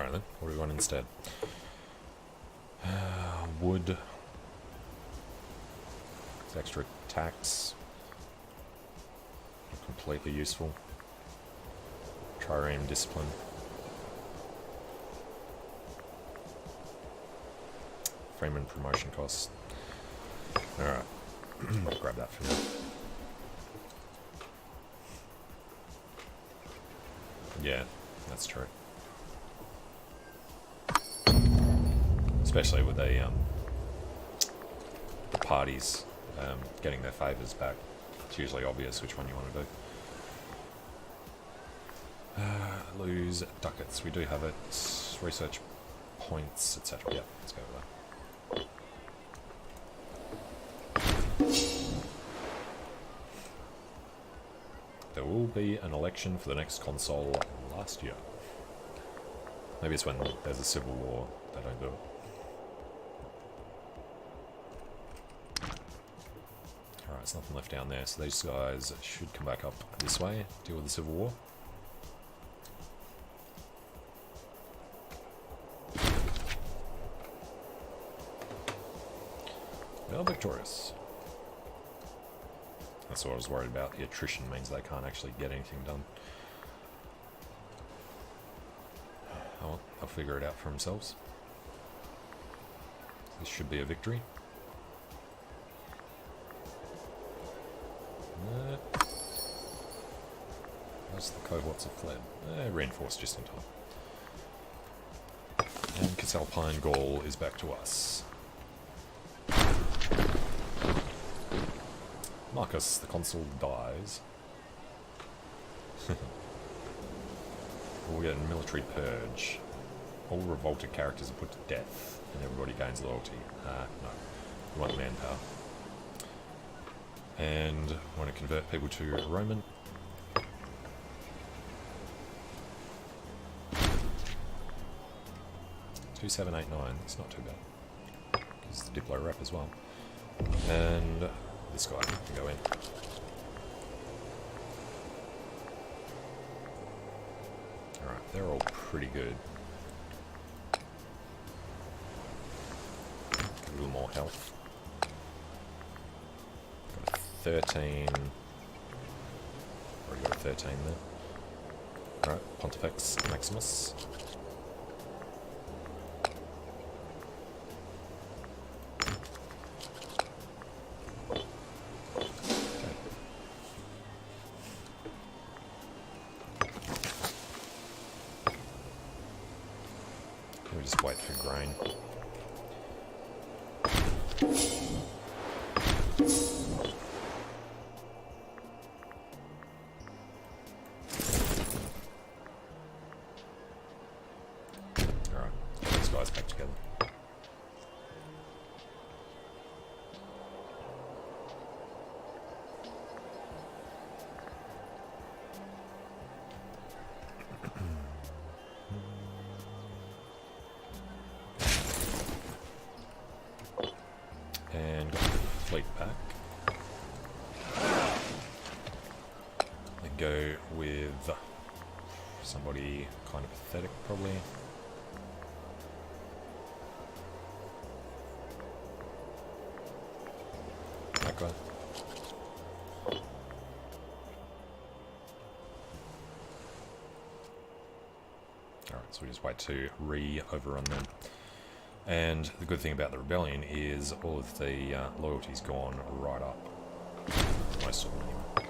Alright then, what do we want instead? Wood. It's extra attacks. Not completely useful. Trireme discipline. Freeman promotion costs. Alright. I'll grab that for now. Yeah, that's true. Especially with the parties getting their favours back. It's usually obvious which one you want to do. Lose ducats. We do have it. Research points, etc. Yeah, let's go with that. There will be an election for the next console last year. Maybe it's when there's a civil war they don't do it. Alright, there's nothing left down there, so these guys should come back up this way, deal with the civil war. We are victorious. That's what I was worried about. The attrition means they can't actually get anything done. Oh, well, they'll figure it out for themselves. This should be a victory. Most of the cohorts have fled. Reinforced just in time. And Cisalpine Gaul is back to us. Marcus, the consul, dies. We'll get a military purge. All revolted characters are put to death, and everybody gains loyalty. No. We want manpower. And want to convert people to Roman. Two, 7, 8, 9. It's not too bad. Gives the Diplo wrap as well. And this guy can go in. Alright, they're all pretty good. Get a little more health. Got a 13. Already got a 13 there. Alright, Pontifex Maximus. Just wait for grain. Alright, get these guys back together. And got the fleet back. Then go with somebody kind of pathetic, probably. That guy. Alright, so we just wait to re-overrun them. And the good thing about the rebellion is all of the loyalty's gone right up. Most of them anyway.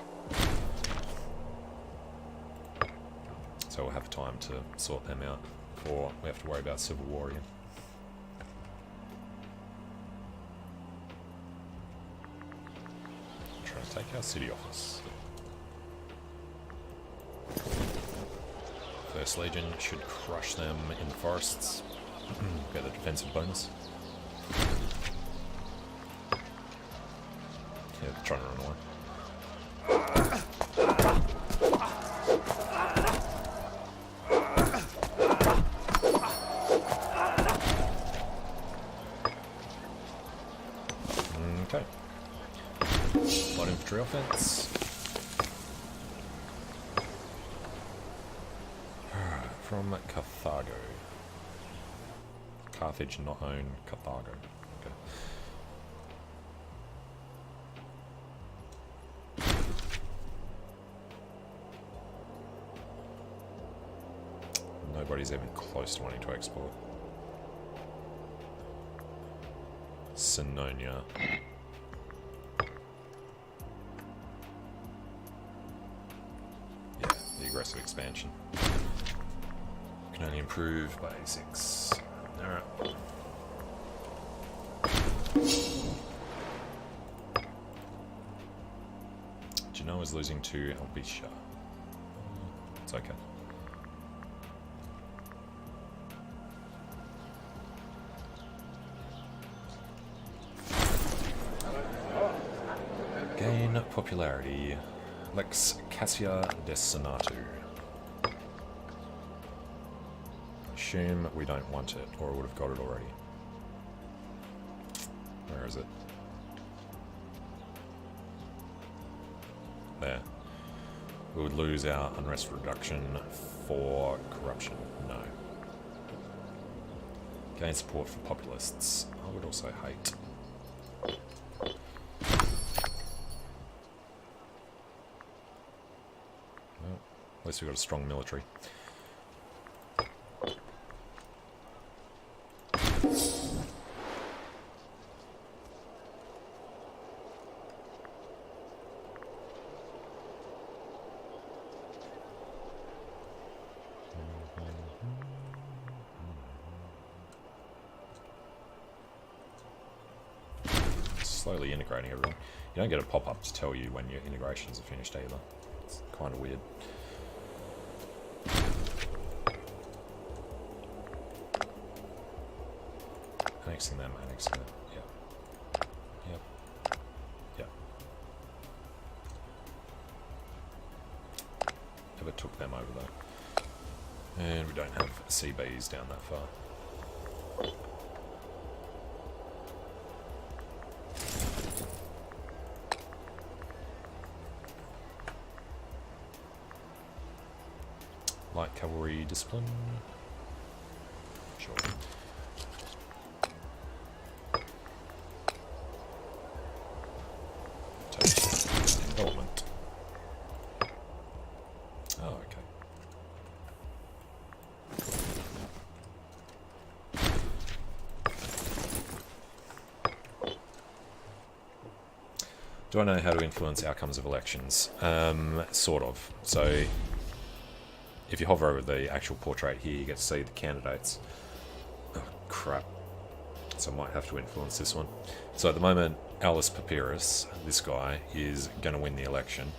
So we'll have time to sort them out before we have to worry about civil war again. Try to take our city office. First Legion should crush them in the forests. Get the defensive bonus. Yeah, they're trying to run away. Okay. Light infantry offense. From Carthago. Carthage not own Carthago. Okay. Nobody's even close to wanting to export. Sinonia. Yeah, the aggressive expansion. Can only improve by 6. Alright. Genoa's losing to Albisha. It's okay. Gain popularity. Lex Cassia de Senatu. Assume we don't want it, or I would have got it already. Where is it? There. We would lose our unrest reduction for corruption. No. Gain support for populists. I would also hate. Well, at least we've got a strong military. Slowly integrating everyone. You don't get a pop-up to tell you when your integrations are finished either. It's kind of weird. Annexing them, annexing them. Yep. Yep. Yep. Never took them over though. And we don't have CBs down that far. Light cavalry discipline. Sure. Development. Oh, okay. Do I know how to influence outcomes of elections? Sort of. So, if you hover over the actual portrait here, you get to see the candidates. Oh, crap. So I might have to influence this one. So at the moment, Aulus Papyrus, this guy, is going to win the election.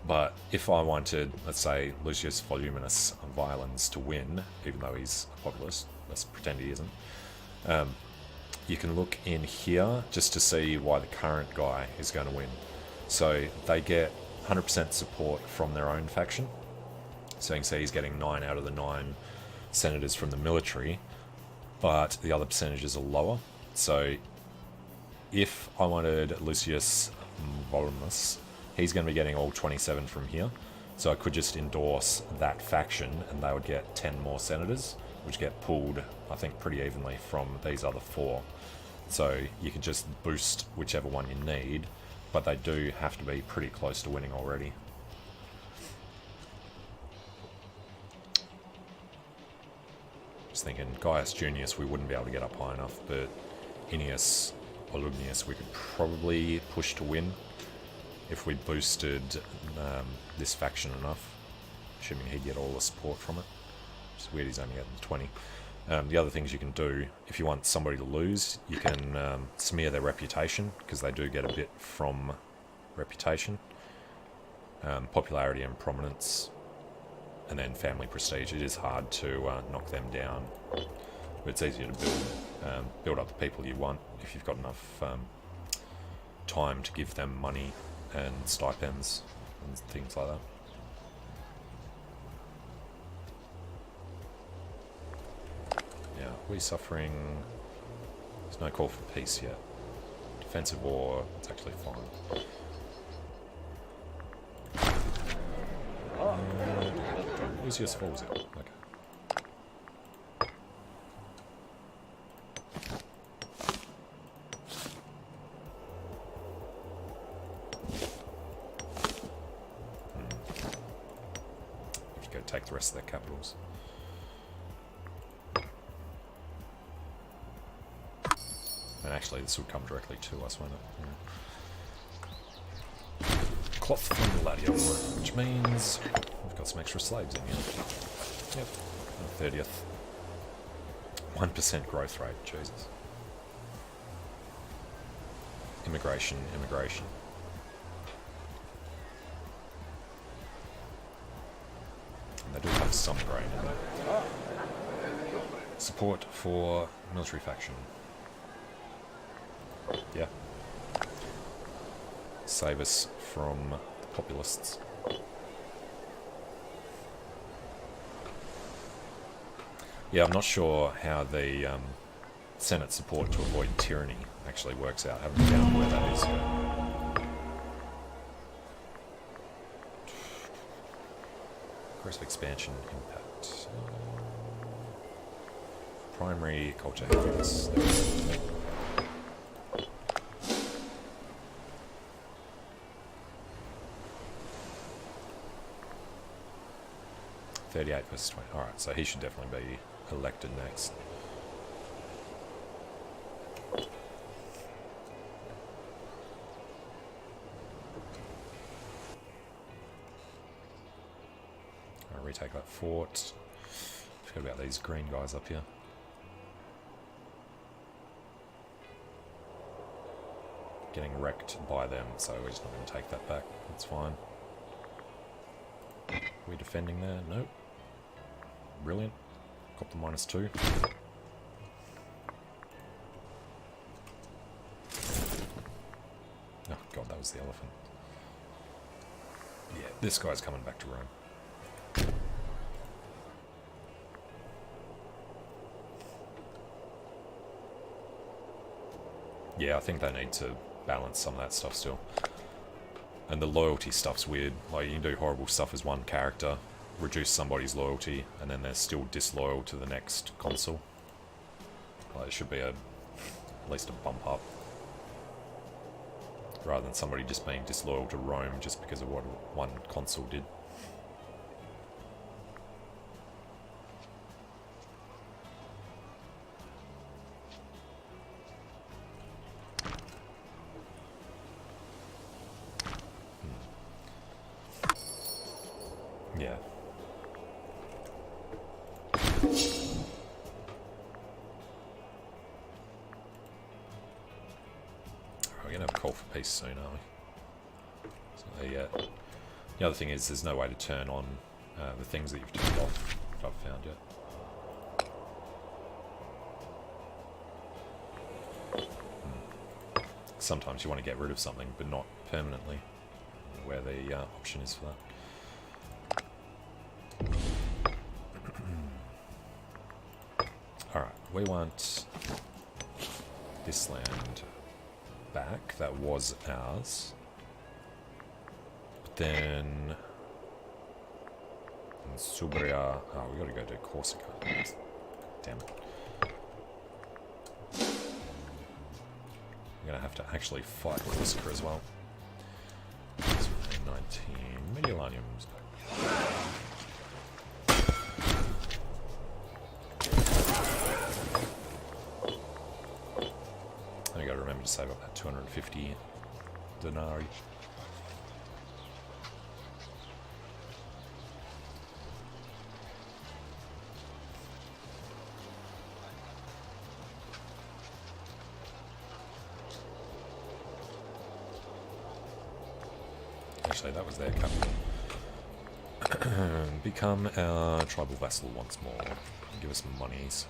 But if I wanted, let's say, Lucius Voluminus Violens to win, even though he's a populist, let's pretend he isn't, you can look in here just to see why the current guy is going to win. So they get 100% support from their own faction. So you can see he's getting 9 out of the 9 senators from the military, but the other percentages are lower. So if I wanted Lucius Voluminus, he's going to be getting all 27 from here. So I could just endorse that faction and they would get 10 more senators, which get pulled, I think, pretty evenly from these other 4. So you can just boost whichever one you need, but they do have to be pretty close to winning already. Just thinking, Gaius Junius we wouldn't be able to get up high enough, but Ennius Olugnius we could probably push to win if we boosted this faction enough, assuming he'd get all the support from it. It's weird he's only getting 20. The other things you can do, if you want somebody to lose, you can smear their reputation, because they do get a bit from reputation, popularity and prominence, and then family prestige. It is hard to knock them down, but it's easier to build up the people you want if you've got enough time to give them money and stipends and things like that. Yeah, we're suffering. There's no call for peace yet. Defensive war, it's actually fine. Lucius falls it. Okay. rest of their capitals. And actually, this would come directly to us, won't it? Yeah. Cloth from Gladium, which means we've got some extra slaves in here. Yep. 30th. 1% growth rate, Jesus. Immigration. And they do have some grain in there. Support for military faction. Yeah. Save us from the populists. Yeah, I'm not sure how the Senate support to avoid tyranny actually works out. I haven't found where that is yet. Aggressive expansion impact. Primary culture happiness. 38 versus 20. Alright, so he should definitely be elected next. I'll retake that fort. Forgot about these green guys up here. Getting wrecked by them, so we're just not going to take that back. That's fine. Are we defending there? Nope. Brilliant. Got the -2. Oh god, that was the elephant. Yeah, this guy's coming back to Rome. Yeah, I think they need to balance some of that stuff still. And the loyalty stuff's weird. Like, you can do horrible stuff as one character, reduce somebody's loyalty, and then they're still disloyal to the next consul. Like, it should be at least a bump up. Rather than somebody just being disloyal to Rome just because of what one consul did. Yeah. We're going to have a call for peace soon, aren't we? So, yeah. The other thing is there's no way to turn on the things that you've turned off that I've found yet. Sometimes you want to get rid of something, but not permanently. Where the option is for that. Alright, we want this land back. That was ours. But then in Subria... Oh, we gotta go to Corsica. Damn it. We're gonna have to actually fight Corsica as well. 19 Mediolaniums. I gotta remember to save up that 250 denarii. Actually, that was their capital. Become our tribal vassal once more. Give us some monies.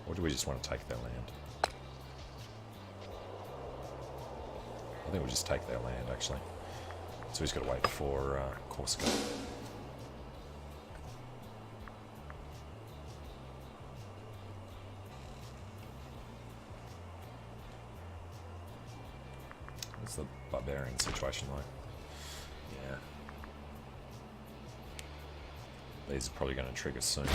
Or do we just want to take their land? I think we'll just take their land, actually. So we've just got to wait for Corsica. What's the barbarian situation like? Yeah. These are probably going to trigger soon.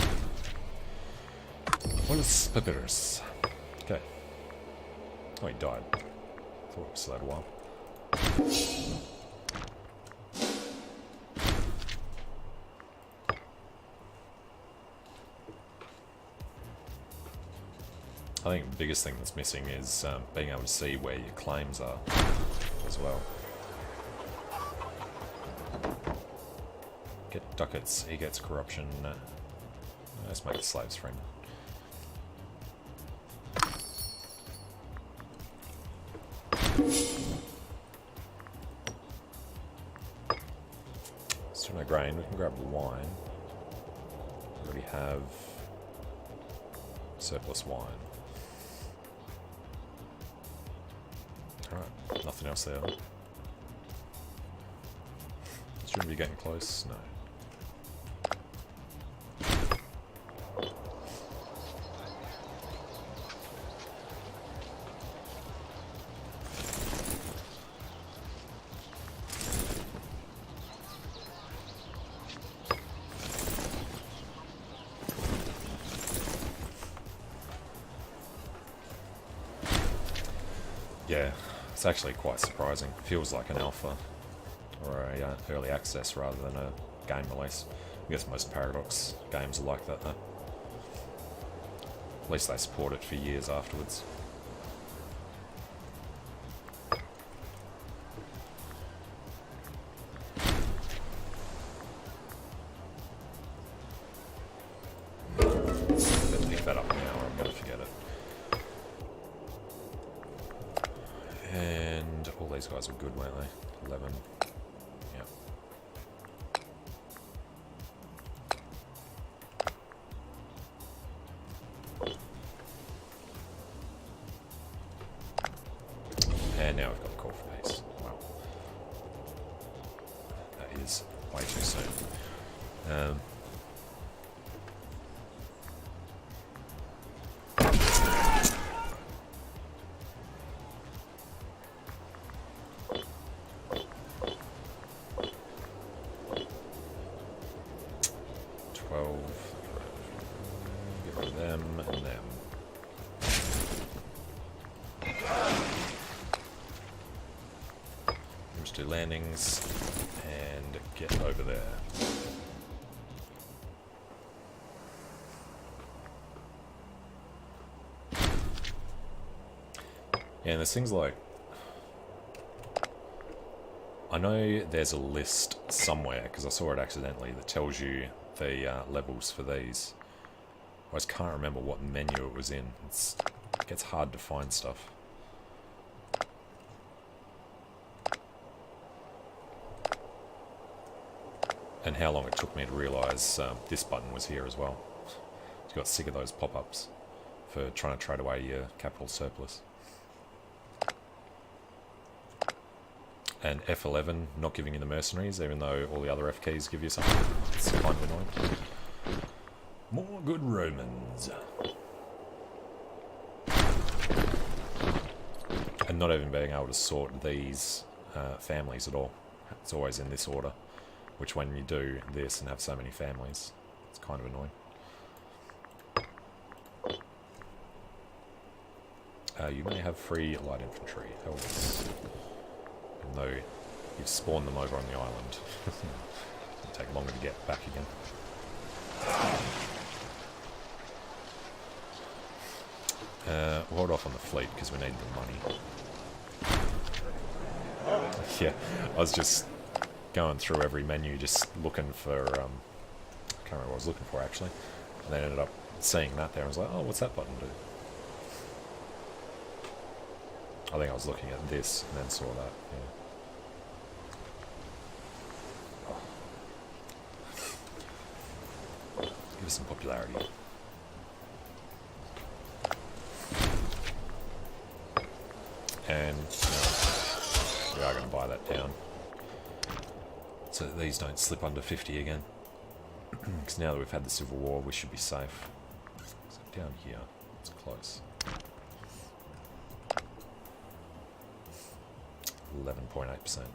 What is Papyrus? Okay. Oh, he died. Thought it was still had a while. I think the biggest thing that's missing is being able to see where your claims are as well. Get ducats, he gets corruption. Let's make the slaves friend. Still no grain, we can grab the wine. We already have surplus wine. Alright, nothing else there. Shouldn't be getting close, no. Yeah, it's actually quite surprising. Feels like an alpha or a early access rather than a game release. I guess most Paradox games are like that though. At least they support it for years afterwards. Better pick that up now or I'm going to forget it. And all these guys were good, weren't they? 11. Yep. And now we've got the call for peace. Wow. That is way too soon. 12. Get rid of them and them. Let's do landings and get over there. Yeah, and there's things like, I know there's a list somewhere, because I saw it accidentally, that tells you the levels for these. I just can't remember what menu it was in. It gets hard to find stuff. And how long it took me to realise this button was here as well. I got sick of those pop-ups for trying to trade away your capital surplus. And F11 not giving you the mercenaries, even though all the other F keys give you something. It's kind of annoying. More good Romans. And not even being able to sort these families at all. It's always in this order. Which when you do this and have so many families, it's kind of annoying. You may have free light infantry. Oh, yes. Even though you've spawned them over on the island. It'll take longer to get back again. We'll hold off on the fleet because we need the money. Yeah, I was just going through every menu just looking for, I can't remember what I was looking for actually. And then ended up seeing that there and I was like, oh, what's that button do? I think I was looking at this and then saw that, yeah. Give us some popularity. And we are going to buy that down. So that these don't slip under 50 again. Because now that we've had the Civil War, we should be safe. So down here, it's close. 11.8%, yeah.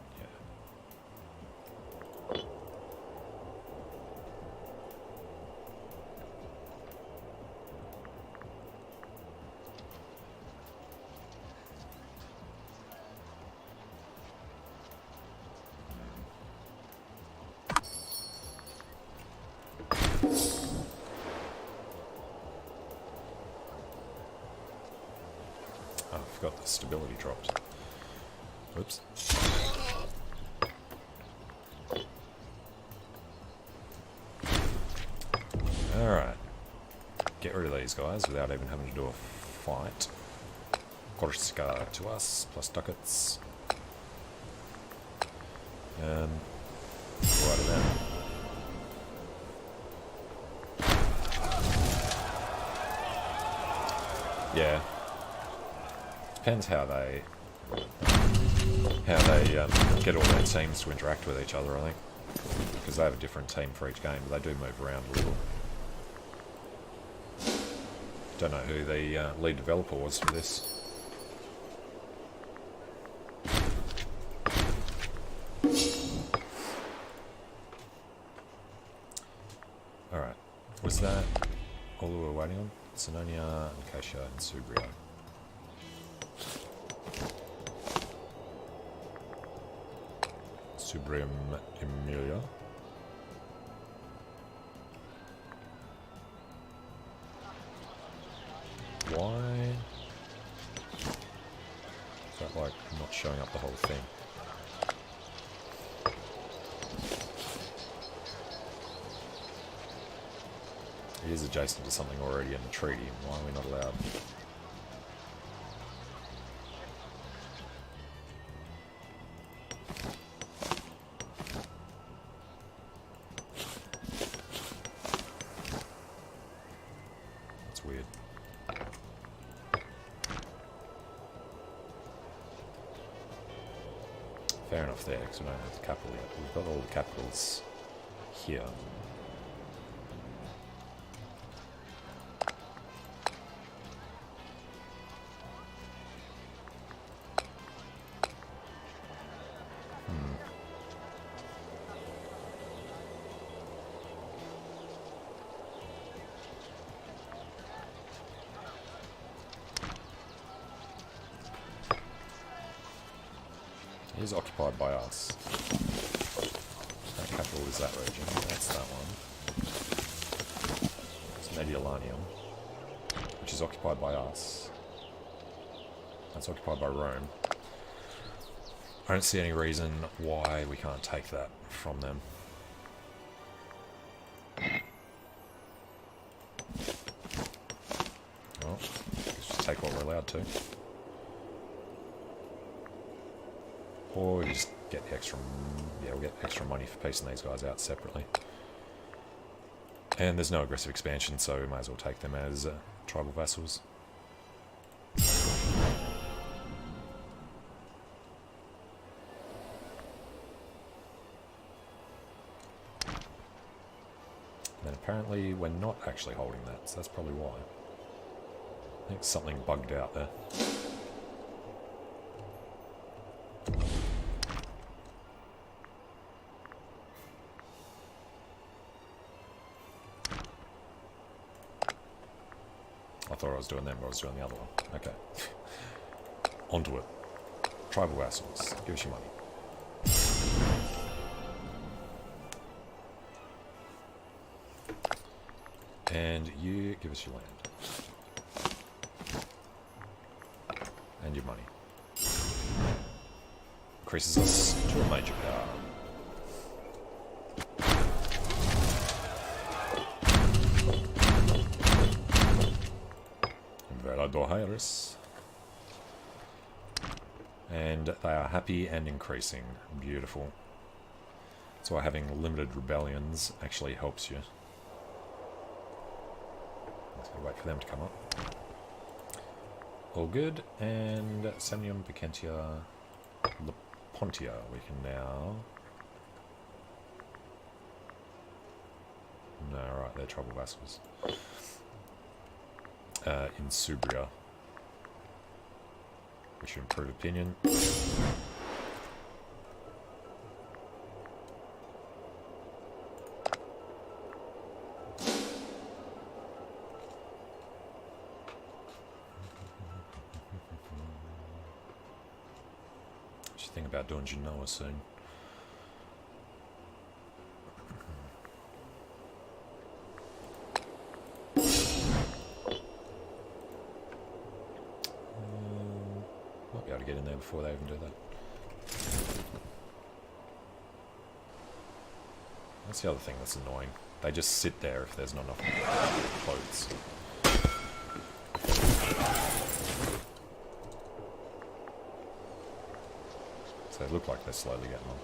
got the stability dropped. Oops. Alright. Get rid of these guys without even having to do a fight. Corsica to us, plus ducats. And go out of them. Yeah. Depends how they get all their teams to interact with each other, I think. Because they have a different team for each game, but they do move around a little. Don't know who the lead developer was for this. Alright. Was that all we were waiting on? Sinonia, Acacia, and Subria. Subrium Emilia. Why is that like not showing up the whole thing? It is adjacent to something already in the treaty. Why are we not allowed? That's weird. Fair enough there, because we don't have the capital yet. We've got all the capitals here. It is occupied by us. That capital is that region. That's that one. It's Mediolanium, which is occupied by us. That's occupied by Rome. I don't see any reason why we can't take that from them. Well, let's just take what we're allowed to. Or we just get the extra... Yeah, we'll get extra money for piecing these guys out separately. And there's no aggressive expansion, so we might as well take them as tribal vassals. And apparently we're not actually holding that, so that's probably why. I think something bugged out there. I thought I was doing them, but I was doing the other one. Okay. Onto it. Tribal vassals. Give us your money. And you give us your land. And your money. Increases us to a major power. Dohaeris. And they are happy and increasing. Beautiful. That's why having limited rebellions actually helps you. Let's go wait for them to come up. All good. And Semnium, Picentia, Lepontia. We can now... No, right, they're tribal vassals. In Subria. We should improve opinion. Should think about doing Genoa soon. before they even do that. That's the other thing that's annoying. They just sit there if there's not enough boats. So they look like they're slowly getting on.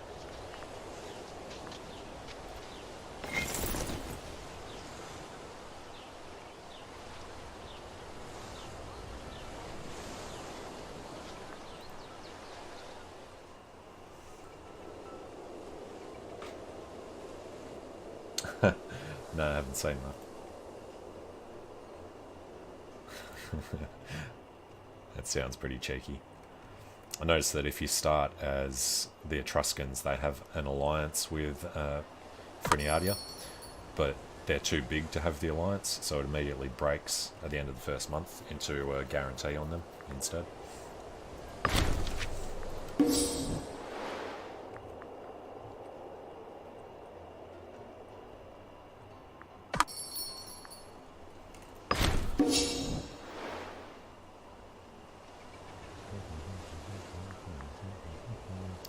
No, I haven't seen that. That sounds pretty cheeky. I noticed that if you start as the Etruscans, they have an alliance with Friniardia, but they're too big to have the alliance, so it immediately breaks at the end of the first month into a guarantee on them instead.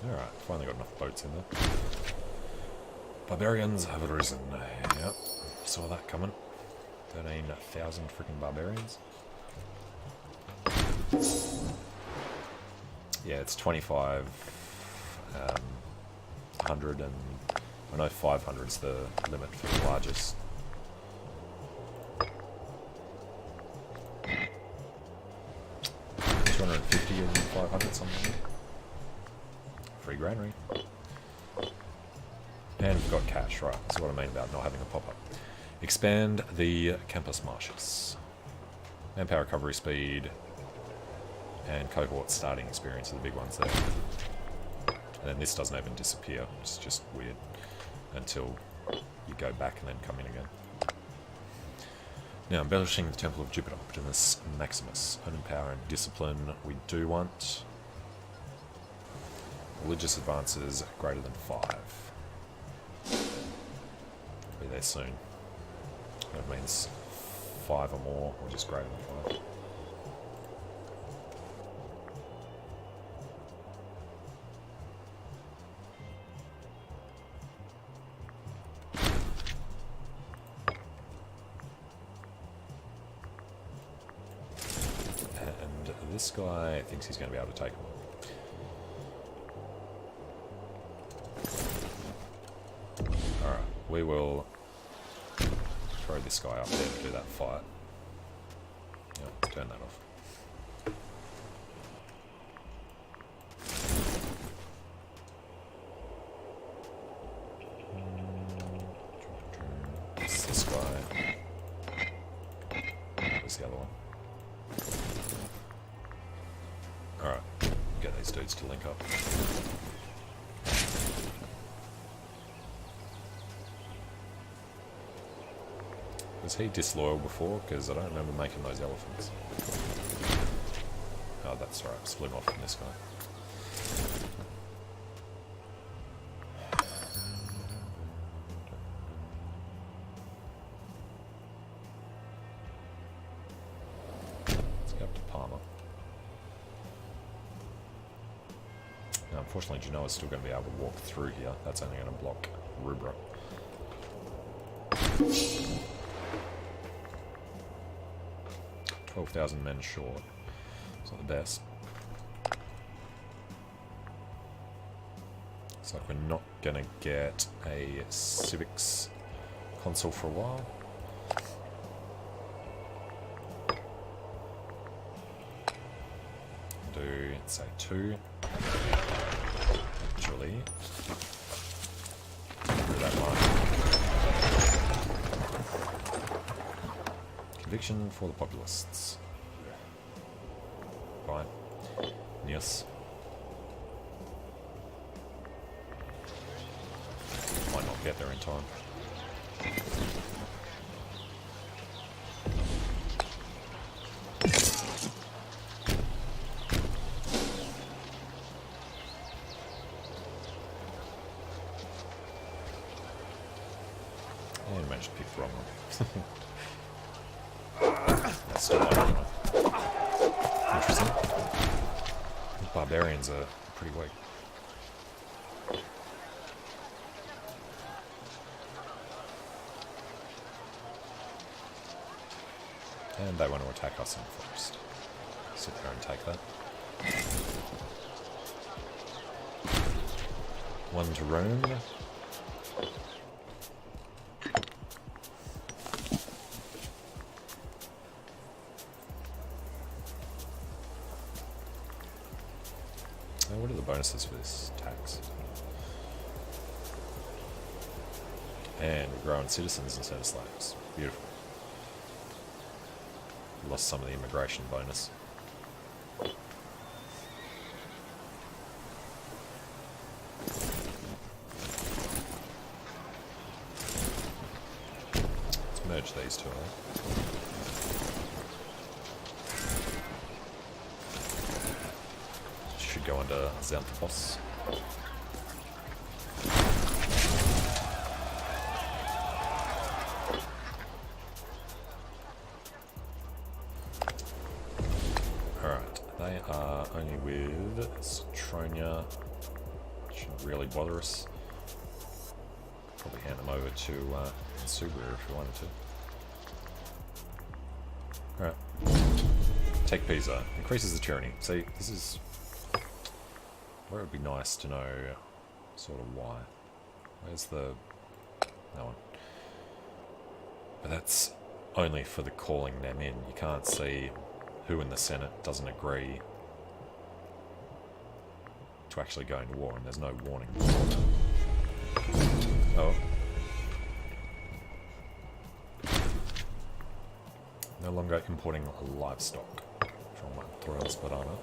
Alright, finally got enough boats in there. Barbarians have risen. Yep, saw that coming. 13,000 freaking barbarians. Yeah, it's 2,500 and I know 500 is the limit for the largest. $250 and 500, something like that. Free granary. And we've got cash, right. That's what I mean about not having a pop-up. Expand the campus marshes. Manpower recovery speed and cohort starting experience are the big ones there. And then this doesn't even disappear. It's just weird until you go back and then come in again. Now, embellishing the Temple of Jupiter, Optimus Maximus. Earning power and discipline. We do want religious advances greater than 5. Be there soon. That means 5 or more, or just greater than 5. And this guy thinks he's going to be able to take one. We will throw this guy up there to do that fight. Yeah, let's turn that off. This guy. Where's the other one? Alright, get these dudes to link up. Was he disloyal before? Because I don't remember making those elephants. Oh, that's right. Split him off from this guy. Let's go up to Palmer. Now, unfortunately, Genoa's still going to be able to walk through here. That's only going to block Rubra. 12,000 men short. It's not the best. Looks like we're not going to get a civics console for a while. Do, say, 2. Actually, do that one. Conviction for the populists. Fine. Yes. Might not get there in time. And managed to pick the wrong one. That's still not enough. Interesting. barbarians are pretty weak. And they want to attack us in the forest. Sit there and take that. One to roam. What are the bonuses for this tax? And we're growing citizens instead of slaves. Beautiful. Lost some of the immigration bonus. Let's merge these two. Should go under Xanthopos. They are only with Citronia. Shouldn't really bother us. Probably hand them over to Subaru if we wanted to. Alright. Take Pisa. Increases the tyranny. See, this is where it would be nice to know sort of why. Where's the... no one. But that's only for the calling them in. You can't see who in the Senate doesn't agree to actually go into war, and there's no warning. Oh. No longer importing livestock from Thrones Badana.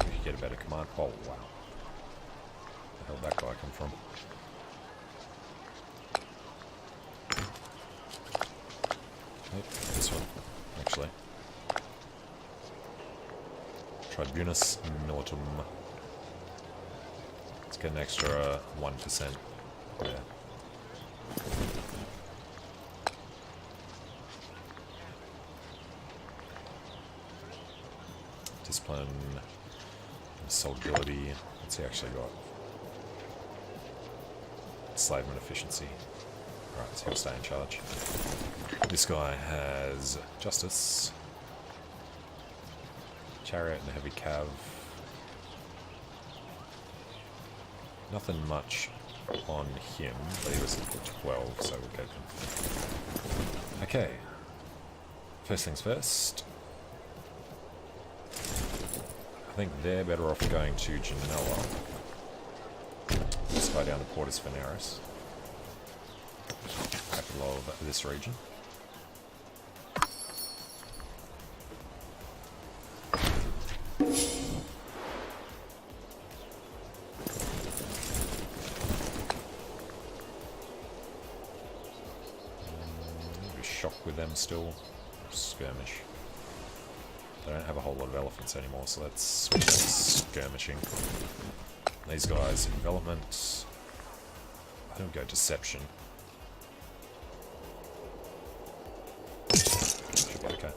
We could get a better command. Oh, wow. Where the hell did that guy come from? This one, actually. Tribunus Militum. Let's get an extra 1% there. Discipline, solidity. What's he actually got? Enslavement efficiency. Alright, so he'll stay in charge. This guy has justice, chariot and heavy cav. Nothing much on him, but he was at 12, so we'll keep him. Okay. First things first. I think they're better off going to Genoa. Let's go down to Portus Veneris, capital of this region. Shock with them still. Skirmish. They don't have a whole lot of elephants anymore, so let's switch to skirmishing. These guys, development. I think we'll go deception. Should be okay.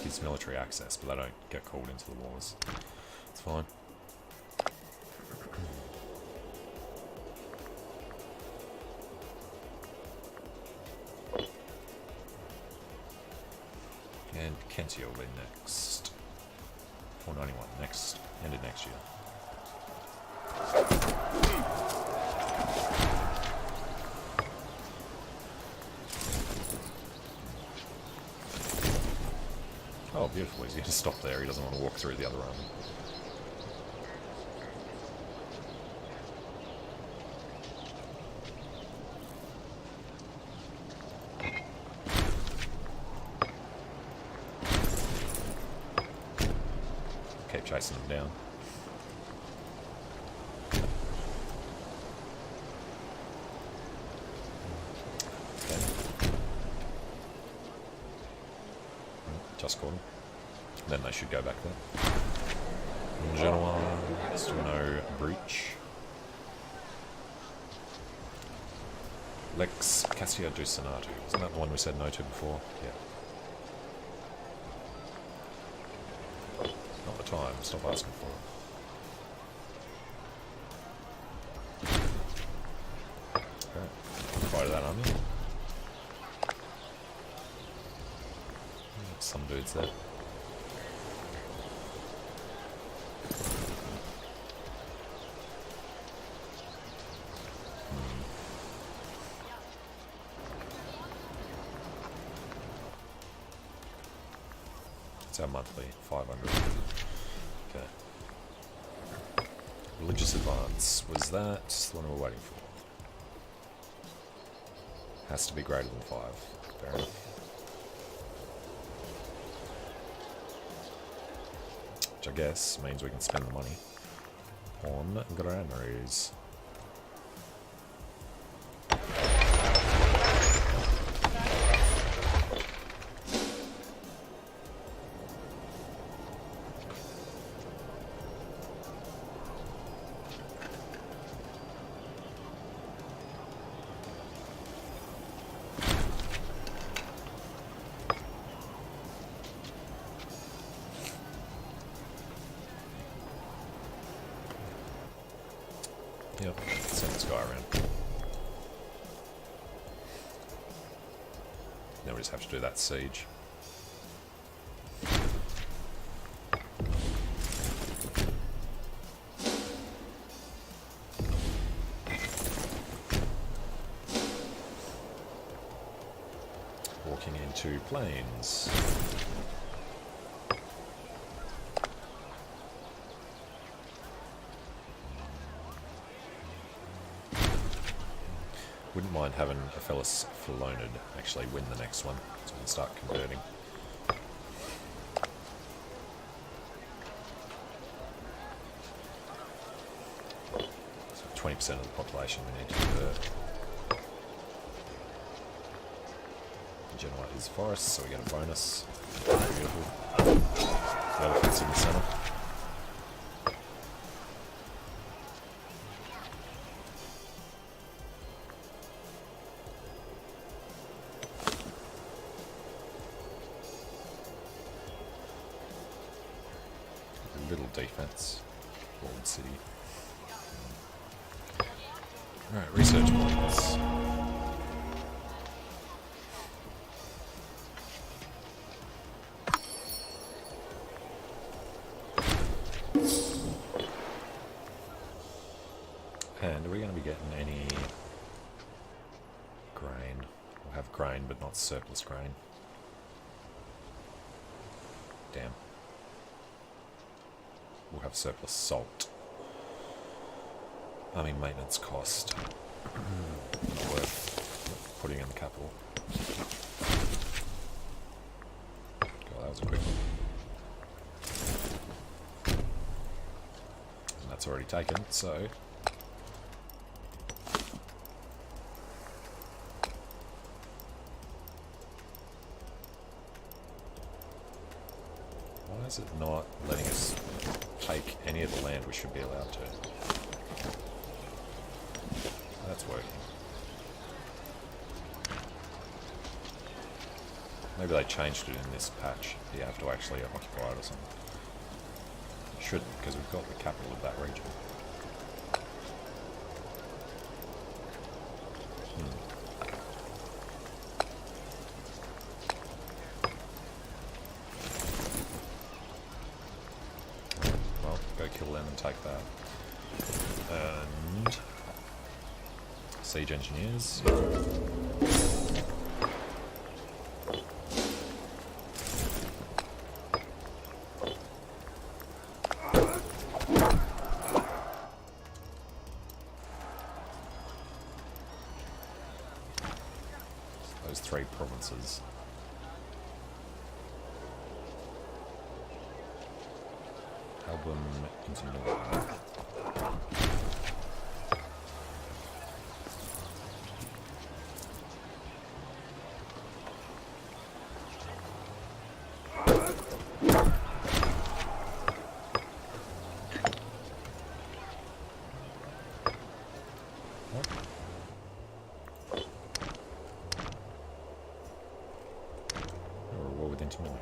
Gives military access, but they don't get called into the wars. It's fine. And Kentia will be next. 491, next, end of next year. Oh, beautiful. He's going to stop there. He doesn't want to walk through the other army. Keep chasing them down. Just caught them. Then they should go back there. Genoa, still no breach. Lex Cassia do Senato. Isn't that the one we said no to before? Yeah. Not the time. Stop asking for it. Okay. Fire that army. Some dudes there. It's our monthly, 500. Okay. Religious advance. Was that the one we're waiting for? Has to be greater than 5. Fair enough. Which I guess means we can spend the money on granaries. Yep, send this guy around. Now we just have to do that siege. Walking into plains. Wouldn't mind having a Fellas Feloned actually win the next one, so we can start converting. So 20% of the population we need to convert. Genoa is forest, so we get a bonus. Beautiful. The elephants in the centre. Little defense. Walled city. Alright, research points. And are we going to be getting any grain? We'll have grain, but not surplus grain. Damn. We'll have surplus salt. I mean, maintenance cost. Not worth putting in the capital. God, that was a quick one. And that's already taken, so... Why is it not letting us take any of the land we should be allowed to? That's working. Maybe they changed it in this patch. You have to actually occupy it or something. Shouldn't, because we've got the capital of that region. Well, go kill them and take that. And... siege engineers. Those 3 provinces. Album into North. unfamiliar.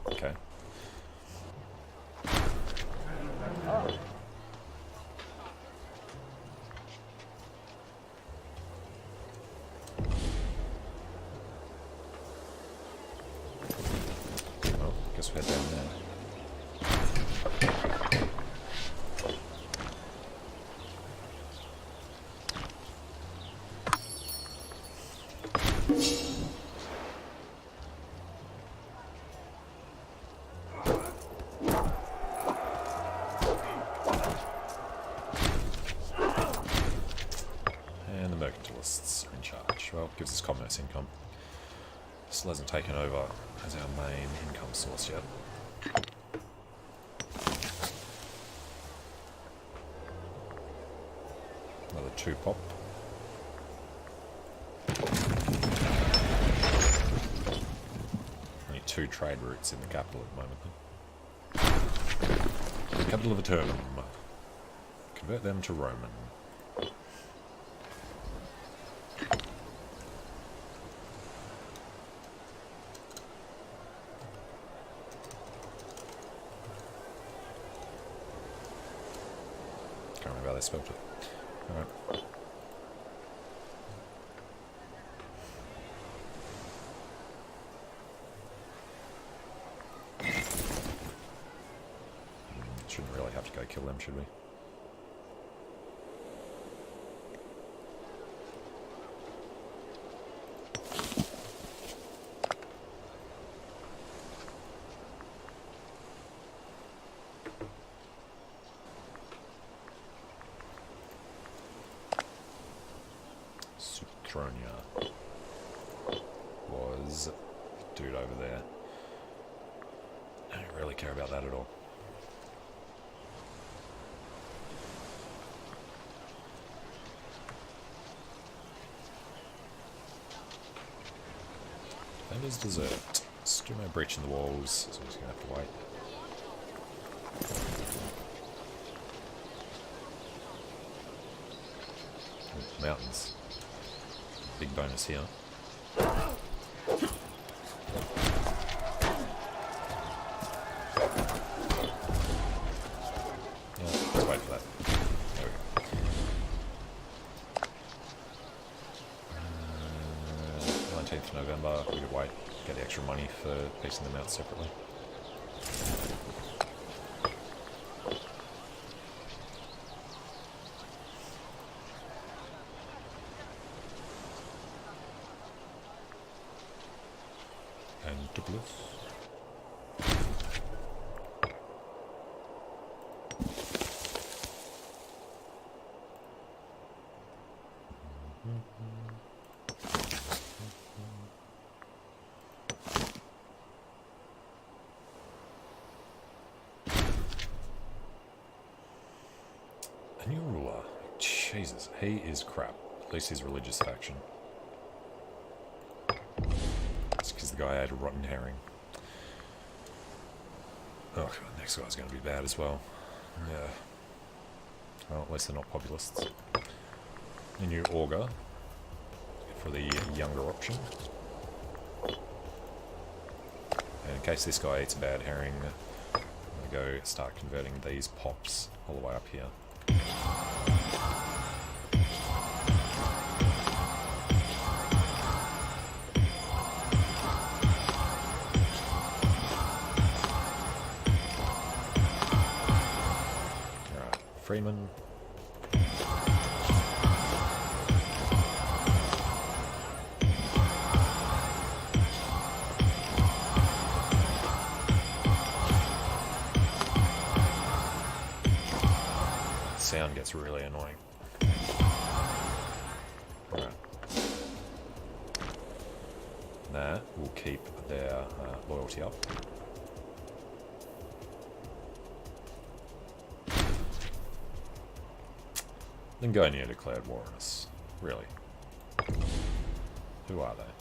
Okay. Well, guess we head down there. And the mercantilists are in charge. Well, gives us commerce income. Still hasn't taken over as our main income source yet. Another 2 pop. Only 2 trade routes in the capital at the moment. The capital of Eternum. Convert them to Roman. Can't remember how they spelled it. Alright. Shouldn't really have to go kill them, should we? Successor was the dude over there. I don't really care about that at all. Defenders desert. Still no breach in the walls, so we're just going to have to wait. Mountains. Big bonus here. Yeah, let's wait for that. There we go. 19th November, we could wait, get the extra money for piecing them out separately. And Douglas. A new ruler. Jesus, he is crap. At least his religious faction. It's because the guy ate a rotten herring. Oh, God, the next guy's going to be bad as well. Yeah. Well, at least they're not populists. A new augur for the younger option. And in case this guy eats a bad herring, I'm going to go start converting these pops all the way up here. Alright, Freeman. Sound gets really annoying. Right. That will keep their loyalty up. Lingonia declared war on us. Really? Who are they?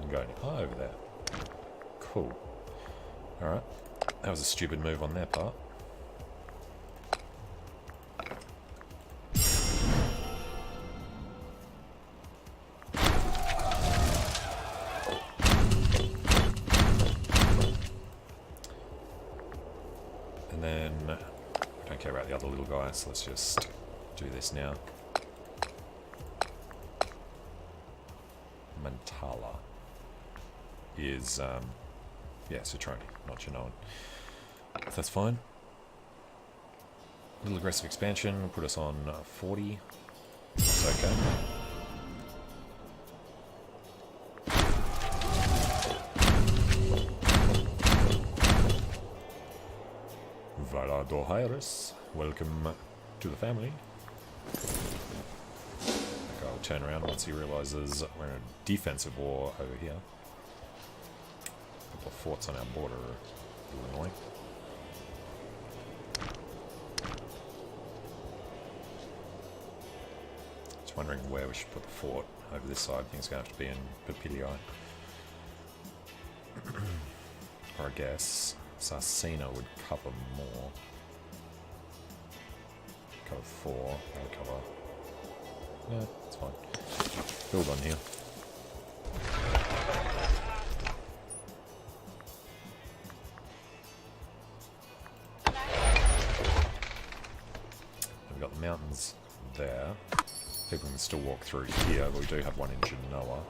Lingonia. Oh, over there. Cool. Alright. That was a stupid move on their part. don't care about the other little guy, so let's just do this now. Mantala is, yeah, Citroni, not Genoan. That's fine. A little aggressive expansion will put us on 40. That's okay. Valar Dohaeris, welcome to the family. I'll turn around once he realizes we're in a defensive war over here. A couple of forts on our border are a little annoying. Just wondering where we should put the fort. Over this side, I think it's going to have to be in Perpidii. Or I guess Sarsina would cover more. Cover 4, that'll cover. Yeah, it's fine. Build on here. We've got the mountains there. People can still walk through here, but we do have one in Genoa.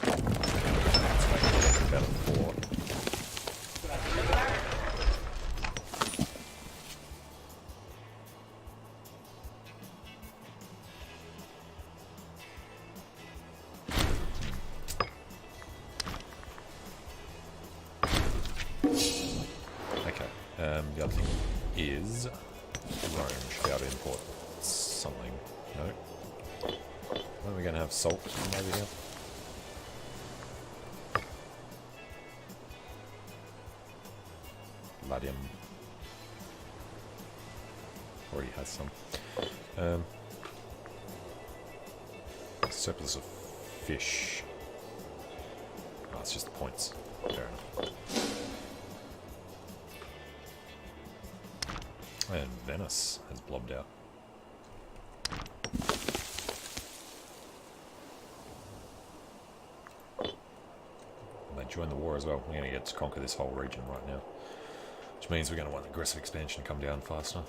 Let's make it a better fort. The other thing is Rome should be able to import something. No. When are we going to have salt from over here? Ladium. Already has some. Surplus of fish. Oh, it's just the points. Fair enough. And Venice has blobbed out. And they joined the war as well. We're going to get to conquer this whole region right now. Which means we're going to want aggressive expansion to come down faster.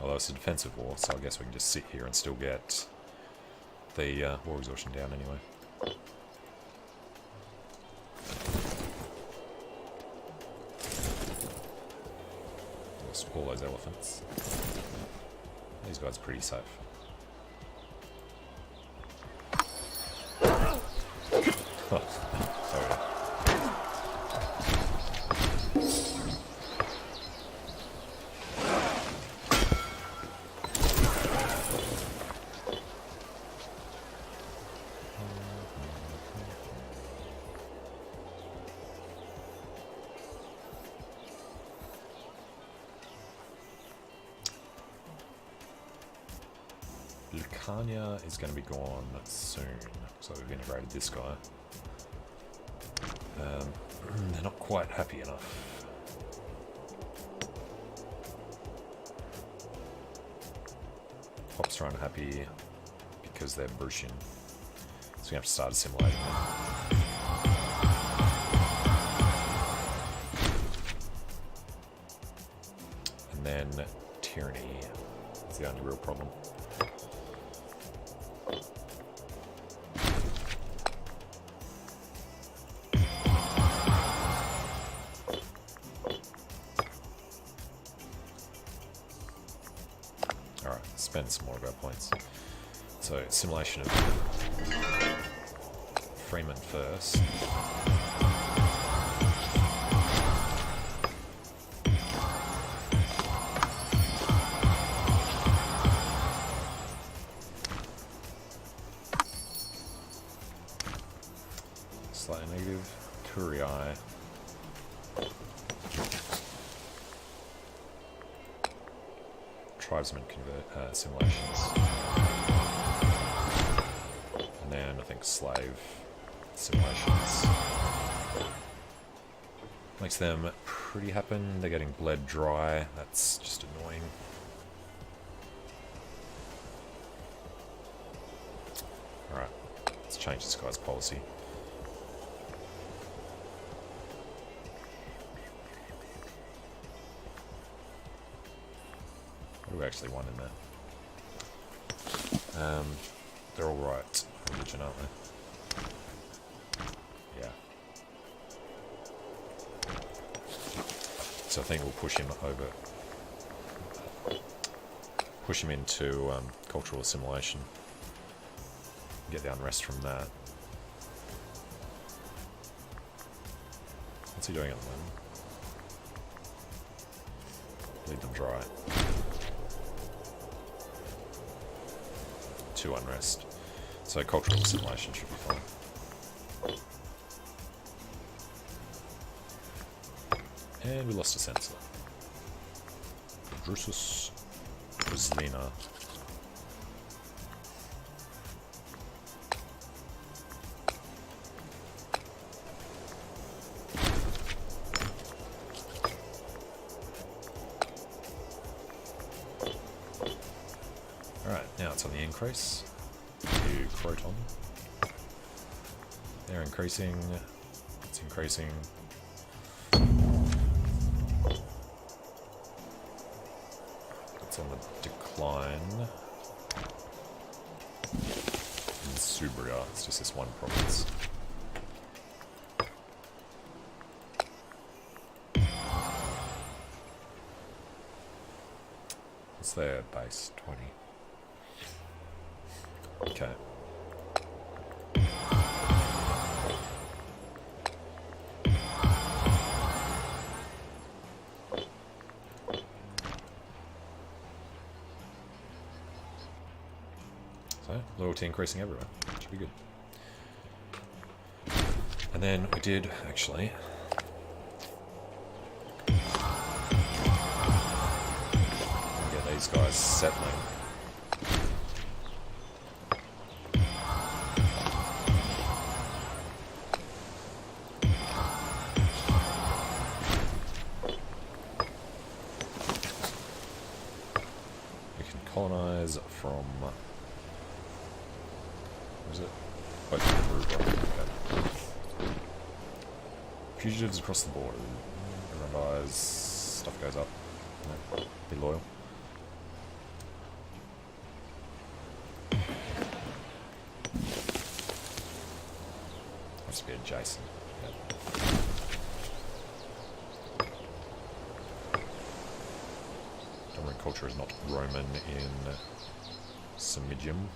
Although it's a defensive war, so I guess we can just sit here and still get the war exhaustion down anyway. All those elephants. These guys are pretty safe. Oh, sorry. Lucania is going to be gone soon, so we've integrated this guy. They're not quite happy enough. Pops are unhappy because they're Brutian, so we have to start assimilating them. And then tyranny is the only real problem. Spend some more of our points. So, simulation of Freeman first. Slightly negative. Curii. Tribesmen convert simulations, and then I think slave simulations. Makes them pretty happen. They're getting bled dry. That's just annoying. Alright, let's change this guy's policy. actually one in there. They're all right religion, aren't they? Yeah. So I think we'll push him over. Push him into cultural assimilation. Get the unrest from that. What's he doing at the moment? Leave them dry. 2 unrest. So cultural assimilation should be fine. And we lost a sensor. Drusus Roslina. Alright, now it's on the increase. To Croton. They're increasing. It's increasing. It's on the decline. In Subria, it's just this one province. What's their base? 20. Okay. So, loyalty increasing everywhere. Should be good. And then we did, actually... get these guys settling. Colonize from... What is it? Oh, okay. Fugitives across the border. Everyone dies. Stuff goes up. No, be loyal. Must be adjacent. Yeah. Dominant culture is not Roman in Samidium.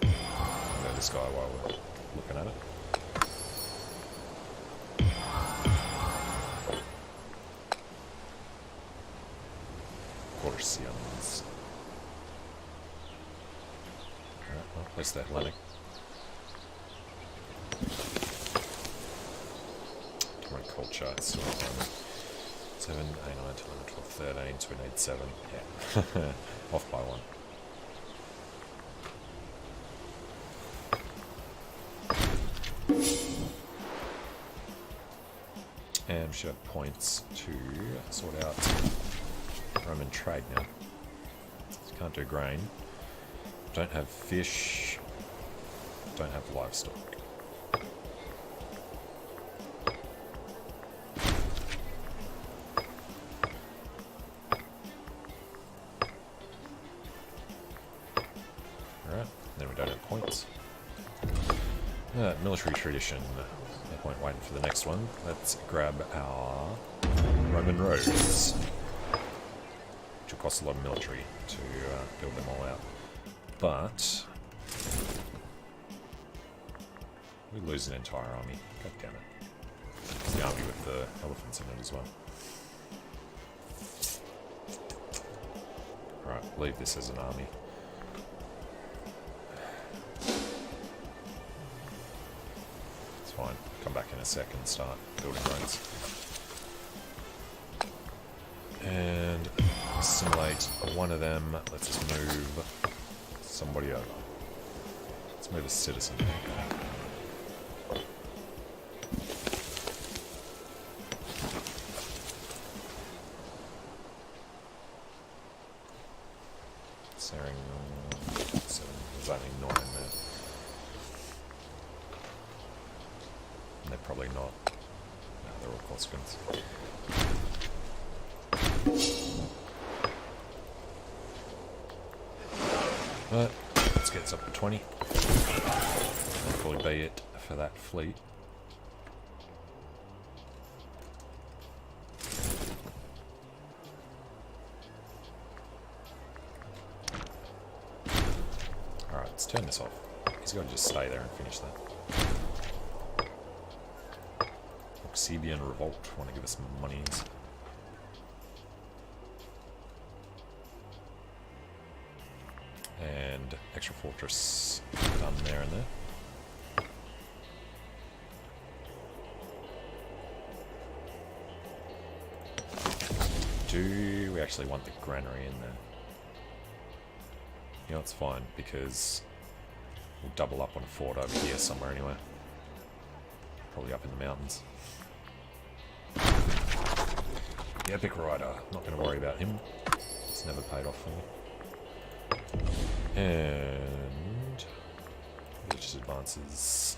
I'll go this guy while we're looking at it. Corsians. Alright, well, that's the Atlantic. Dominant culture, it's still on 7, 8, 9, 10, 11, 12, 13, so we need 7. Yeah. Off by 1. And we should have points to sort out Roman trade now. So can't do grain. Don't have fish. Don't have livestock. Alright, then we don't have points. Military tradition. No point waiting for the next one. Let's grab our Roman roads. Which will cost a lot of military to build them all out. But we lose an entire army. God damn it. It's the army with the elephants in it as well. Right, leave this as an army. It's fine. Come back in a sec and start building roads. And assimilate one of them. Let's just move somebody over. Let's move a citizen. There's only 9 there. They're probably not. No, they're all consequence. But let's get this up to 20. That'll probably be it for that fleet. Alright, let's turn this off. He's got to just stay there and finish that. Oxibian Revolt want to give us some monies. And extra fortress done there and there. Do we actually want the granary in there? You know, it's fine because we'll double up on a fort over here somewhere anyway. Probably up in the mountains. The Epic Rider, not going to worry about him. It's never paid off for me. And religious advances.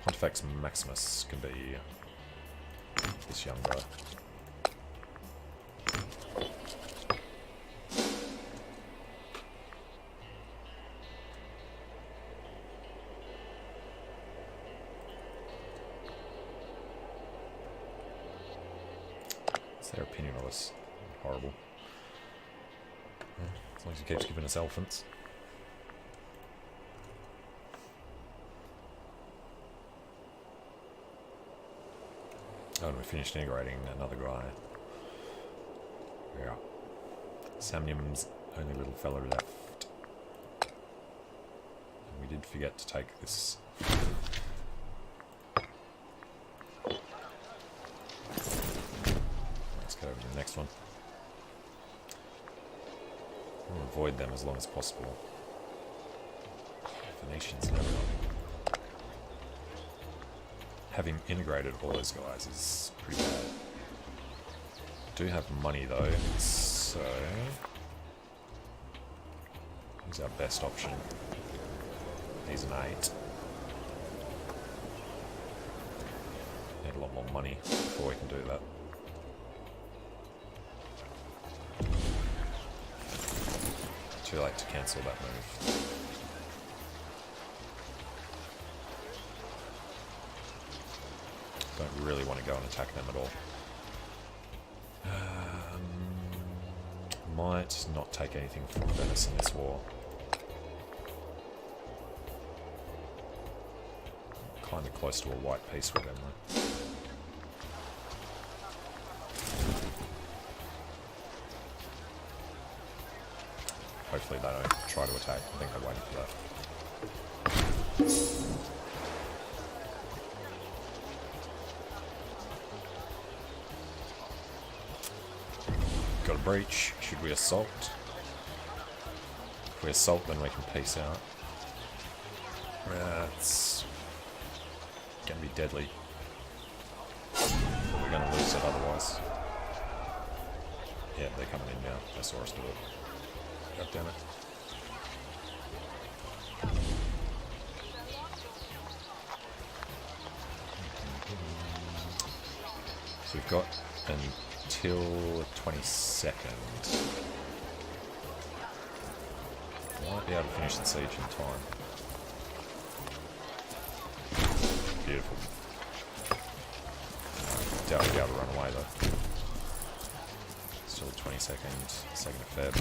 Pontifex Maximus can be this young guy. What's their opinion of us? Horrible. As long as he keeps giving us elephants. Oh, and we finished integrating another guy. Yeah. Samnium's only little fella left. And we did forget to take this. Let's go over to the next one. We'll avoid them as long as possible. Phoenicians and everyone. Having integrated all those guys is pretty bad. Do have money though, so he's our best option. He's an 8. Need a lot more money before we can do that. Too late to cancel that move. Don't really want to go and attack them at all. Might not take anything from Venice in this war. Kind of close to a white peace with them though. Hopefully they don't try to attack. I think they're waiting for that. Got a breach. Should we assault? If we assault, then we can peace out. That's going to be deadly. But we're going to lose it otherwise. Yeah, they're coming in now. They saw us do it. God damn it. So we've got until the 22nd. Might be able to finish the siege in time. Beautiful. Doubt we'll be able to run away though. Still the 22nd, 2nd of Feb.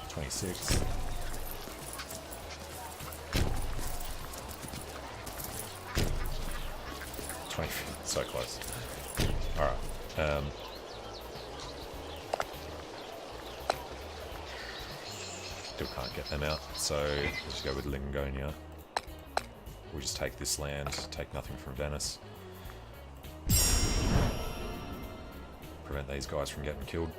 26th. So close. Alright. Still can't get them out, so let's go with Lingonia. We'll just take this land, take nothing from Venice. Prevent these guys from getting killed.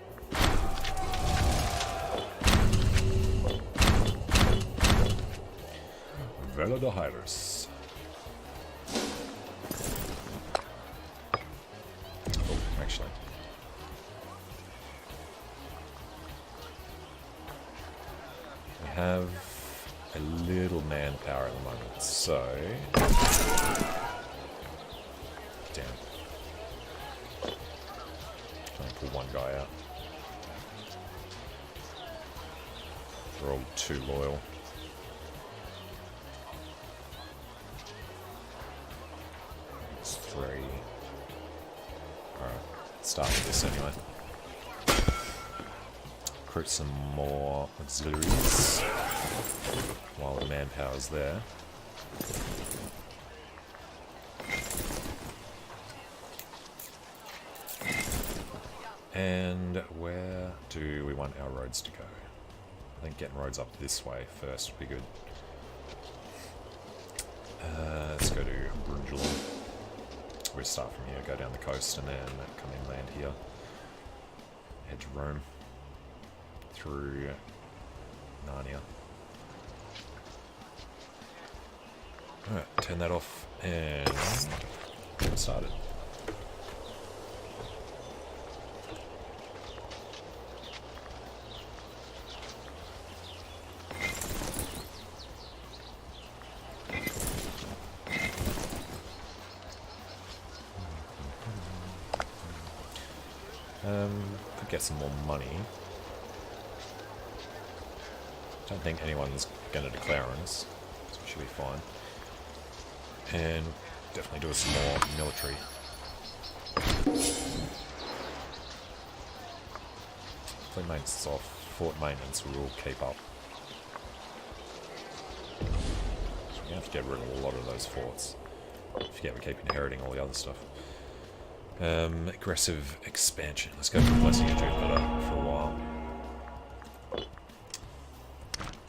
Valar Dohaeris. Oh, actually. We have a little manpower So... Damn. Trying to pull one guy out. They're all too loyal. It's 3. Alright, start with this anyway. Recruit some more auxiliaries while the manpower's there. And where do we want our roads to go? I think getting roads up this way first would be good. Let's go to Brungelon. We'll start from here, go down the coast, and then come inland here. Head to Rome. Through Narnia. Alright, turn that off and get started. Could get some more money. Don't think anyone's going to declare on us, so we should be fine. And definitely do some more military. Fleet maintenance is off. Fort maintenance we will keep up. So we have to get rid of a lot of those forts. Forget we keep inheriting all the other stuff. Aggressive expansion. Let's go for Blessing of Jupiter for a while.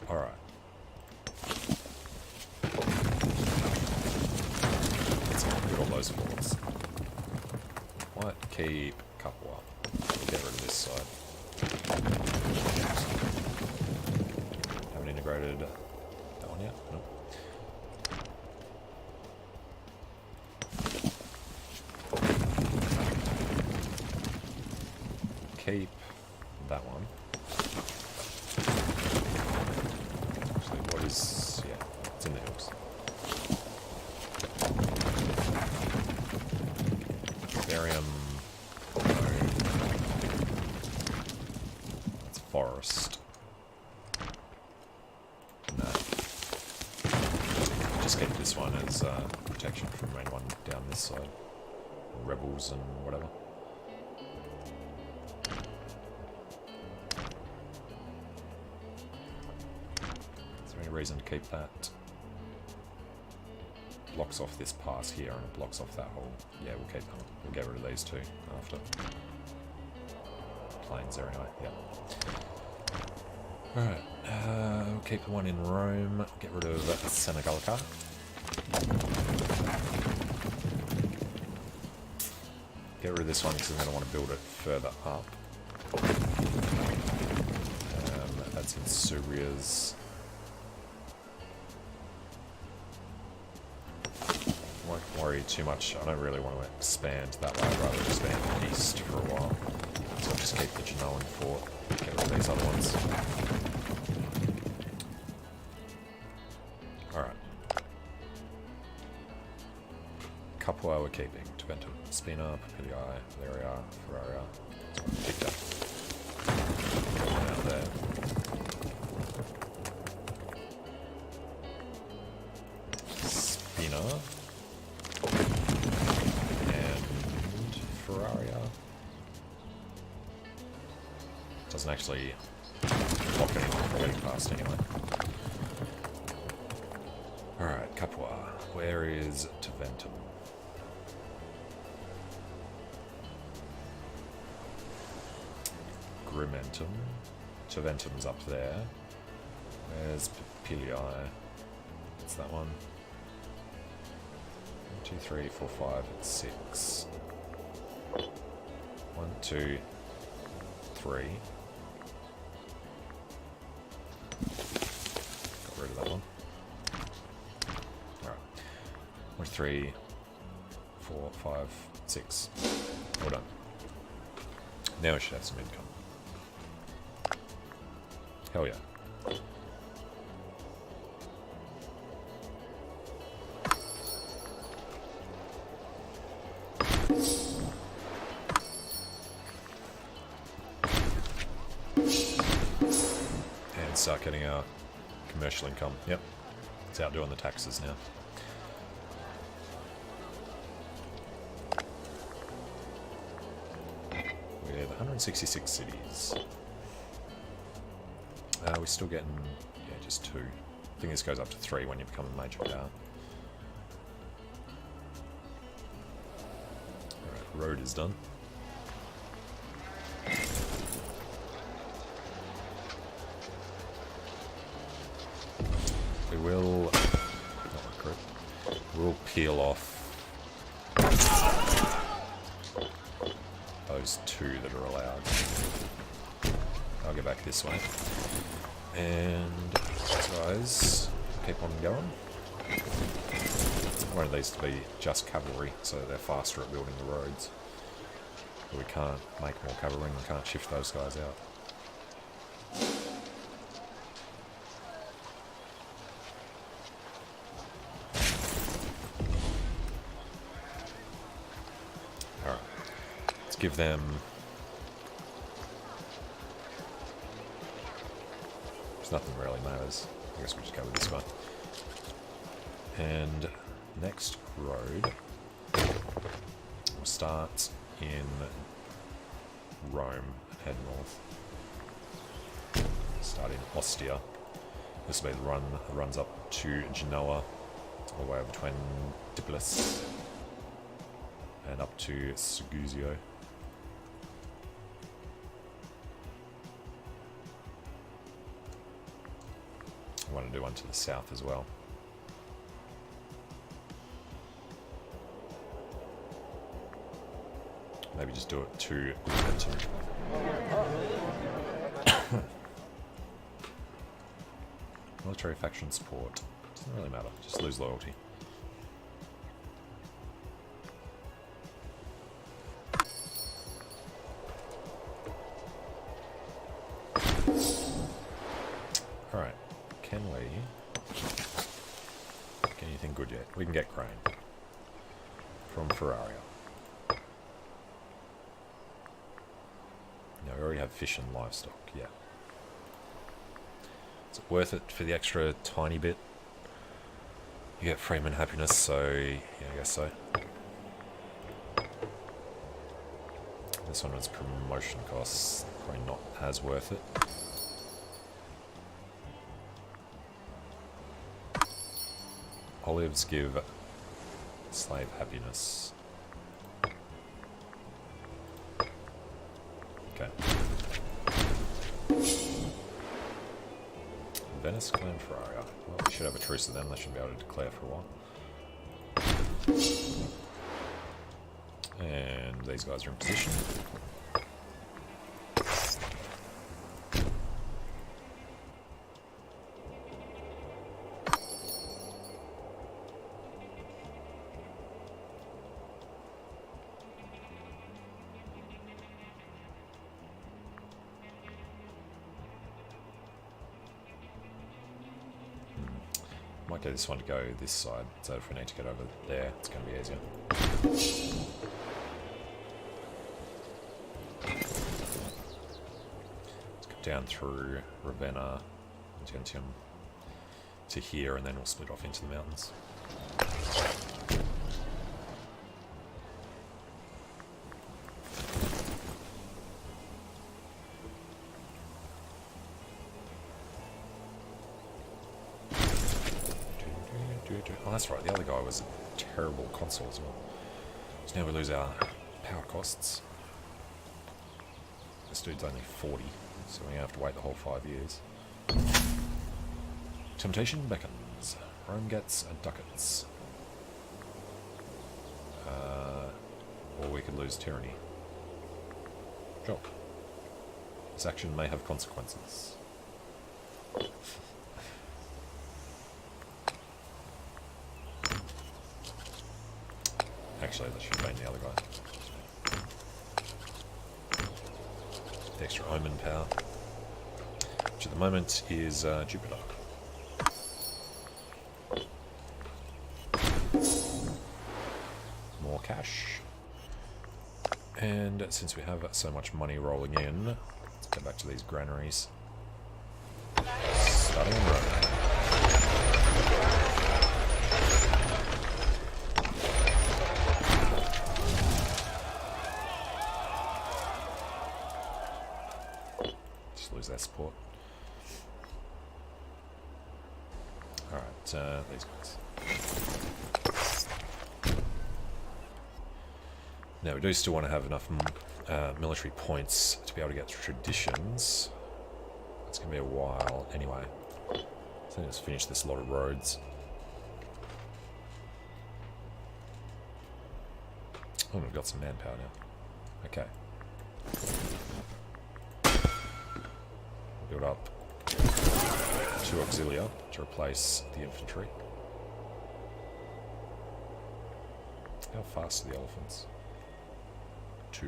Alright. Let's get all those forts. Might keep a couple up. We'll get rid of this side. Haven't integrated that one yet? Nope. Keep that one. Actually, what is... yeah, it's in the hills. Barium... no. That's forest. No. Just keep this one as protection from anyone down this side. Rebels and whatever. Reason to keep that. Blocks off this pass here and it blocks off that whole. Yeah, we'll keep that. We'll get rid of these two after. Plains there anyway, yeah. Alright, we'll keep the one in Rome. Get rid of Senegalica. Get rid of this one because I'm going to want to build it further up. That's in Suria's. Won't worry too much. I don't really want to expand that way. I'd rather expand east for a while. So I'll just keep the Genoan fort. Get rid of these other ones. Alright. Capua we're keeping. Taventum, Spina, Papilii, Valeria, Ferraria. So I'll pick that. Out there. Spina. Doesn't actually block anyone from getting past anyway. Alright, Capua. Where is Taventum? Grimentum. Taventum's up there. Where's Papilii? What's that one? 1, 2, 3, 4, 5, 6. 1, 2, 3. Got rid of that one. Alright. 1, 3, 4, 5, 6. Well done. Now we should have some income. Hell yeah. start getting our commercial income. Yep. It's out doing the taxes now. With 166 cities. We're still getting, yeah, just 2. I think this goes up to 3 when you become a major power. Alright, road is done. We will, not recruit, we'll peel off those 2 that are allowed. I'll go back this way. And these guys keep on going. I wanted these to be just cavalry, so they're faster at building the roads. But we can't make more cavalry and we can't shift those guys out. Alright, let's give them... Nothing really matters. I guess we just go with this one. And next road will start in Rome and head north. Start in Ostia. This will be the run that runs up to Genoa, all the way over between Diplis and up to Segusio. I want to do one to the south as well. Maybe just do it to Benton. Military faction support. Doesn't really matter, just lose loyalty. Alright. Can we get anything good yet? We can get grain from Ferraria. No, we already have fish and livestock, yeah. Is it worth it for the extra tiny bit? You get Freeman happiness, so yeah, I guess so. This one was promotion costs, probably not as worth it. Olives give slave happiness. Okay. Venice claim Ferraria. Well, we should have a truce with them. They should be able to declare for a while. And these guys are in position. Might get this one to go this side, so if we need to get over there, it's going to be easier. Let's go down through Ravenna, Gentium to here, and then we'll split off into the mountains. Oh, that's right, the other guy was a terrible consul as well. So now we lose our power costs. This dude's only 40, so we have to wait the whole 5 years. Temptation beckons. Rome gets ducats. Or we could lose tyranny. Sure. This action may have consequences. Actually, that should have been the other guy. The extra omen power, which at the moment is Jupiter. More cash. And since we have so much money rolling in, let's go back to these granaries. Starting on road. Just lose that support. Alright, these guys. Now, we do still want to have enough military points to be able to get traditions. It's going to be a while anyway. So let's finish this lot of roads. Oh, we've got some manpower now. Okay. Build up 2 auxilia to replace the infantry. How fast are the elephants? 2.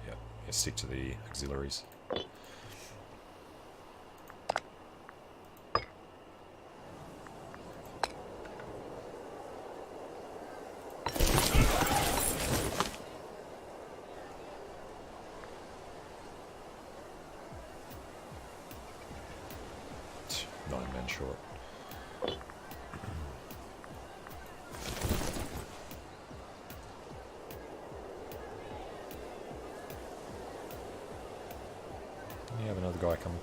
Yeah, stick to the auxiliaries. Short. You have another guy coming.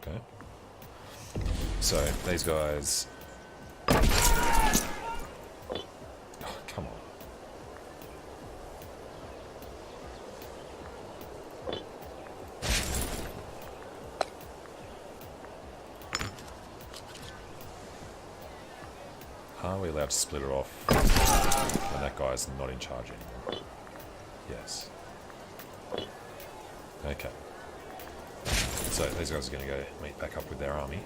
Okay. So these guys. Come on. Are we allowed to split it off when that guy's not in charge anymore? Yes. Okay. So these guys are going to go meet back up with their army.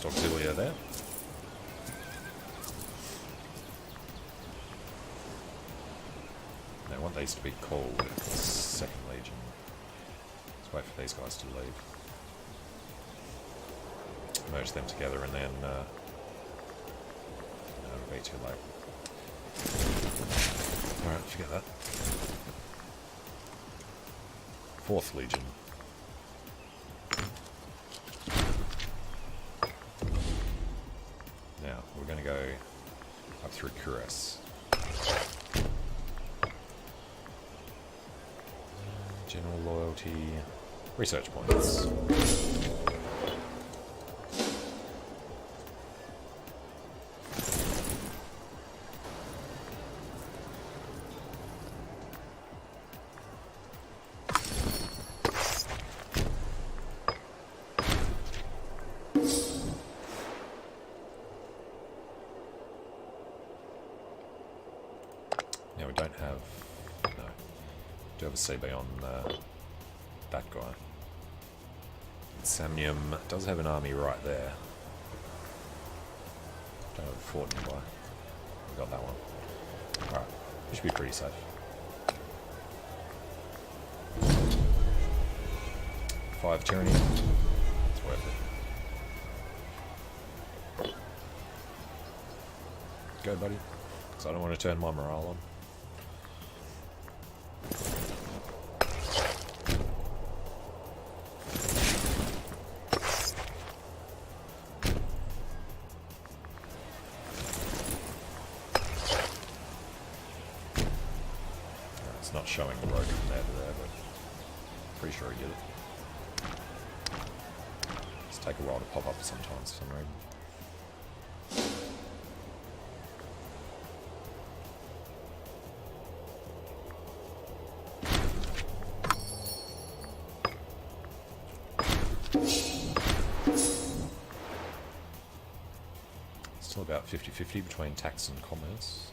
Auxilia there. Now I want these to be called 2nd Legion. Let's wait for these guys to leave. Merge them together and then it'll be too late. Alright, forget that. 4th Legion. Now, we're going to go up through Kuras. General loyalty, research points. Now we don't have, no, do have a CB on that guy. Samnium does have an army right there. Don't have a fort nearby. We got that one. Alright, we should be pretty safe. Five tyranny. It's worth it. Go, buddy. Because I don't want to turn my morale on. It's not showing the road from there to there, but pretty sure he did it. It's take a while to pop up sometimes for some reason. Still about 50-50 between tax and commerce.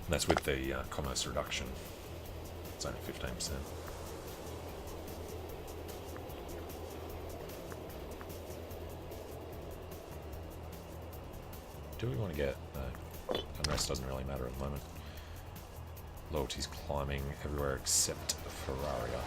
And that's with the commerce reduction. It's only 15%. Do we want to get... No, unrest doesn't really matter at the moment. Loyalty's climbing everywhere except Ferraria.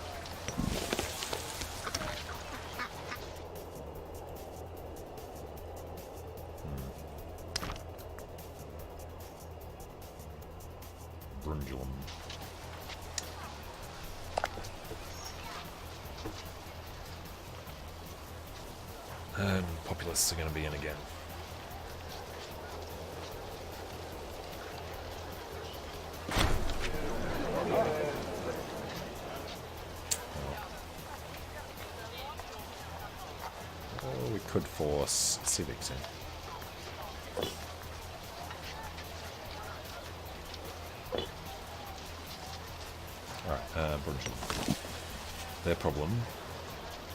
Brundulum. And populists are going to be in again. Oh, we could force civics in. Alright, Brundulum. Their problem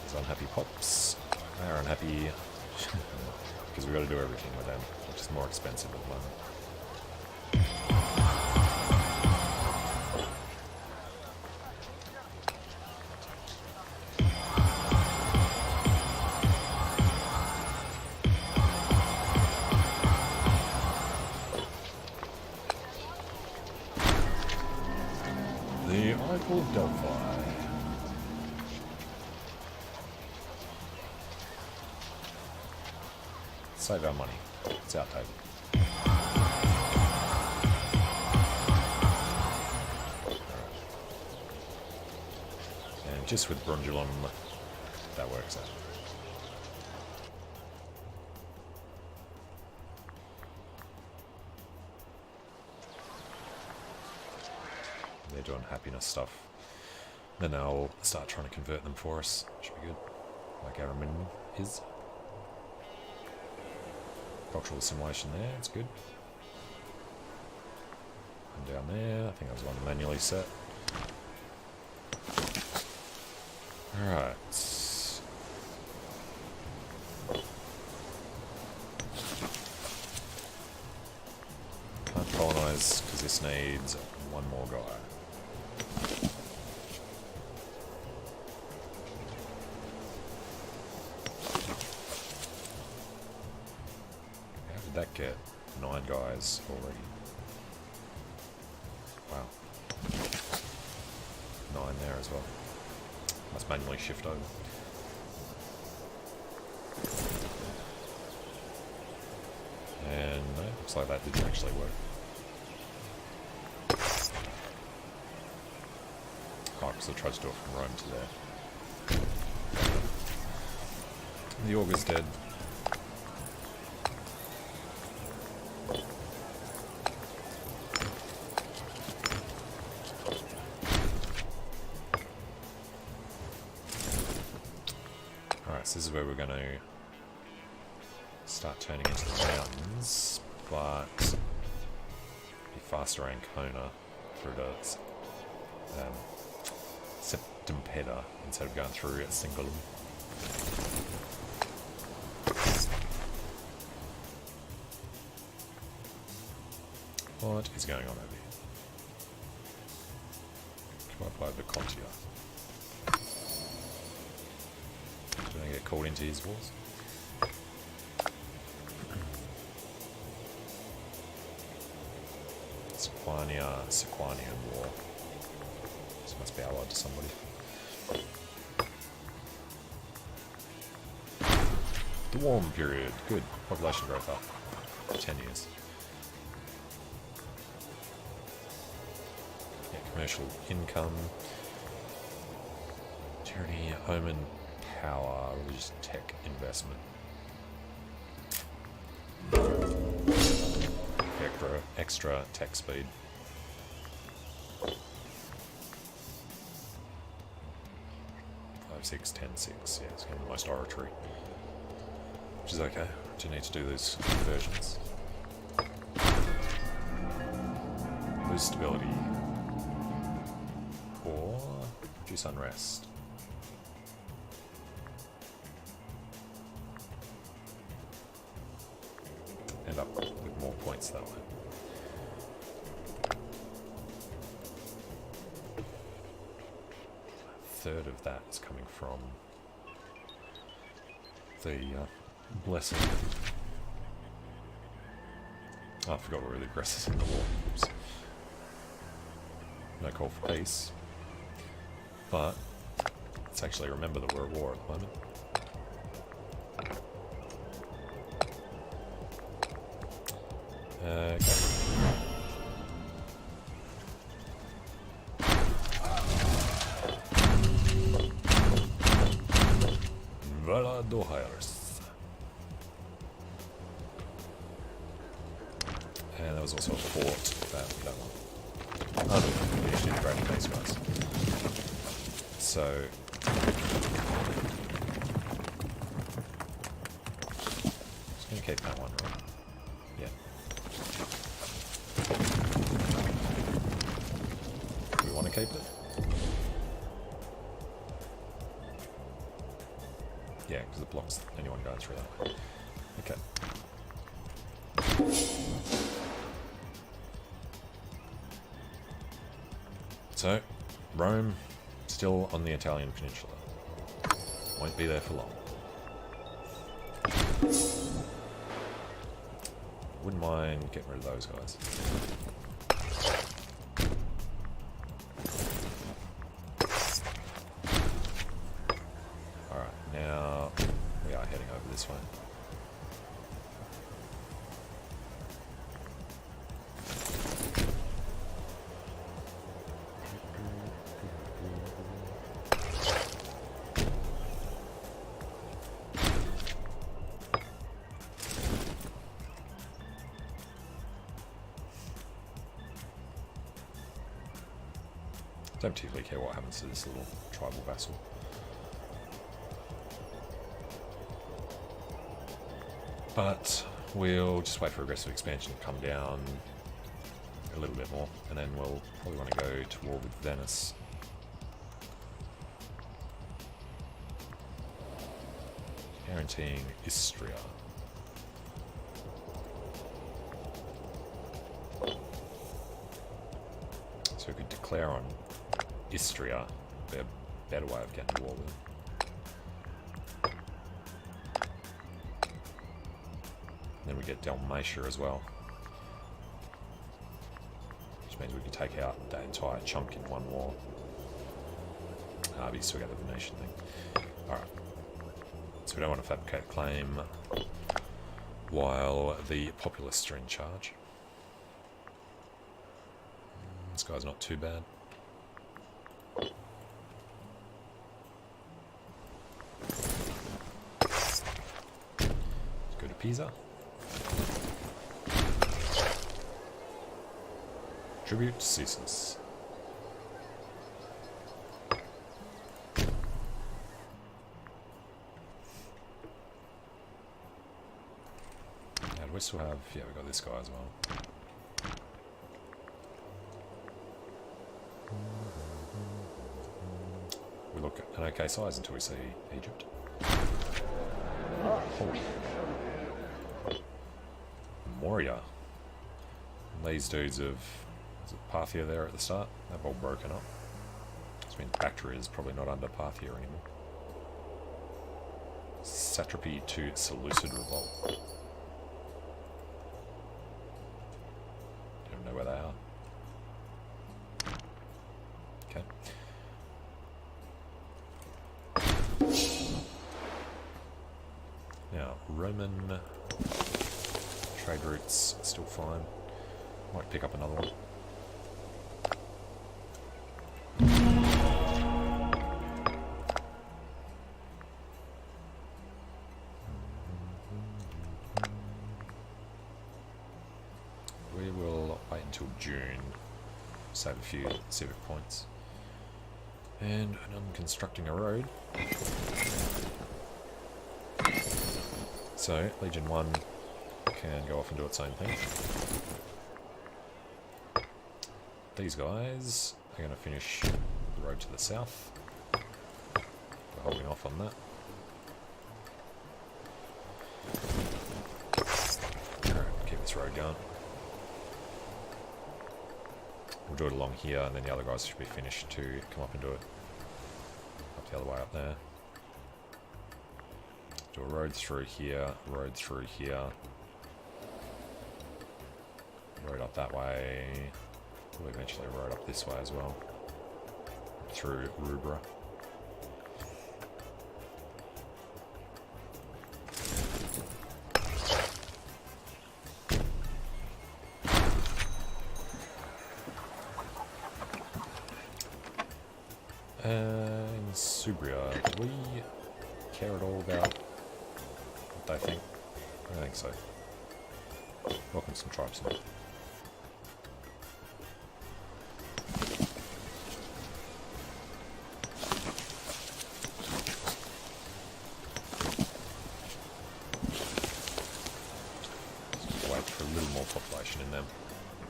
is unhappy pops. They are unhappy because we've got to do everything with them, which is more expensive at the moment. The Oracle of Delphi. Save our money. It's outdated. And just with Brundulum, that works out. They're doing happiness stuff. Then they'll start trying to convert them for us. Should be good. Like Aramin is. Cultural assimilation there, it's good. And down there, I think that was one manually set. Alright. Can't colonise because this needs one more guy. That get 9 guys already. Wow. 9 there as well. Must manually shift over. And no, looks like that didn't actually work. Oh, because I tried to do it from Rome to there. The Augur's dead. This is where we're going to start turning into the mountains, but be faster Ancona through to Septimpeda instead of going through Singulum. What is going on over here? Come up over Contia. Going to get called into his wars. Sequanian war. This must be allied to somebody. The warm period. Good. Population growth up. 10 years. Yeah, commercial income. Tyranny, home and power, religious tech investment. Extra tech speed. 5, 6, 10, 6. Yeah, it's getting the most oratory. Which is okay. Do you need to do those conversions? Lose stability. Or reduce unrest. End up with more points that way. third of that is coming from the blessing. Oh, I forgot we're the aggressors in the war. Oops. No call for peace. But let's actually remember that we're at war at the moment. Okay. Valar Dohaeris. And there was also a fort that one. Oh, we actually integrated these guys. So just gonna keep that one, right? Yeah. Do we want to keep it? Yeah, because it blocks anyone going through that way. Okay. So, Rome, still on the Italian peninsula. Won't be there for long. Wouldn't mind getting rid of those guys. Alright, now we are heading over this way. Don't particularly care what happens to this little tribal vassal. But we'll just wait for aggressive expansion to come down a little bit more, and then we'll probably want to go to war with Venice. Guaranteeing Istria. So we could declare on Istria, be a better way of getting to war with them. And then we get Dalmatia as well, which means we can take out that entire chunk in one war. But you still get the Venetian thing. Alright. So we don't want to fabricate a claim while the populists are in charge. This guy's not too bad. Let's go to Pisa. Tribute ceases. And we still have, yeah, we got this guy as well. We look at an okay size until we see Egypt. Holy. Moria. These dudes of, is it Parthia there at the start? They've all broken up. Which means Bactria is probably not under Parthia anymore. Satrapy to Seleucid revolt. Don't know where they are. Okay. Now, Roman trade routes still fine. Might pick up another one. We will wait until June, save a few civic points. And I'm constructing a road. So, Legion 1 can go off and do its own thing. These guys are going to finish the road to the south. We're holding off on that. Alright, keep this road going. We'll do it along here, and then the other guys should be finished to come up and do it. the other way up there. Do a road through here, road through here. Road up that way. We'll eventually road up this way as well. Through Rubra. In Subria, do we care at all about what they think? I don't think so. Welcome some tribesmen. Wait for a little more population in them.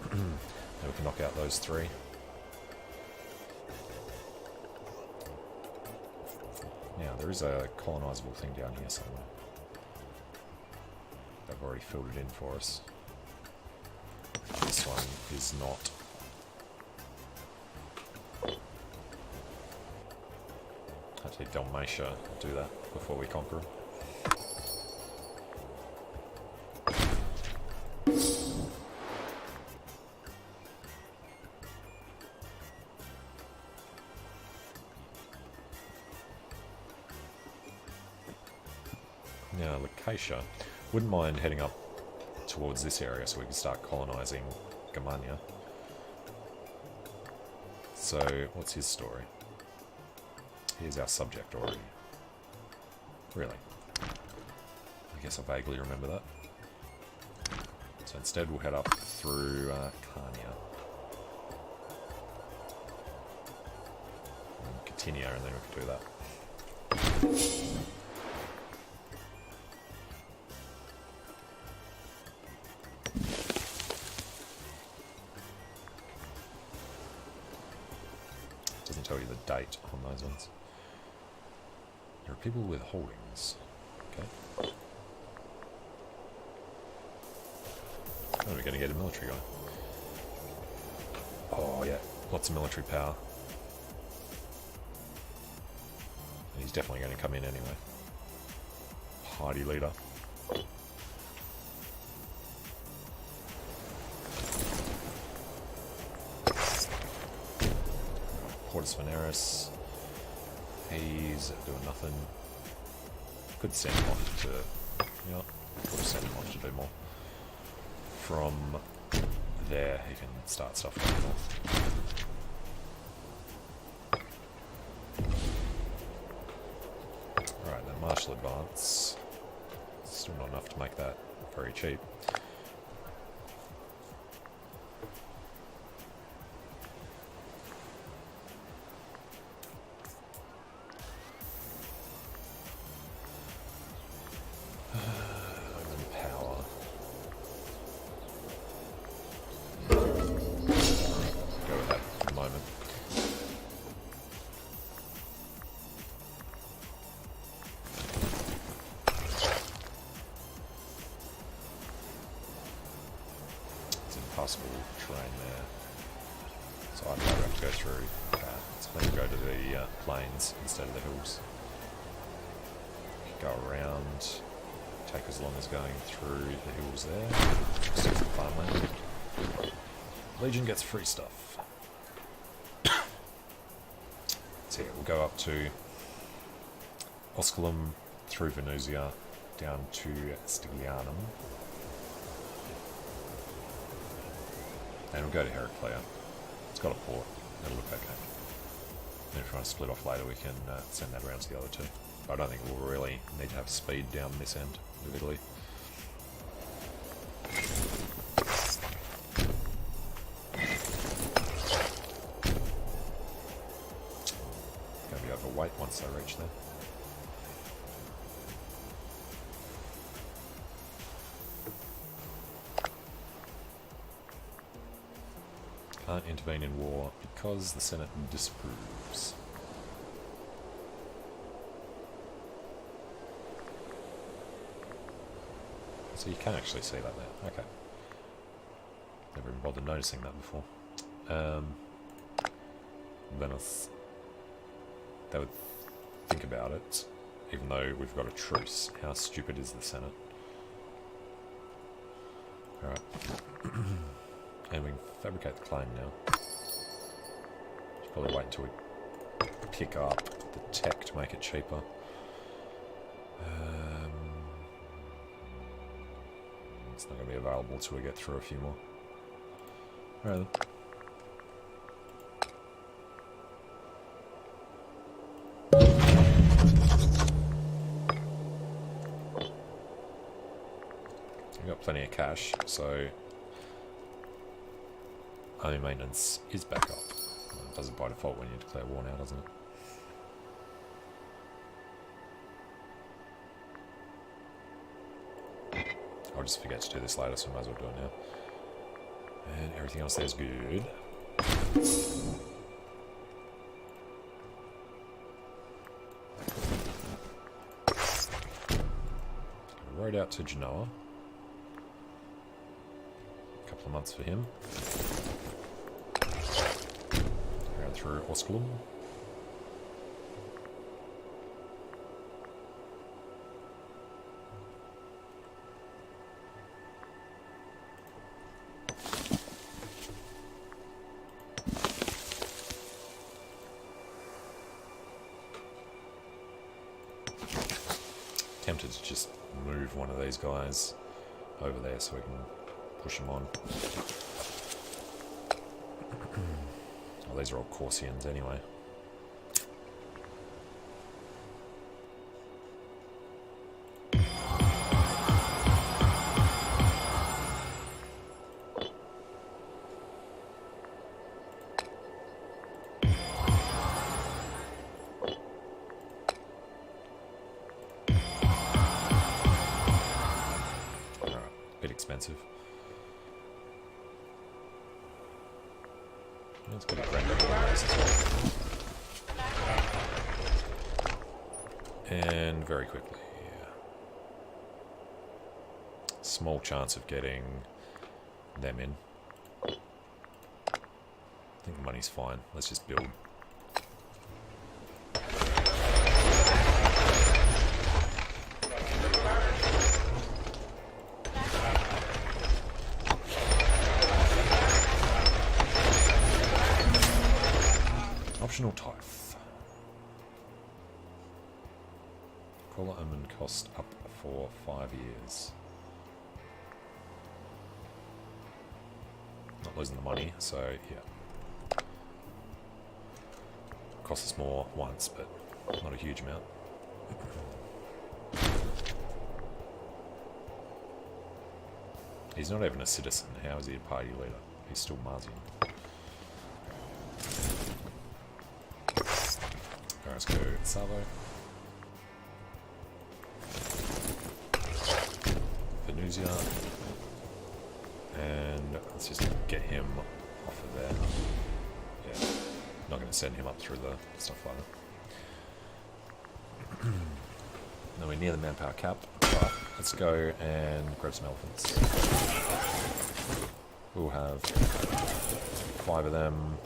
Then we can knock out those three. Now, there is a colonisable thing down here somewhere. They've already filled it in for us. This one is not. Actually, Dalmatia do that before we conquer them. Now, Lacacia. Wouldn't mind heading up towards this area so we can start colonising Germania. So, what's his story? He's our subject already. Really? I guess I vaguely remember that. So instead we'll head up through Carnia. And Catinia, and then we can do that. Doesn't tell you the date on those ones. There are people with holdings. Okay. Oh, we're going to get a military guy. Oh, yeah. Lots of military power. And he's definitely going to come in anyway. Hardy leader. Portus Veneris. He's doing nothing. Could send him off to... You know, could send him off to do more. From there, he can start stuff from the north. Alright, then martial advance. Still not enough to make that very cheap. Possible terrain there, so I'd rather have to go through that. So then go to the plains instead of the hills. Go around, take as long as going through the hills there. Just use the farmland. Legion gets free stuff. So yeah, we'll go up to Osculum, through Venusia, down to Stiglianum. And we'll go to Heraclea. It's got a port. It'll look okay. And if we want to split off later, we can send that around to the other two. But I don't think we'll really need to have speed down this end of Italy. It's going to be overweight once they reach there. Can't intervene in war because the Senate disapproves. So you can actually see that there. Okay. Never even bothered noticing that before. Venice. They would think about it, even though we've got a truce, how stupid is the Senate? Alright. And we can fabricate the claim now. Should probably wait until we pick up the tech to make it cheaper. It's not going to be available until we get through a few more. Alright then. We've got plenty of cash, so only maintenance is back up. It does it by default when you declare war now, doesn't it? I'll just forget to do this later, so I might as well do it now. And everything else there's good. Road out to Genoa. A couple of months for him. Around through Osculum. Tempted to just move one of these guys over there so we can push them on. Oh, these are all Corsians anyway. Expensive. Let's get a grand and very quickly. Small chance of getting them in. I think the money's fine. Let's just build. Optional tithe. Caller omen cost up for 5 years. Not losing the money, so yeah. Costs us more once, but not a huge amount. He's not even a citizen. How is he a party leader? He's still Marzian. Let's go Savo. Venusia. And let's just get him off of there. Yeah, not going to send him up through the stuff like that. Nowhere near the manpower cap, but let's go and grab some elephants. We'll have 5 of them.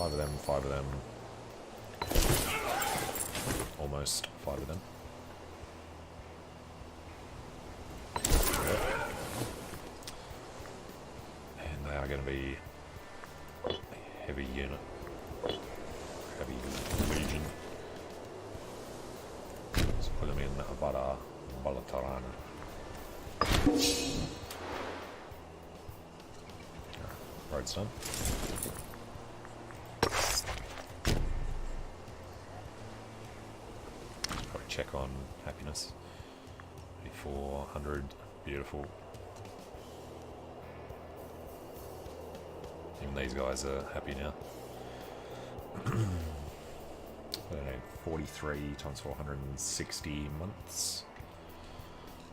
5 of them, 5 of them. Almost 5 of them. And they are going to be a heavy unit. Heavy legion. Let's put them in Valar, Balatarana. Road's done. Check on happiness. 400, beautiful. Even these guys are happy now. 43 times 460 months.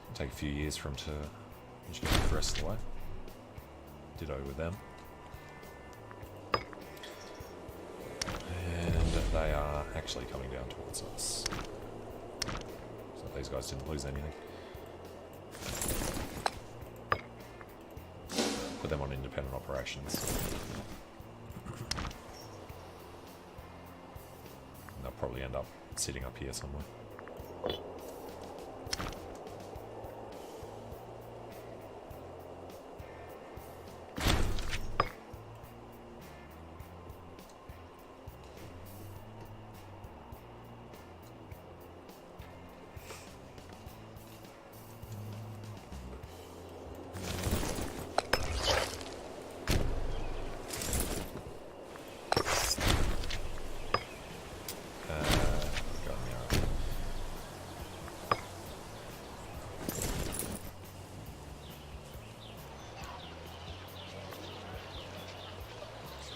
It'll take a few years for them to get the rest of the way. Ditto with them. And they are actually coming down towards us. These guys didn't lose anything. Put them on independent operations. end up sitting up here somewhere.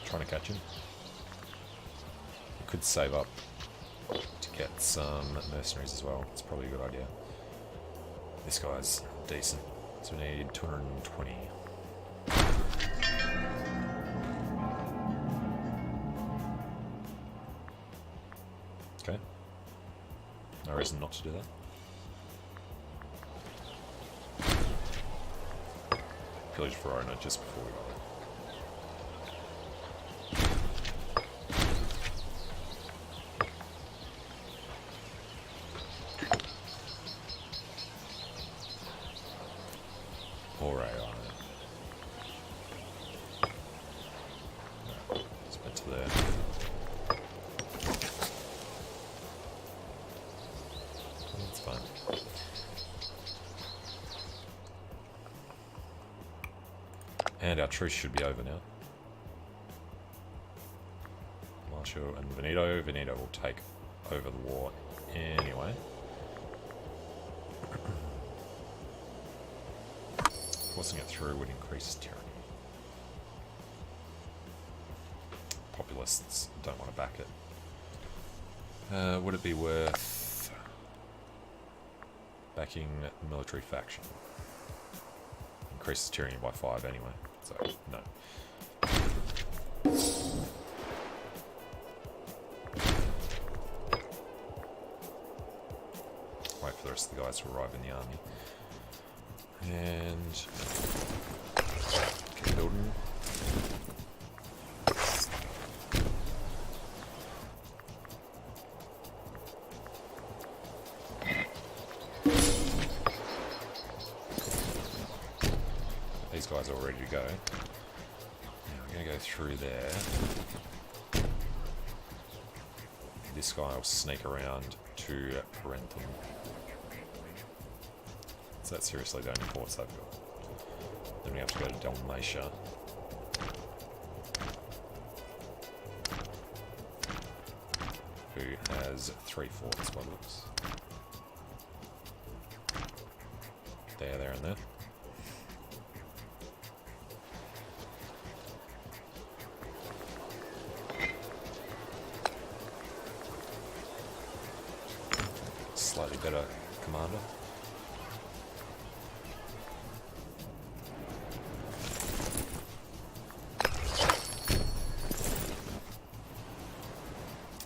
Trying to catch him. We could save up to get some mercenaries as well. It's probably a good idea. This guy's decent, so we need 220. Okay. No reason not to do that. Pillage Verona just before we got there. And our truce should be over now. Marshall and Veneto. Veneto will take over the war anyway. Forcing it through would increase tyranny. Populists don't want to back it. Would it be worth backing military faction? Increases tyranny by 5 anyway, so no. Wait for the rest of the guys to arrive in the army. And keep building. These guys are all ready to go. Now we're going to go through there. This guy will sneak around to Parentum. Is that seriously the only ports they've got? Then we have to go to Dalmatia. Who has 3 forts by the looks. There, and there. Slightly better commander.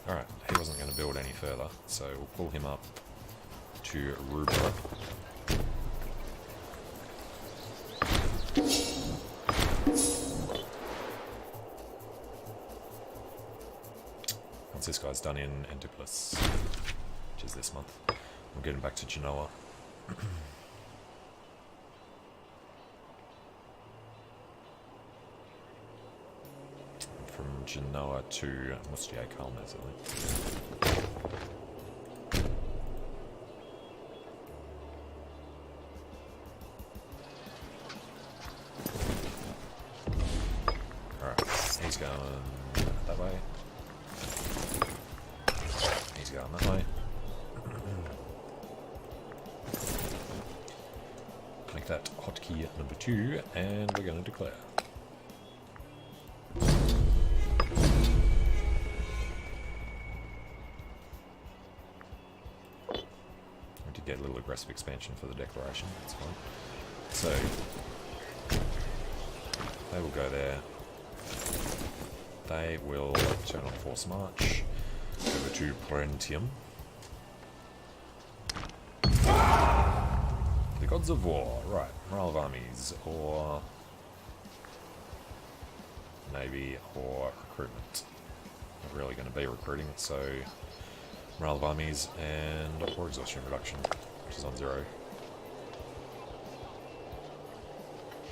Alright, he wasn't going to build any further, so we'll pull him up to Rubra. Once this guy's done in Antipus, which is this month, we'll get him back to Genoa. From Genoa to Mustier Kalmez, I think. Alright, he's going that way. He's going that way. Make that hotkey number 2, and we're going to declare. Get a little aggressive expansion for the declaration, that's fine. So, they will go there. They will turn on force march over to Parentium. The Gods of War, right, morale of armies, or navy, or recruitment. Not really going to be recruiting, so morale of armies, and war exhaustion reduction, which is on 0.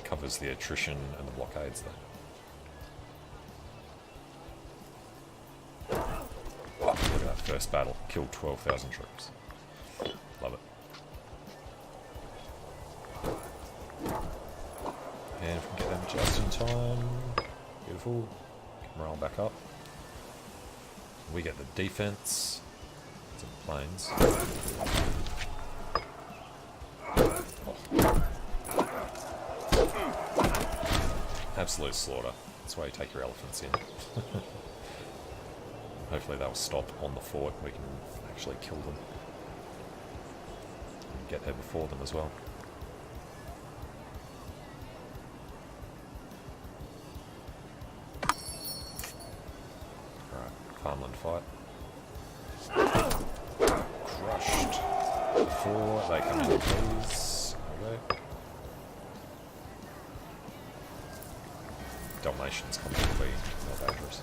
Covers the attrition and the blockades though. Oh, look at that first battle. Killed 12,000 troops. Love it. And if we can get them just in time. Beautiful. Get morale back up. We get the defense. It's in the plains. Oh. Absolute slaughter. That's why you take your elephants in. Hopefully they'll stop on the fort. We can actually kill them. And get there before them as well. Alright, farmland fight. Crushed. Before they come in, please. Okay. Dalmatians coming in will be more dangerous.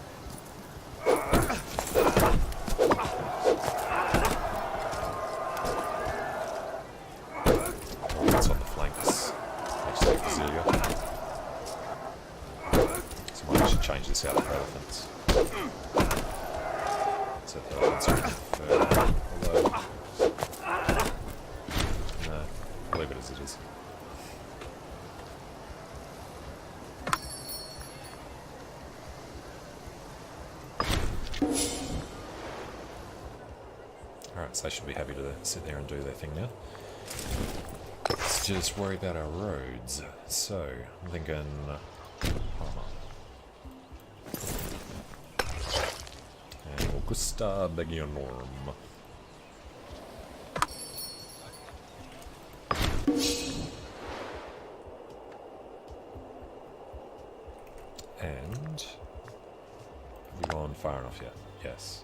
That's on the flanks. Let's take Brasilia. So I might actually change this out for elephants. Set the elephants further. Although, no, leave it as it is. Alright, so they should be happy to sit there and do their thing now. Let's just worry about our roads. So, I'm thinking... and Augusta Begionorm. And... have we gone far enough yet? Yes.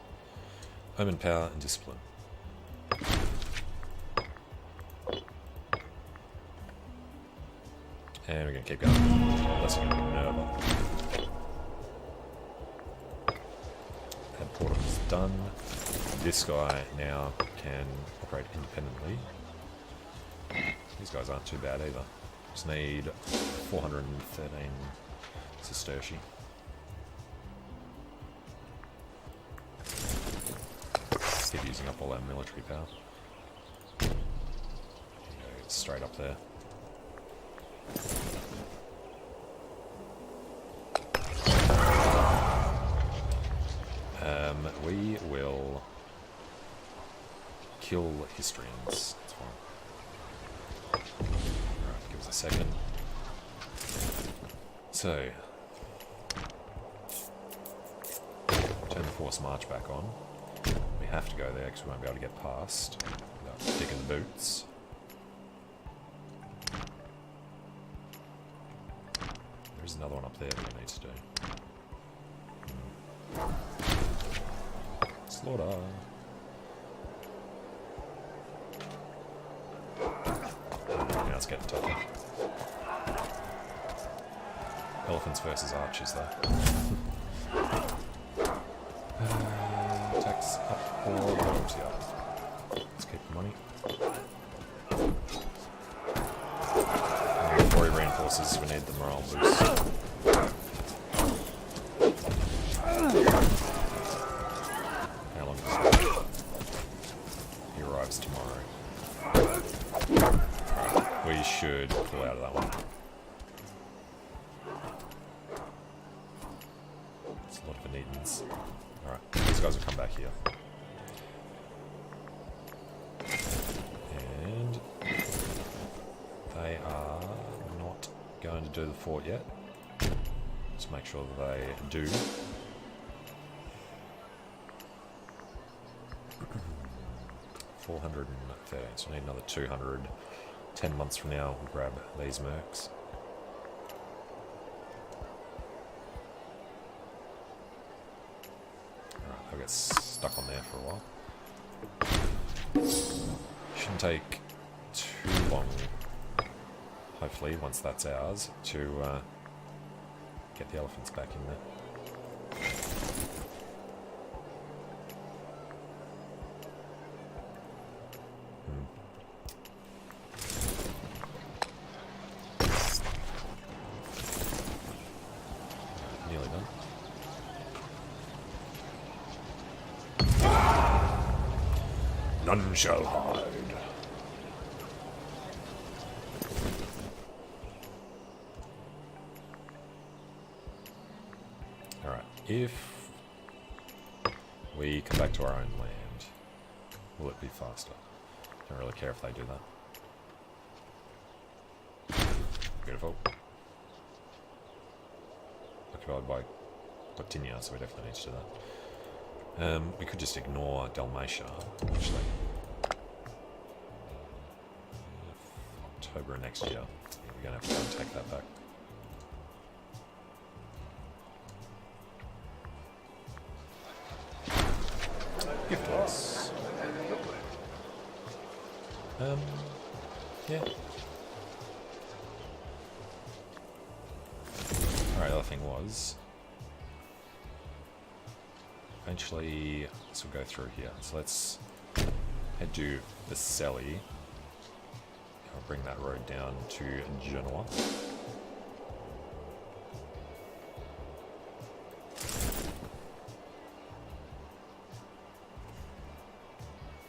Home and power and discipline. And we're going to keep going. Unless we're going to be Nerva. And Portum is done. This guy now can operate independently. These guys aren't too bad either. Just need 413 sesterci. Keep using up all our military power. Go straight up there. We will kill Histrians. That's fine. Alright, give us a second. So, turn the force march back on. We have to go there because we won't be able to get past without digging boots. There's another one up there that we need to do. Slaughter. Now it's getting tougher. Elephants versus archers, though. Attacks up or loyalty up. Let's keep the money. And before he reinforces, we need the morale boost. How long does it take? He arrives tomorrow. Alright, we should pull out of that one. It's a lot of Venetians. Alright, these guys will come back here. And they are not going to do the fort yet. Just make sure that they do. $413, so we need another 200. 10 months from now, we'll grab these mercs. Alright, they'll get stuck on there for a while. Shouldn't take too long, hopefully, once that's ours, to get the elephants back in there. None shall hide. Alright, if we come back to our own land, will it be faster? Don't really care if they do that. Beautiful. Occupied by Cortinia, so we definitely need to do that. We could just ignore Dalmatia, actually. October next year. We're going to have to go and take that back. Gift us. Yeah. Alright, the other thing was... Eventually, this will go through here. So let's head to Vercelli. I'll bring that road down to Genoa.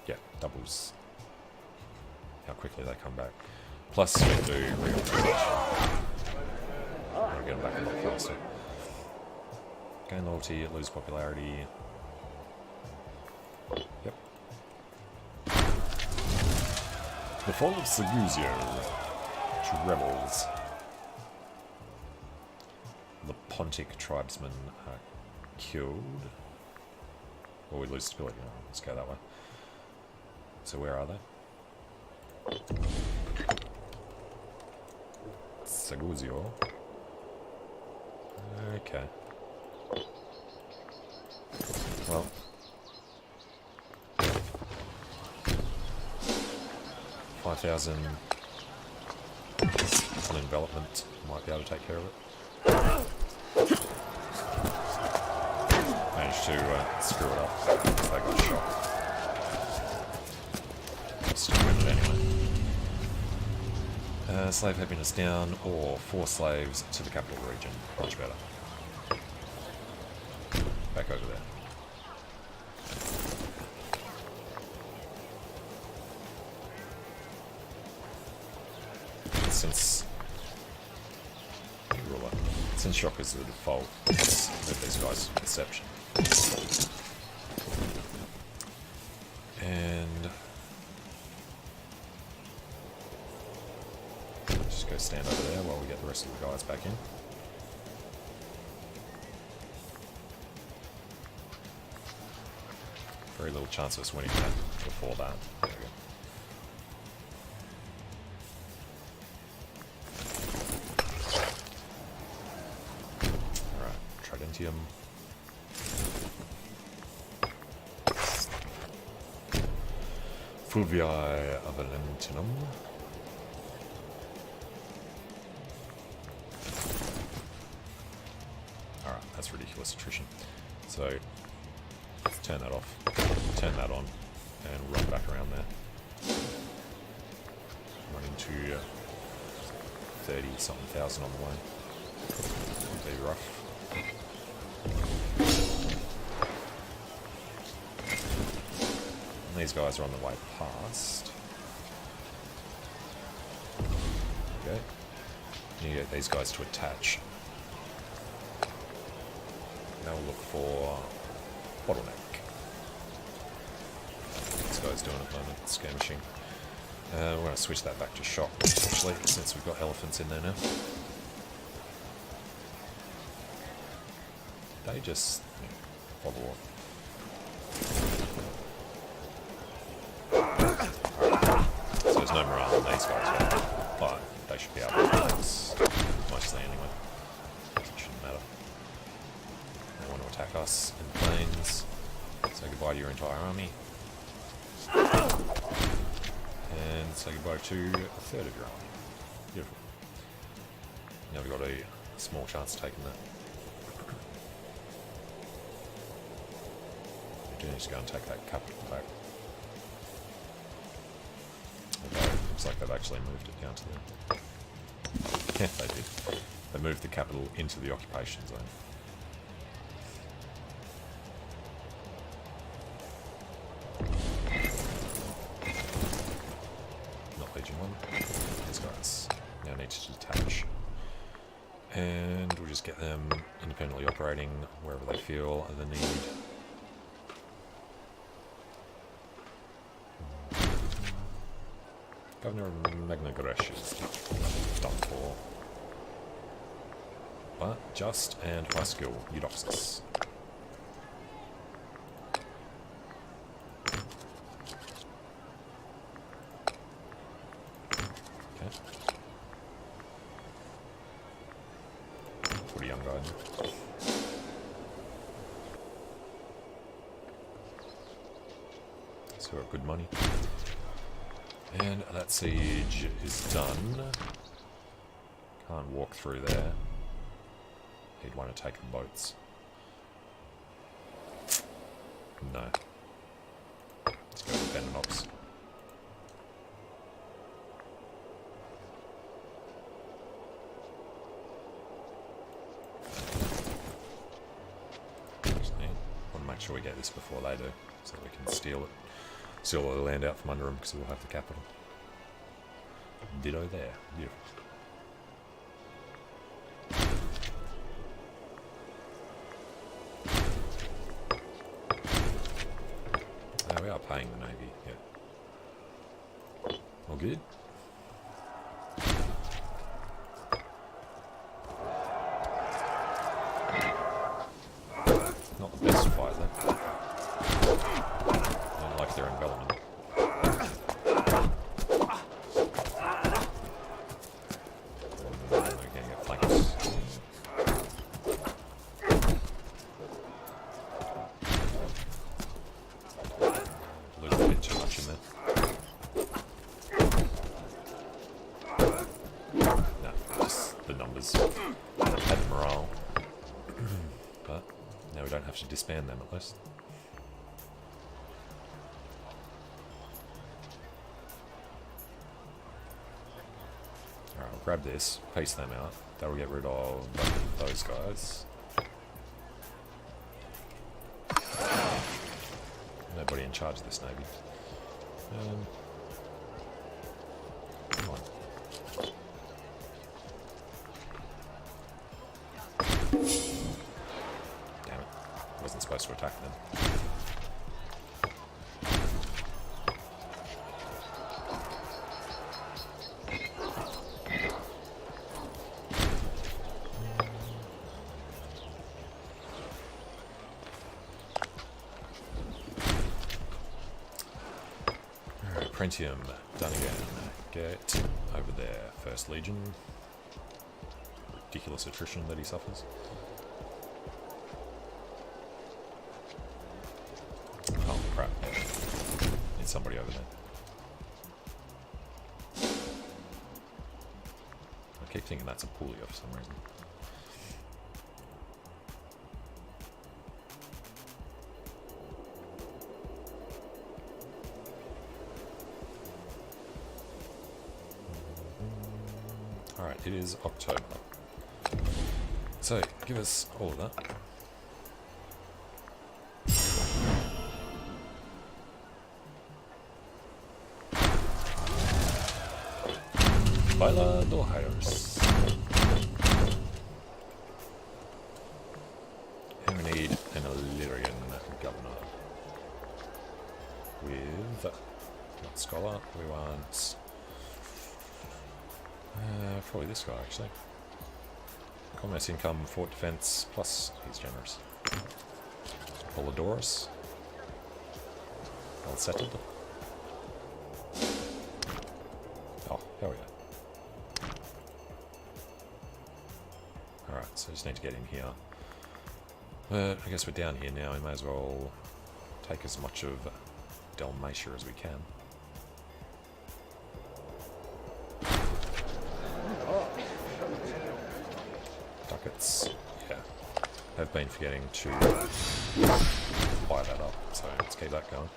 Yeah, doubles how quickly they come back. Plus, we can do reorganization. I'll get them back a lot faster. Gain loyalty, lose popularity. Yep. The fall of Seguzio. Rebels. The Pontic tribesmen are killed. Or we lose stability. Oh, let's go that way. So where are they? Seguzio. Okay. Well. 5,000 on envelopment might be able to take care of it. Managed to screw it up. They got shot. Still win it anyway. Slave happiness down, or 4 slaves to the capital region. Much better. Back over there. Since shock is the default, let's move these guys to perception. And just go stand over there while we get the rest of the guys back in. Very little chance of us winning that before that. There we go. Fulvii Avalentinum. Alright, that's ridiculous attrition. So, let's turn that off, turn that on, and run back around there. Run into 30-something thousand on the way. It'll be rough. These guys are on the way past. Okay. You get these guys to attach. Now we'll look for bottleneck. This guy's doing at the moment, skirmishing. We're going to switch that back to shock, actually, since we've got elephants in there now. They just follow on. There's no morale on these guys yet, but they should be able to do this mostly anyway. It shouldn't matter. They want to attack us in planes. Say goodbye to your entire army. And say goodbye to a third of your army. Beautiful. Now we've got a small chance of taking that. We do need to go and take that capital back. Looks like they've actually moved it down to there. Yeah, they did. They moved the capital into the occupation zone. detach. And we'll just get them independently operating wherever they feel the need. Governor of Magnagresh is done for. But just and high skill, Eudoxus. Okay. Put a young guy in. So we've got good money. And that siege is done. Can't walk through there. He'd want to take the boats. No. Let's go to Beninox. Want to make sure we get this before they do, so we can steal it. Steal all the land out from under them because we'll have the capital. Ditto there. Beautiful. We are paying the Navy, yeah. All good. Not the best fight though. I don't like their envelopment. They're going to get flanked. Lose a bit too much in there. No, just the numbers. Had the morale. But now we don't have to disband them at least. Alright, I'll grab this, paste them out. That'll get rid of those guys. Nobody in charge of this Navy. Come on. Damn it. Wasn't supposed to attack them. Prentium, done again. Get over there. First Legion. Ridiculous attrition that he suffers. Oh crap. Need somebody over there. I keep thinking that's a Puglia for some reason. Alright, it is October. So, give us all of that. Valar Dohaeris. And we need an Illyrian governor. With... not scholar, we want... probably this guy, actually. Commerce income, fort defense, plus he's generous. Dohaeris. Well settled. Oh, hell yeah. Alright, so just need to get in here. But I guess we're down here now, we may as well take as much of Dalmatia as we can. Ducats, yeah. I've been forgetting to buy that up, so let's keep that going.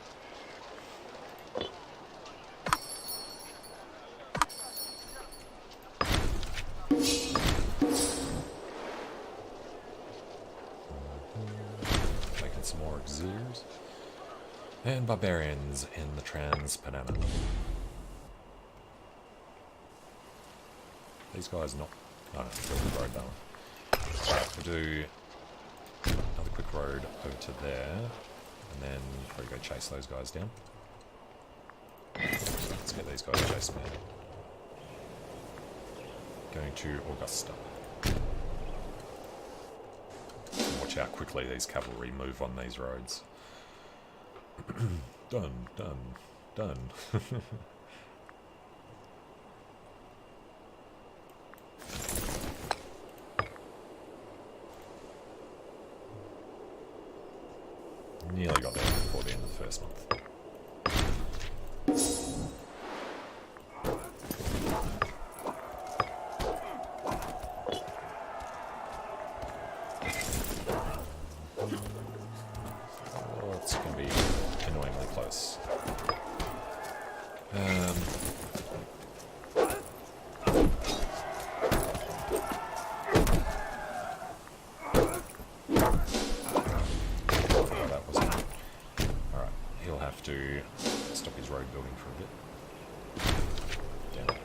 Making some more auxiliaries. And barbarians in the Trans-Pennine. these guys not... Oh no, build the road that one. Alright, we'll do another quick road over to there, and then probably go chase those guys down. So let's get these guys chasing down. Going to Augusta. Watch how quickly these cavalry move on these roads. Done, done, done. Nearly got there before the end of the first month. Oh, it's going to be annoyingly close. To stop his road building for a bit. Damn it.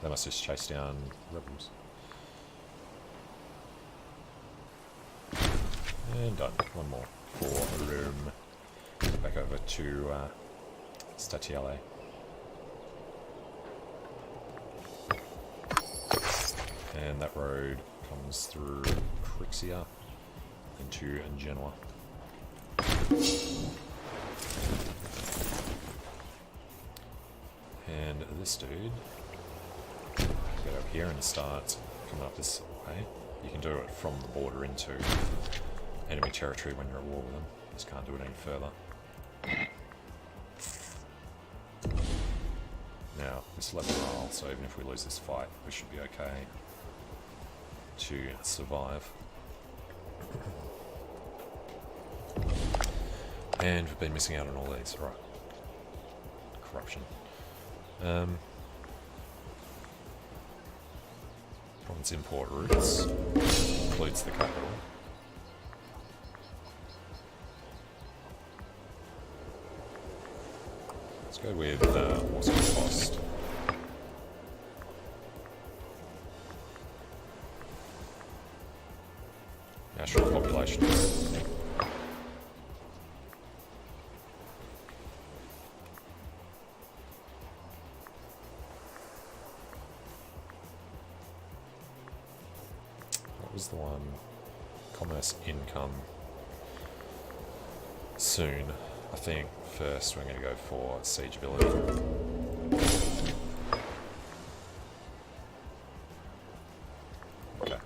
They must just chase down rebels. And done. One more for room. Back over to Statiale. And that road comes through Crixia into Genoa. And this dude, get up here and start coming up this way. You can do it from the border into enemy territory when you're at war with them. Just can't do it any further. Now, this level morale, so even if we lose this fight, we should be okay to survive. And we've been missing out on all these, right. Corruption. Province import routes includes the capital. Let's go with what's it cost. National population. What was the one? Commerce income. Soon. I think first we're going to go for siege ability. Okay.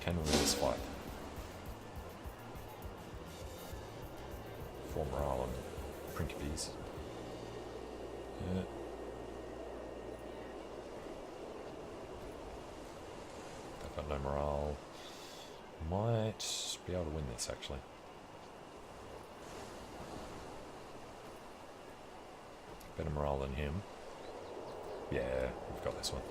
Can we win this fight? 4 morale and Principes. Yeah. They've got no morale. Might be able to win this actually. Better morale than him. Yeah, we've got this one.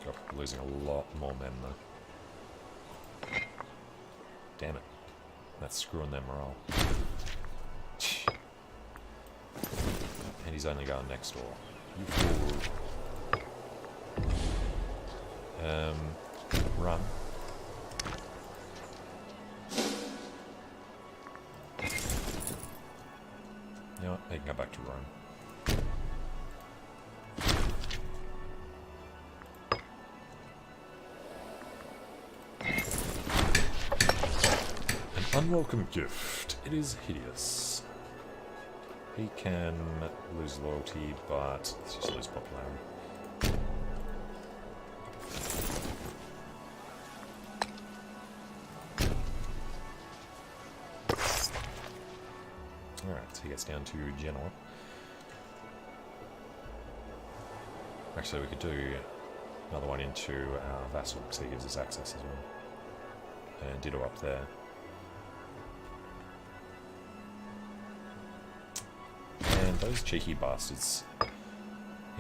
God, losing a lot more men though. Damn it. That's screwing their morale. And he's only going next door. You fool. Run. You know what? They can go back to Rome. An unwelcome gift. It is hideous. He can lose loyalty, but let's just lose popularity. Alright, so he gets down to Genoa. Actually, we could do another one into our vassal, because he gives us access as well. And ditto up there. And those cheeky bastards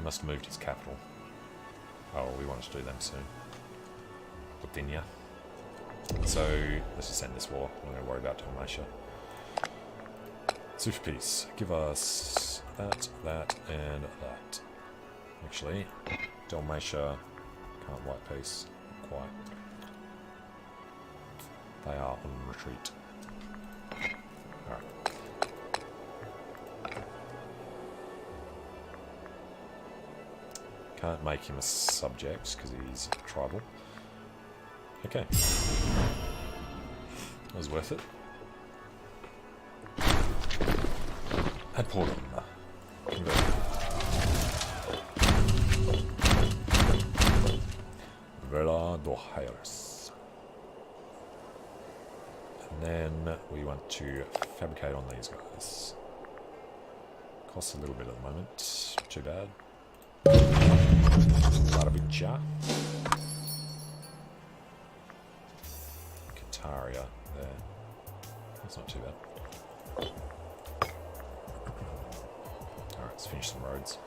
He must have moved his capital. Oh, we wanted to do them soon. Bithynia. So, let's just end this war. I'm not going to worry about Dalmatia. Super peace. Give us that, that, and that. Actually, Dalmatia can't white peace. Quite. They are on retreat. Alright. Can't make him a subject because he's tribal. Okay. That was worth it. Ad portum. Convert. Valar Dohaeris. And then we want to fabricate on these guys. Costs a little bit at the moment. Too bad. Larabicha. Kataria there. That's not too bad. Alright, let's finish some roads.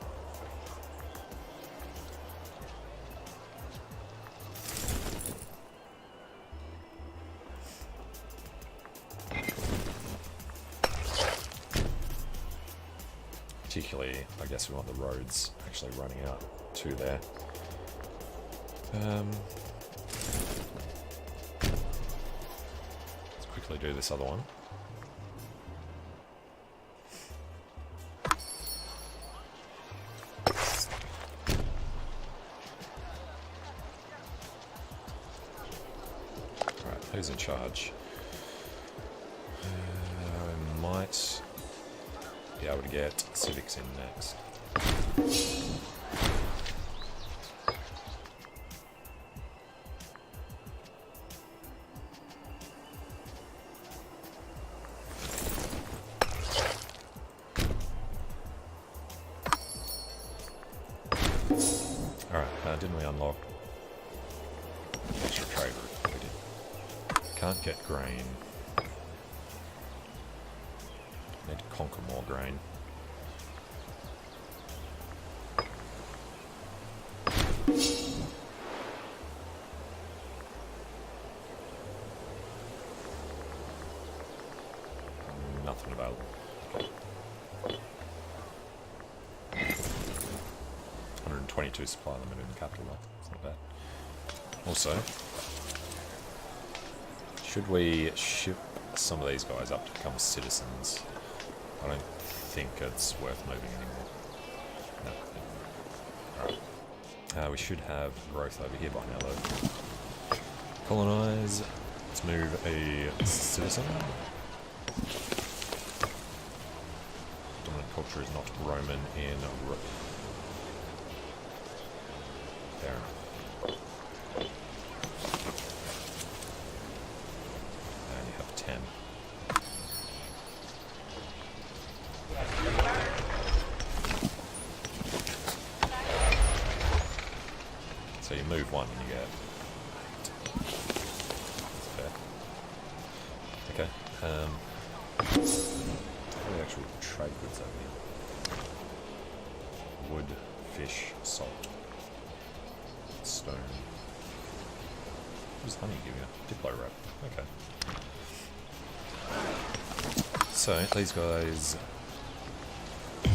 Particularly, I guess we want the roads actually running out to there. Let's quickly do this other one. Alright, who's in charge? We might be able to get civics in next. Alright, didn't we unlock extra trade route? We did. Can't get grain. Need to conquer more grain. Nothing available. Okay. 122 supply limit in the capital though. It's not bad. Also, should we ship some of these guys up to become citizens? I don't think it's worth moving anymore. No. Alright. We should have growth over here by now though. Colonize. Let's move a citizen. Dominant culture is not Roman in fair enough. And you have 10. So you move one and you get 8. That's fair. Okay. What are the actual trade goods over here? Wood, fish, salt, stone. What does honey give you? Diplo wrap. Okay. So these guys to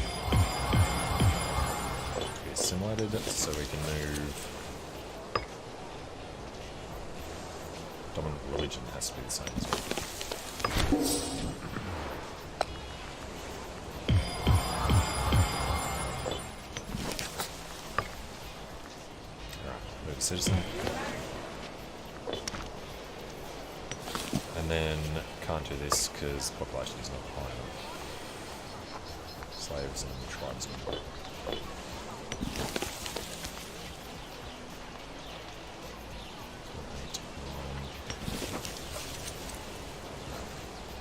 be assimilated, so we can move. Dominant religion has to be the same as well. Alright, move a citizen. And then can't do this because the population is not high enough. Slaves and tribesmen.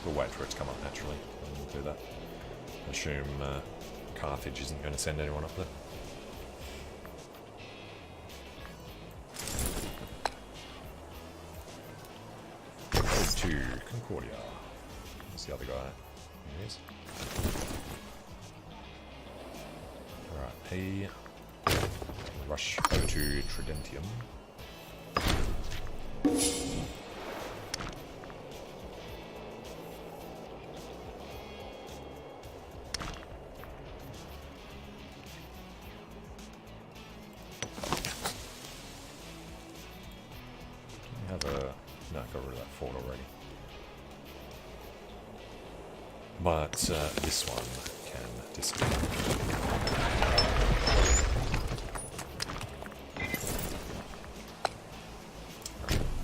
We'll wait for it to come up naturally, and we'll do that. I assume Carthage isn't going to send anyone up there. Go to Concordia. Where's the other guy? There he is. Alright, he rush over to Tridentium. No, got rid of that fort already. But this one can disappear.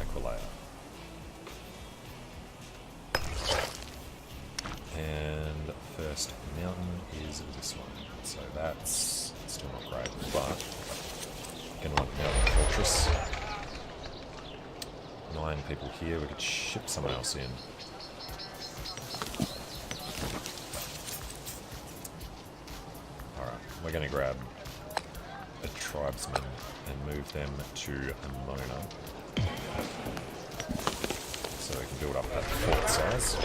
Aquilea. And first mountain is this one. So that's still not great, but gonna want mountain fortress. 9 people here, we could ship someone else in. Alright, we're going to grab a tribesman and move them to Amona. So we can build up that fort size.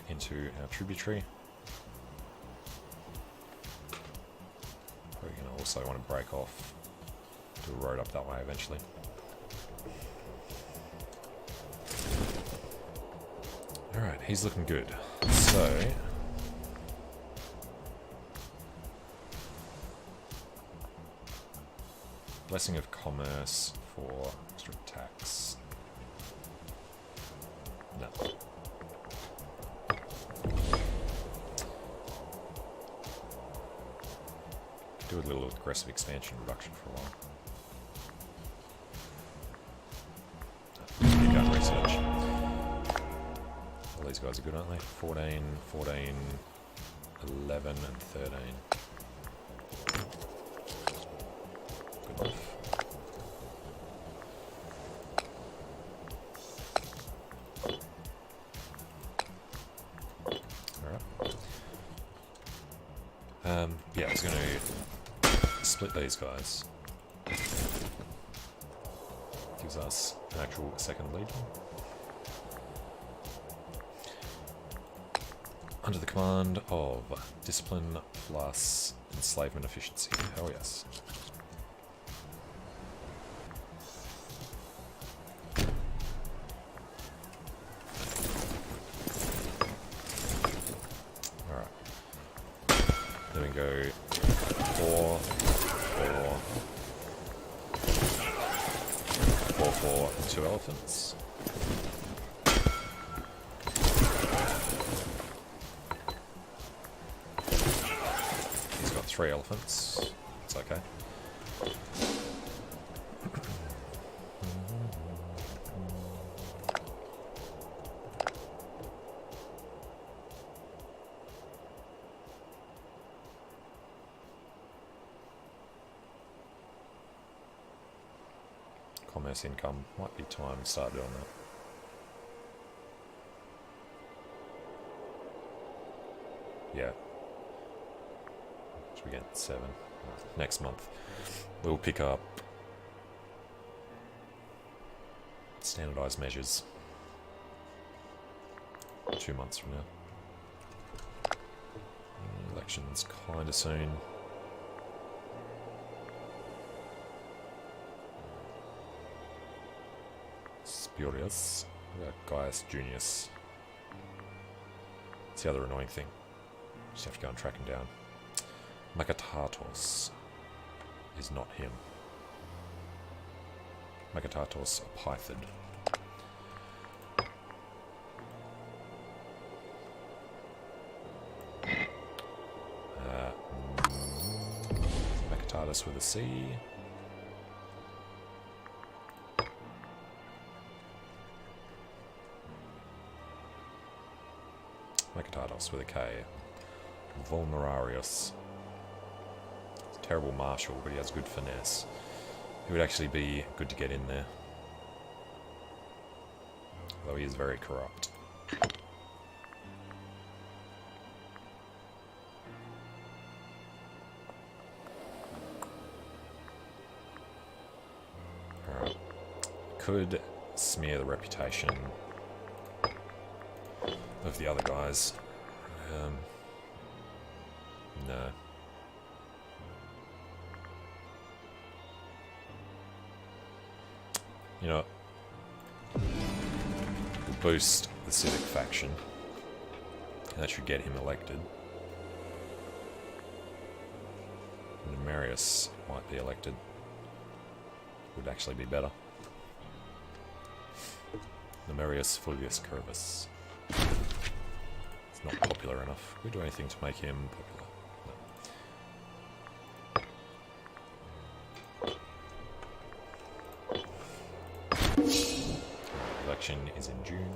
Into our tributary. We're going to also want to break off, do a road up that way eventually. Alright, he's looking good. So, blessing of commerce for extra tax. No. Do a little aggressive expansion reduction for a while. Pick up research. All these guys are good, aren't they? 14, 14, 11 and 13. Good enough. Alright. Yeah, I was going to split these guys. Gives us an actual second legion. Under the command of discipline plus enslavement efficiency. Oh yes. Alright. Then we go 4, 4, 4, 4, and 2 elephants. He's got 3 elephants. It's okay. Commerce income. Might be time to start doing that. Yeah. Should we get 7? Next month. We'll pick up standardized measures 2 months from now. Elections kinda soon. Spurious. We got Gaius Junius. It's the other annoying thing. Just have to go and track him down. Makatatos is not him. Makatatos Pythid. Makatatos with a C. Makatatos with a K. Vulnerarius. Terrible marshal, but he has good finesse. He would actually be good to get in there. Though he is very corrupt. Alright. Could smear the reputation of the other guys. No. You know, we'll boost the civic faction. That should get him elected. Marius might be elected. Would actually be better. Numerius Fulvius Curvus. It's not popular enough. Can we do anything to make him popular? No. Election is in June.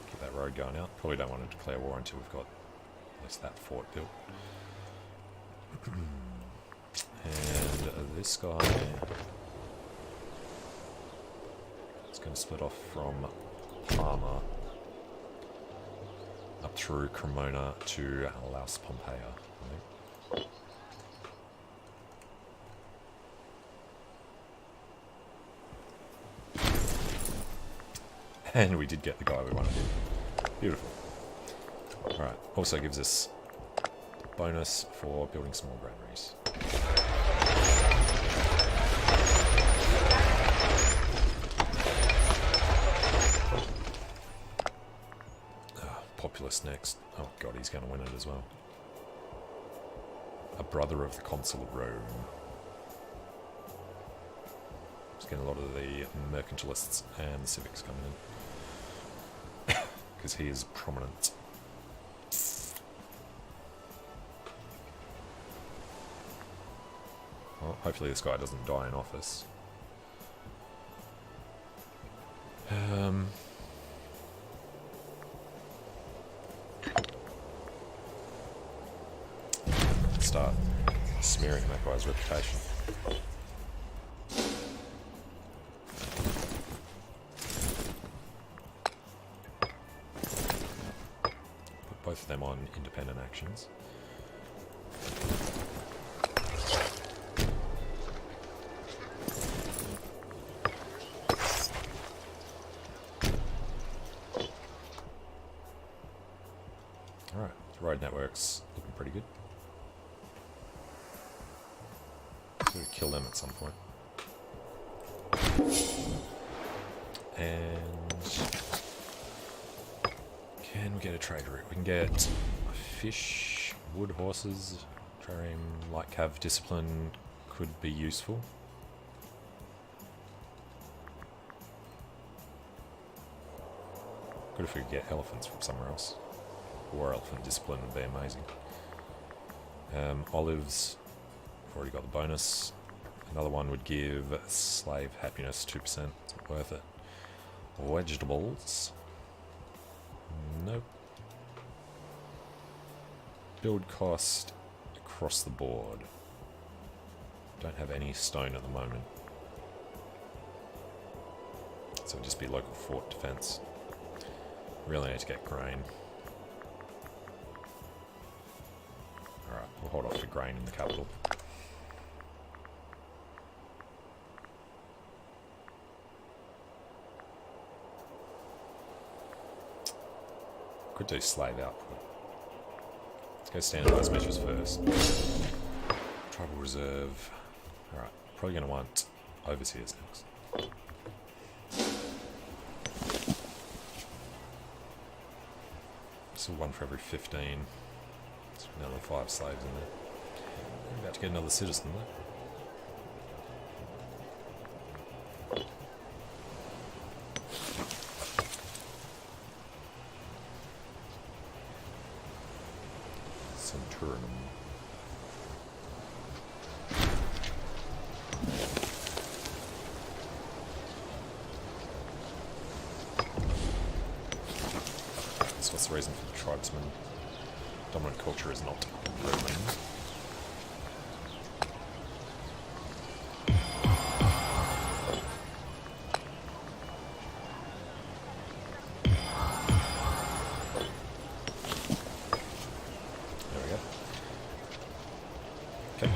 Keep that road going out. Probably don't want to declare war until we've got at least that fort built. And this guy is going to split off from Parma up through Cremona to Laus Pompeia, I think. And we did get the guy we wanted. Beautiful. Alright, also gives us bonus for building small granaries. Populous next. Oh god, he's going to win it as well. A brother of the Consul of Rome. Just getting a lot of the mercantilists and the civics coming in. Because he is prominent. Well, hopefully this guy doesn't die in office. Start smearing that guy's reputation. Put both of them on independent actions. Alright, road network's looking pretty good. Kill them at some point. And can we get a trade route? We can get fish, wood, horses, trireme, light cav, discipline could be useful. Good if we could get elephants from somewhere else. War elephant discipline would be amazing. Olives, we've already got the bonus. Another one would give slave happiness 2%. It's not worth it. Vegetables. Nope. Build cost across the board. Don't have any stone at the moment. So it'll just be local fort defense. Really need to get grain. Alright, we'll hold off for grain in the capital. Could do slave output. Let's go standardise measures first. Tribal reserve. Alright, probably going to want overseers next. So one for every 15. So another 5 slaves in there. We're about to get another citizen there. So what's the reason for the tribesmen? Dominant culture is not Roman. There we go. Okay.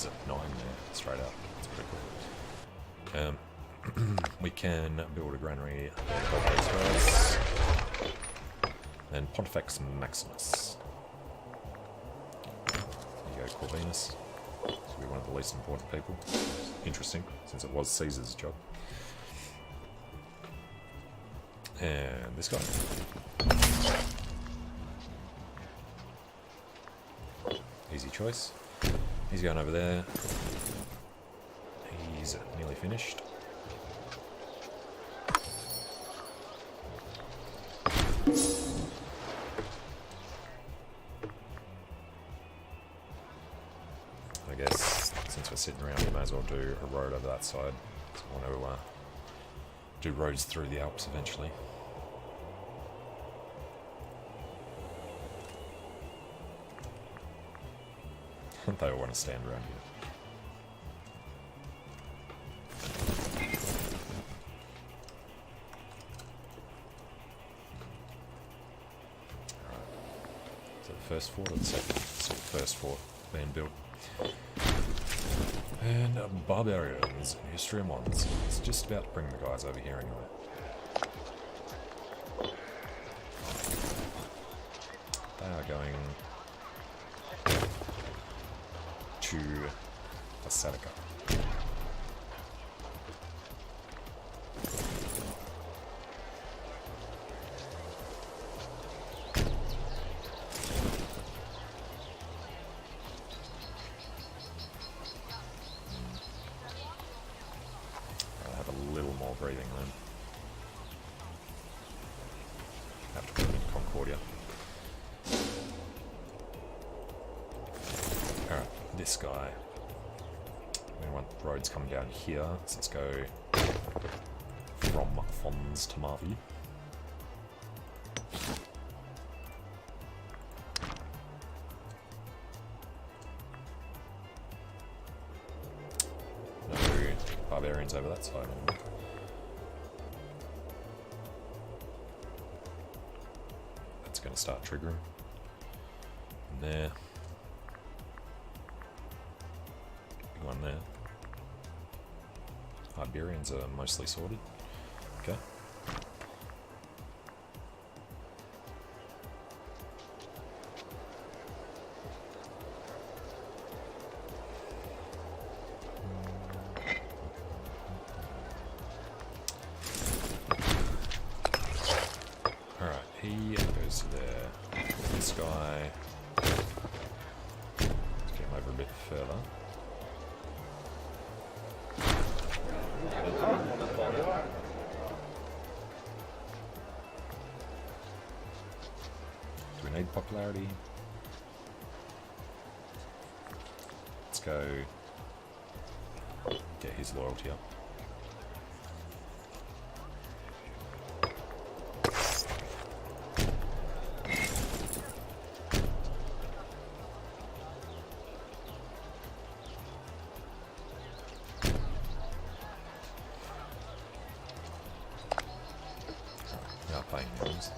there's a 9 there, straight up. That's pretty cool. We can build a granary there, those guys. And Pontifex Maximus. There you go, Corvinus. This will be one of the least important people. Interesting, since it was Caesar's job. And this guy. Easy choice. He's going over there. He's nearly finished. I guess since we're sitting around, we may as well do a road over that side. So I want to do roads through the Alps eventually. They all want to stand around here. Alright. So the first fort or the second? So the first fort being built. And barbarians and history and ones. It's just about to bring the guys over here anyway. They are going to Assatica. I'll have a little more breathing then. Have to put them in Concordia. Alright, this guy. We want roads coming down here, so let's go from Fons to Marvi. No barbarians over that side anymore. That's going to start triggering. And there. One there. Iberians are mostly sorted. Okay. Alright, he goes to there. This guy. Let's get him over a bit further. Do we need popularity? Let's go get his loyalty up. Playing games.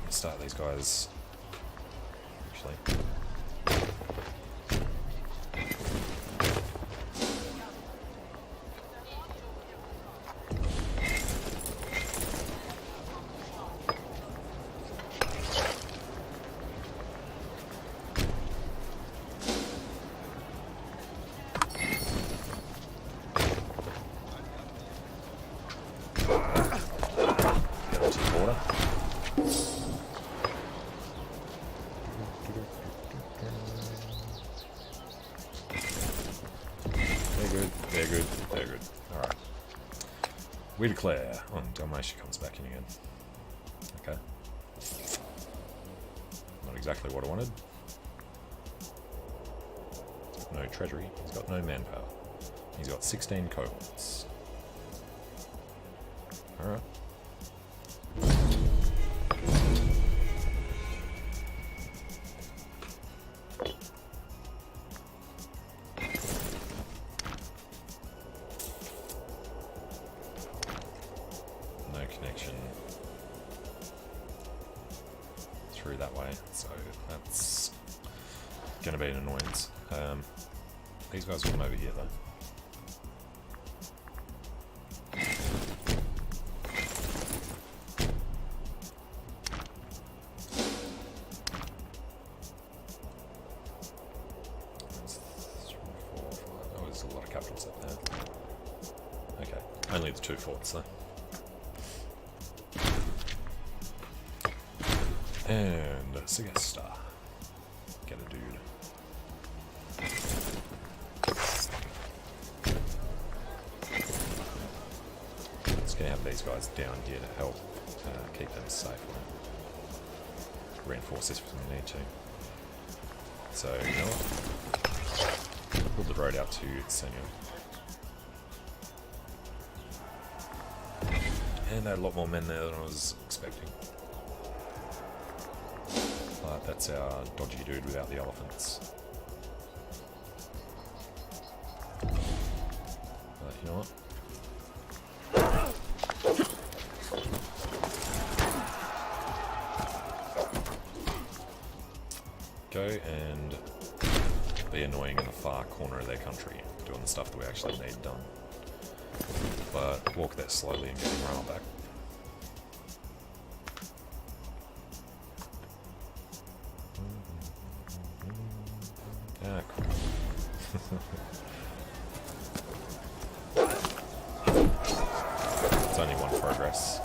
Start these guys actually. They're good. Alright. We declare. Oh, Dalmatia comes back in again. Okay. Not exactly what I wanted. No treasury. He's got no manpower. He's got 16 cohorts. Alright. through that way, so that's going to be an annoyance. These guys will come over here though. A lot of capitals up there. Okay, only the 2 forts though. And Successor. Get a dude. Just gonna have these guys down here to help keep them safe. Reinforce this if we need to. So, you know what? Build the road out to Senior. And they had a lot more men there than I was expecting. But that's our dodgy dude without the elephants. But you know what? Go and be annoying in the far corner of their country, doing the stuff that we actually need done. But walk there slowly and get morale back. Ah, cool. It's only 1 progress.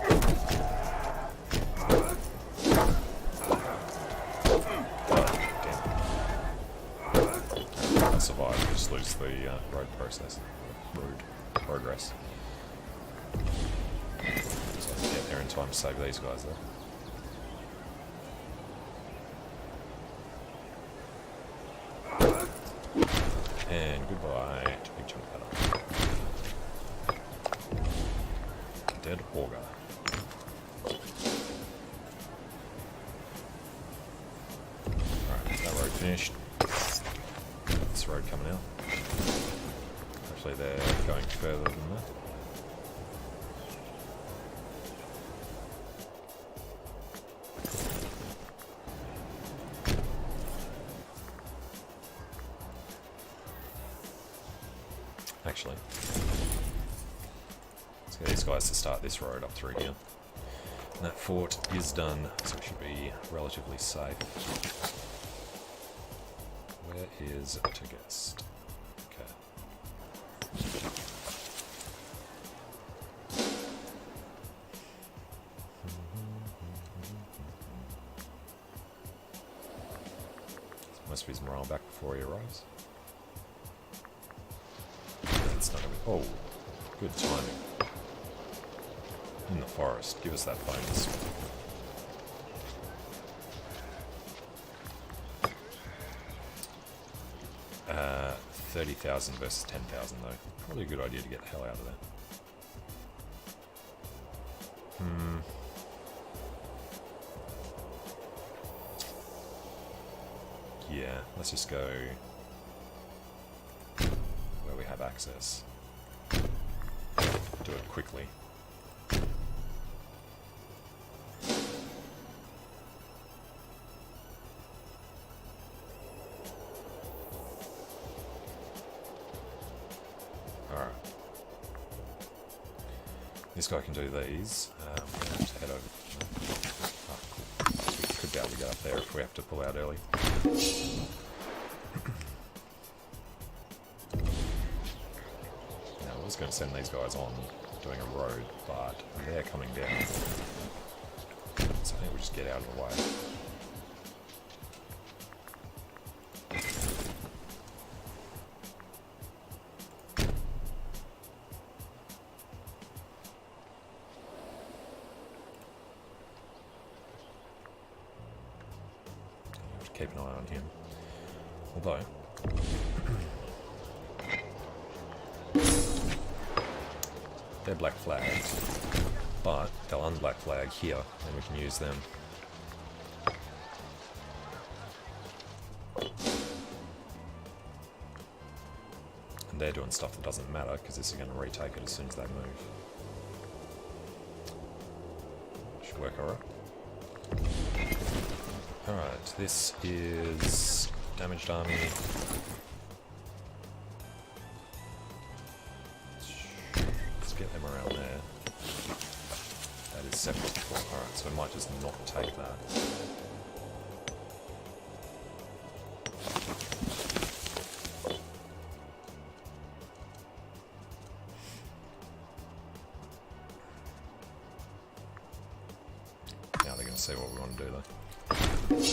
Survive, just lose the road progress. So I can get there in time to save these guys though. And goodbye to Big Chunk Cutter. Dead Augur. Alright, that road finished. This road coming out. Hopefully they're going further than that. Actually, let's get these guys to start this road up through here. And that fort is done, so it should be relatively safe. Where is Tegest? Okay. Must be his morale back before he arrives. That's not gonna be. Oh, good timing. In the forest, give us that bonus. 30,000 versus 10,000 though. Probably a good idea to get the hell out of there. Yeah, let's just go where we have access. Do it quickly. Alright. This guy can do these. We're going to have to head over. Oh, cool. We could be able to get up there if we have to pull out early. Now, I was going to send these guys on doing a road, but they're coming down. So I think we'll just get out of the way. Keep an eye on him. Although, they're black flags, but they'll unblack flag here, and we can use them. And they're doing stuff that doesn't matter, because this is going to retake it as soon as they move. Should work alright. Alright, this is damaged army. Let's get them around there. That is 74. Alright, so we might just not take that. Now they're going to see what we want to do though. So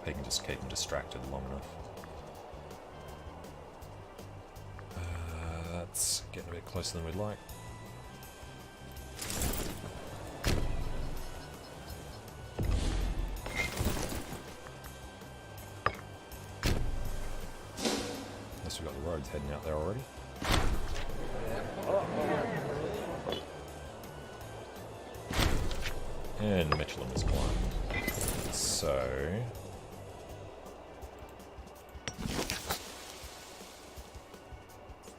they can just keep them distracted long enough. That's getting a bit closer than we'd like. Unless we've got the roads heading out there already. And Michelin is one. So...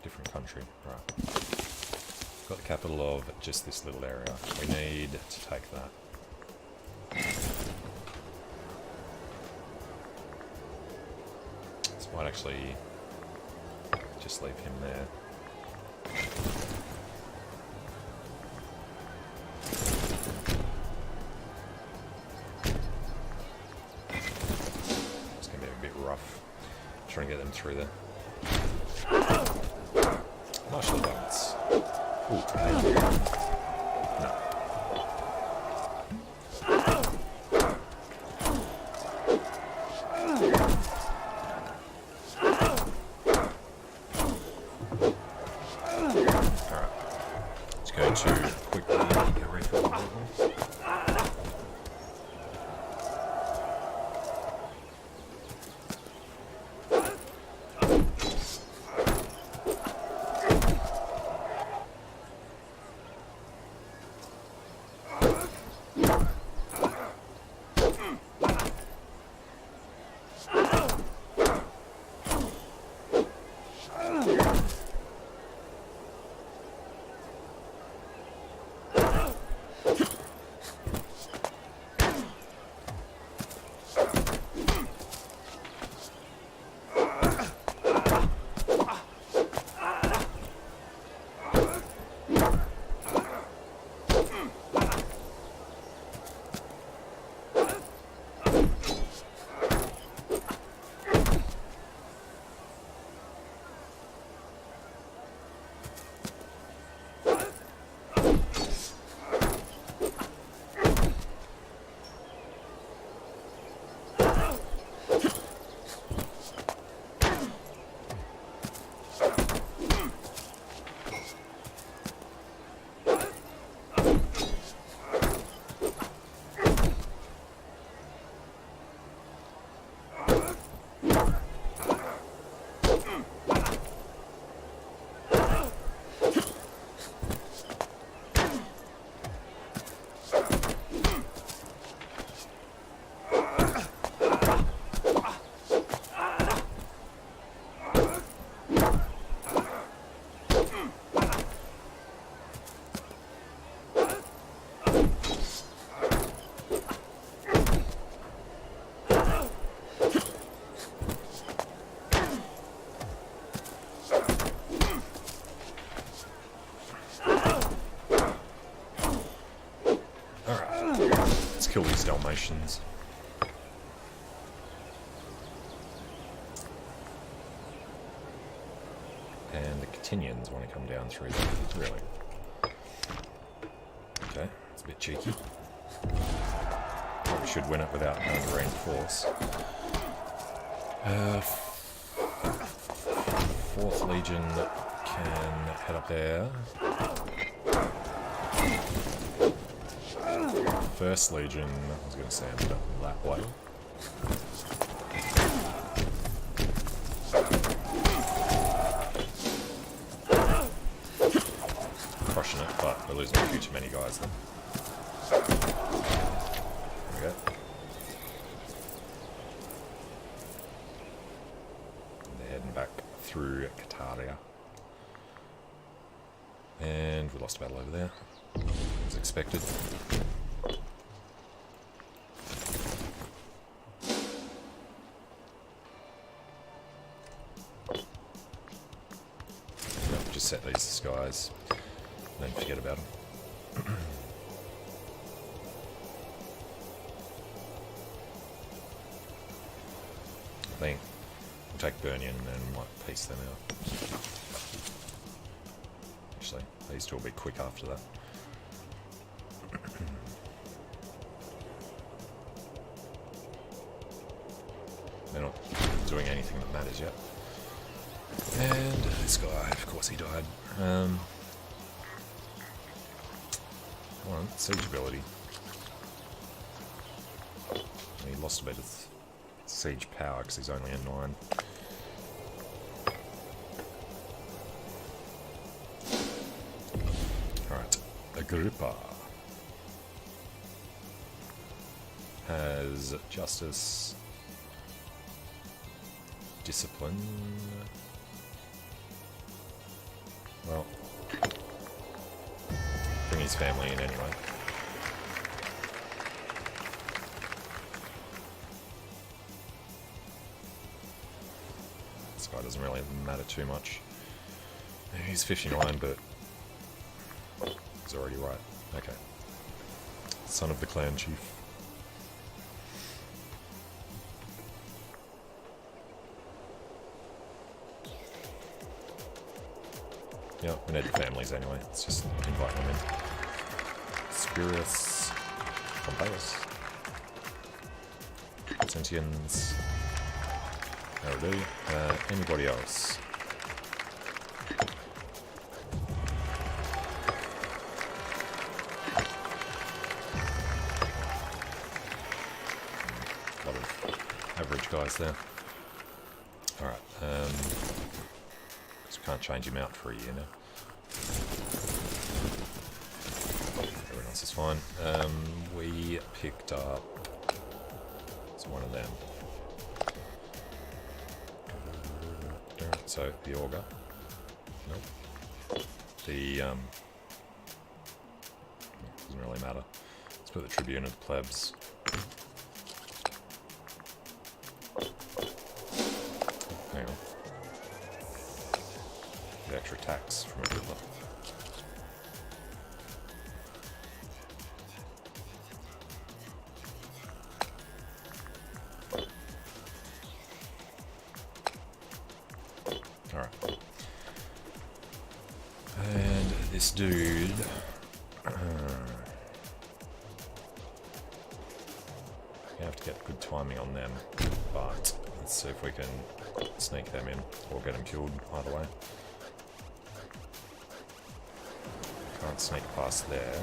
different country. Right. Got the capital of just this little area. We need to take that. This might actually just leave him there. Trying to get them through there. Martial arts. Ooh, no. Alright. Let's go to quickly get ready for the movement. Kill these Dalmatians. And the Catinians want to come down through there, really. Okay, it's a bit cheeky. Probably should win it without having to reinforce. 4th Legion can head up there. 1st Legion, I was going to say, ended up that way. Crushing it, but we're losing a few too many guys then. There we go. They're heading back through Cataria. And we lost a battle over there, as expected. reset these guys, then forget about them. I think we'll take Burnian and might piece them out. Actually, these two will be quick after that. They're not doing anything that matters yet. And this guy, of course he died. Come on, siege ability. He lost a bit of siege power because he's only a 9. Alright, Agrippa has justice, discipline. Well, bring his family in anyway. This guy doesn't really matter too much. He's 59, but he's already right. Okay. Son of the clan chief. Yeah, we need the families anyway. Let's just invite them in. Spurious, Pompeius, Sentians. That'll do. Anybody else? A lot of average guys there. Alright, can't change him out for a year now. Everyone else is fine. We picked up... It's one of them. So, the Augur. Nope. The, doesn't really matter. Let's put the Tribune of the Plebs. Hang on. Extra tax from a river. Alright. And this dude... gonna have to get good timing on them, but let's see if we can sneak them in or get them killed either way. Can't sneak past there.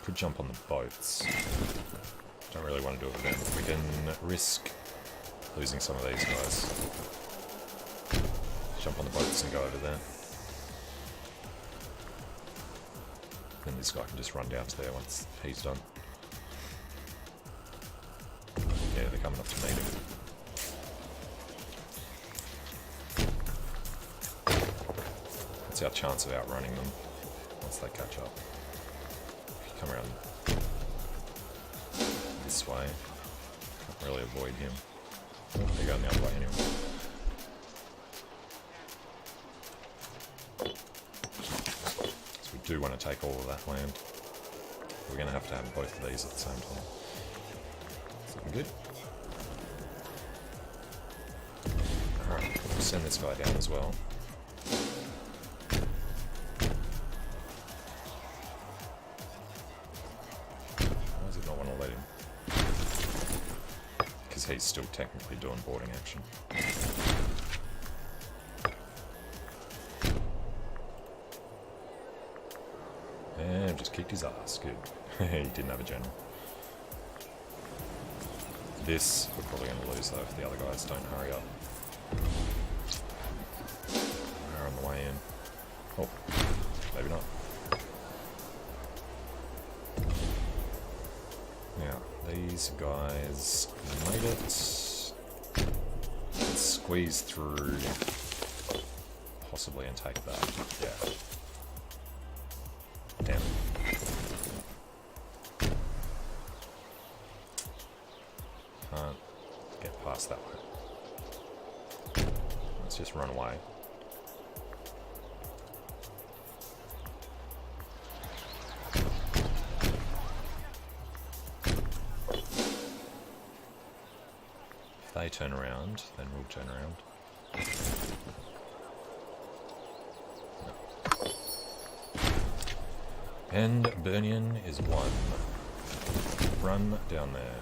Could jump on the boats. Don't really want to do it with them. We can risk losing some of these guys. Jump on the boats and go over there. Then this guy can just run down to there once he's done. Yeah, they're coming up to meet him. What's our chance of outrunning them once they catch up? Come around this way. Can't really avoid him. Oh, they're going the other way anyway. So we do want to take all of that land. We're going to have both of these at the same time. Is looking good? Alright, we'll send this guy down as well. He's still technically doing boarding action. And just kicked his ass. Good. He didn't have a general. This we're probably going to lose though if the other guys don't hurry up. They're on the way in. Oh, maybe not. Now, these guys made it. Let's squeeze through, possibly, and take that. Yeah. Damn. Can't get past that way. Let's just run away. they turn around, then we'll turn around. No. And Burnian is 1. Run down there.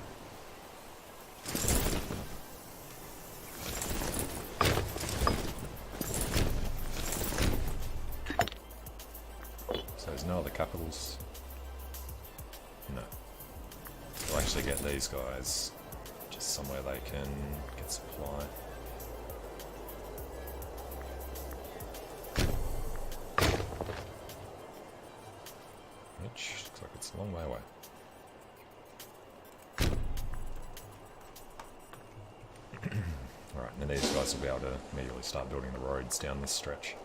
So there's no other capitals? No. We'll actually get these guys just somewhere they can get supply. Which looks like it's a long way away. Alright, and then these guys will be able to immediately start building the roads down this stretch.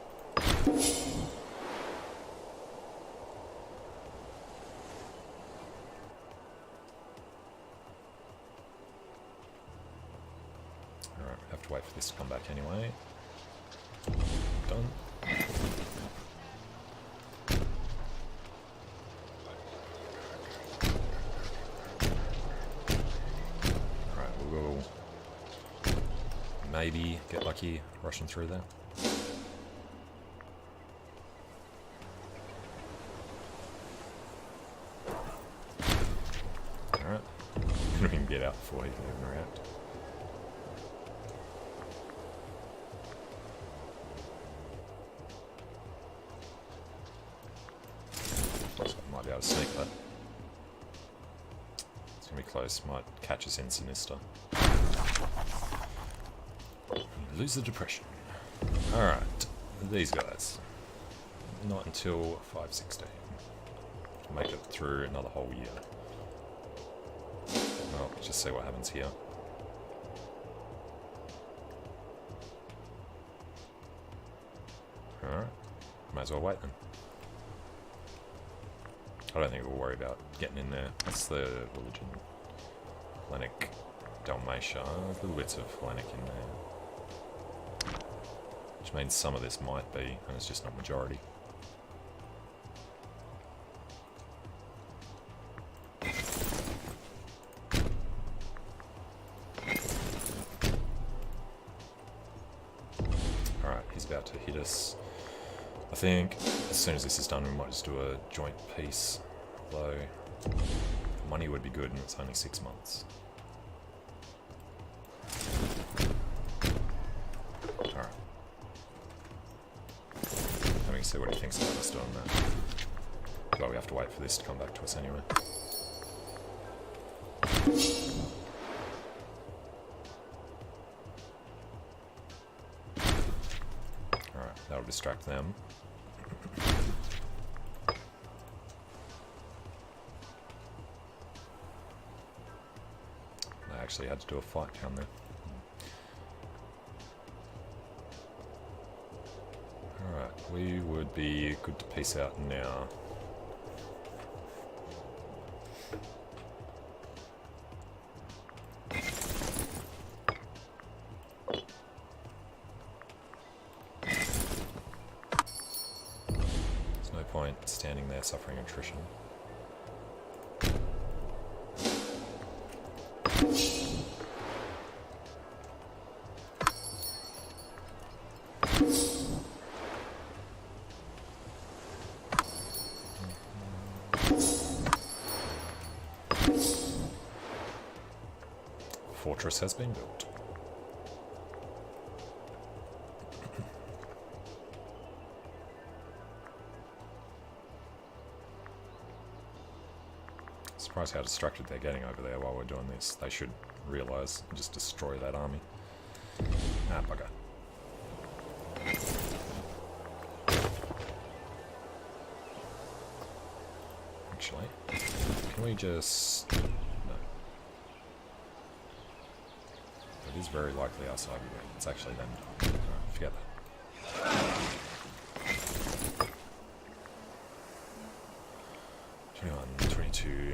Alright, we have to wait for this to come back anyway. Done. Maybe get lucky rushing through there. Alright. Couldn't even get out before he can even react. Looks like I might be able to sneak that. It's gonna be close, might catch us in Sinister. Lose the depression. Alright, these guys. Not until 5:16. Make it through another whole year. Well, let's just see what happens here. Alright, might as well wait then. I don't think we'll worry about getting in there. That's the religion. Hellenic Dalmatia. There's little bits of Hellenic in there. Which means some of this might be, and it's just not majority. Alright, he's about to hit us. I think as soon as this is done we might just do a joint peace, though money would be good and it's only 6 months. See what he thinks about us doing that. But we have to wait for this to come back to us anyway. Alright, that'll distract them. They actually had to do a fight down there. Alright, we would be good to peace out now. There's no point standing there suffering attrition. Fortress has been built. Surprised how distracted they're getting over there while we're doing this. They should realise and just destroy that army. Ah, bugger. Actually, can we just... no. It is very likely us over there. It's actually them. Alright, forget that. 21, 22...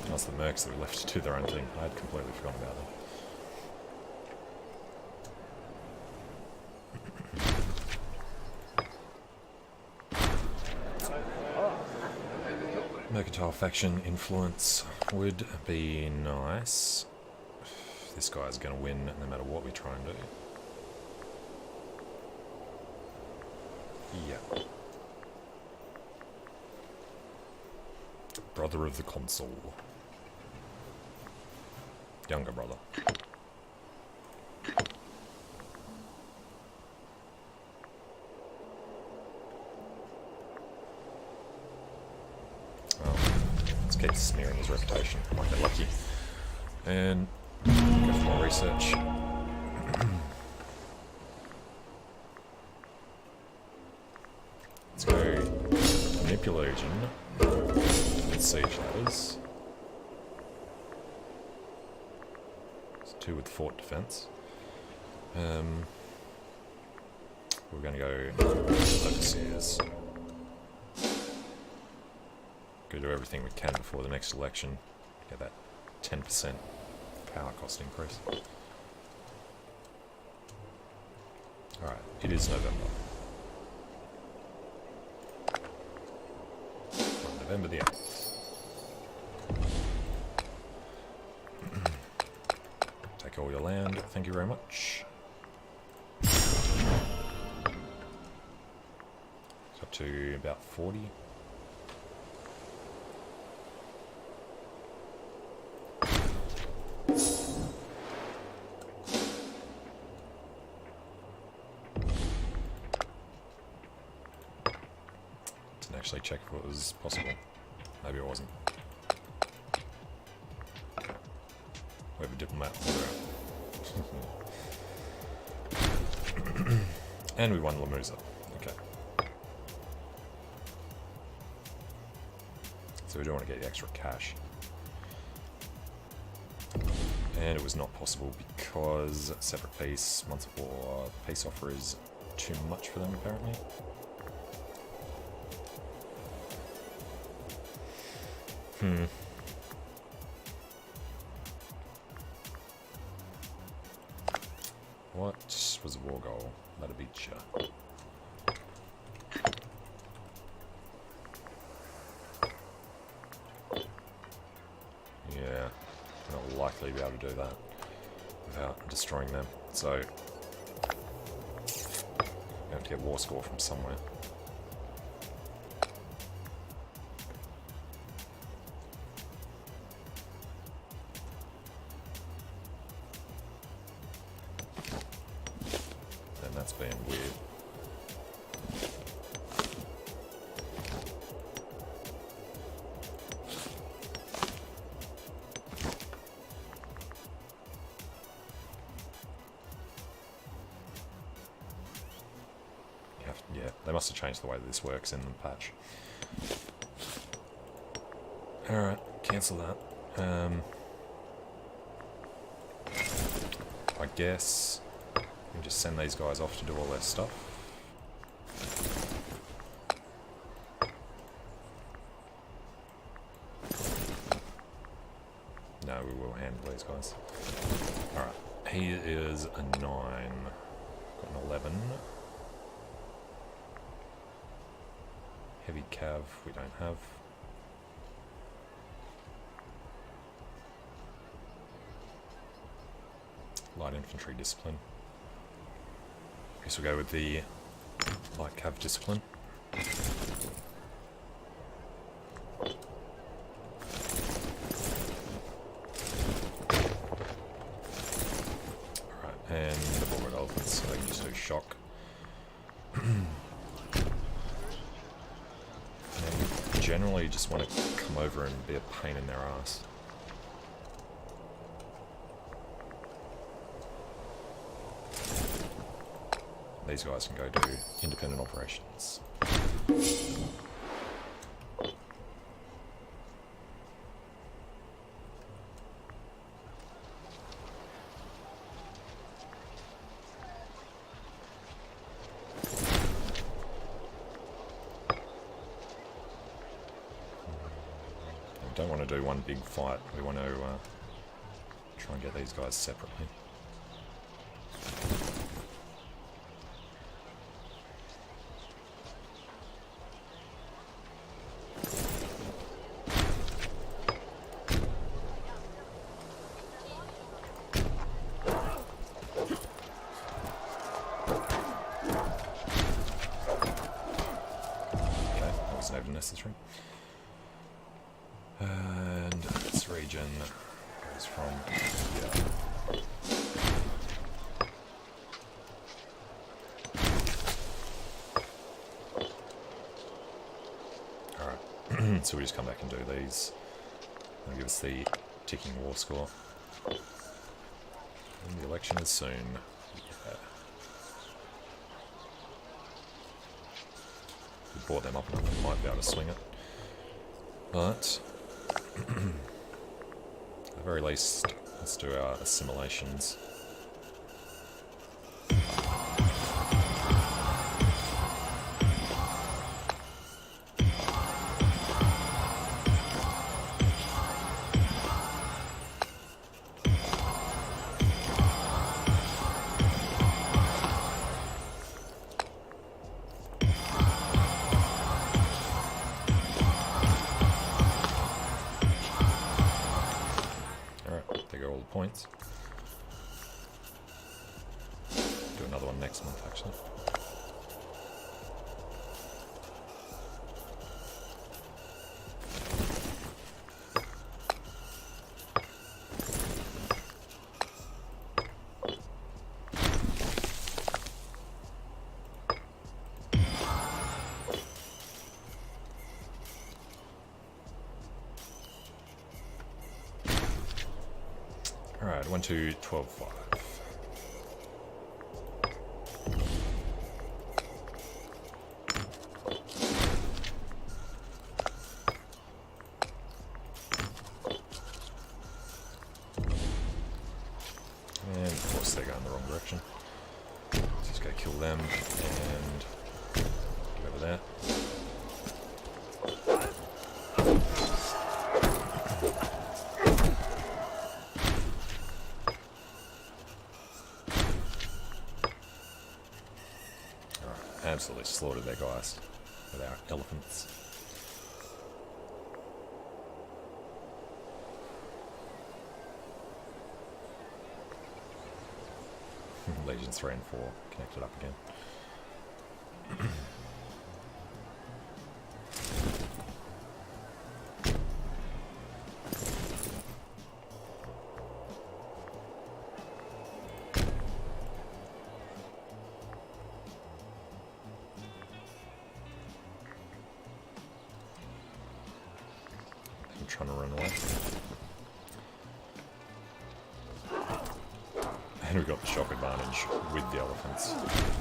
That's the mercs that were left to do their own thing. I had completely forgotten about them. Mercantile faction influence would be nice. This guy's going to win no matter what we try and do. Yeah. Brother of the consul. Younger brother. Let's keep smearing his reputation. Might get lucky. And go for more research. Let's go manipulation with siege ladders. It's 2 with fort defense. We're going to go overseers. Go do everything we can before the next election. Get that 10% power cost increase. Alright, it is November. November the 8th. Take all your land, thank you very much. It's up to about 40. Actually check if it was possible. Maybe it wasn't. We have a diplomat. And we won Lamusa. Okay. So we do want to get the extra cash. And it was not possible because separate peace, months of war, peace offer is too much for them apparently. What was a war goal? That'd be ya. Yeah, not likely to be able to do that without destroying them. So, you have to get war score from somewhere. That's being weird. Yeah, they must have changed the way that this works in the patch. Alright, cancel that. I guess we just send these guys off to do all their stuff. No, we will handle these guys. Alright, he is a 9. Got an 11. Heavy cav, we don't have. Light infantry discipline. Guess we'll go with the light cav discipline. Alright, and the bullet elephants, so they can just do shock. And generally just want to come over and be a pain in their ass. These guys can go do independent operations. We don't want to do one big fight, we want to try and get these guys separately. necessary. And this region goes from here. Alright, so we just come back and do these. That'll give us the ticking war score. And the election is soon. Yeah. We brought them up enough, we might be able to swing it. But, at the very least, let's do our assimilations. Points. Do another one next month, actually. Alright, 1, 2, 12, 5. And of course they're going the wrong direction. Let's just go kill them and get over there. Absolutely slaughtered their guys with our elephants. Legions 3 and 4 connected up again. Trying to run away. And we got the shock advantage with the elephants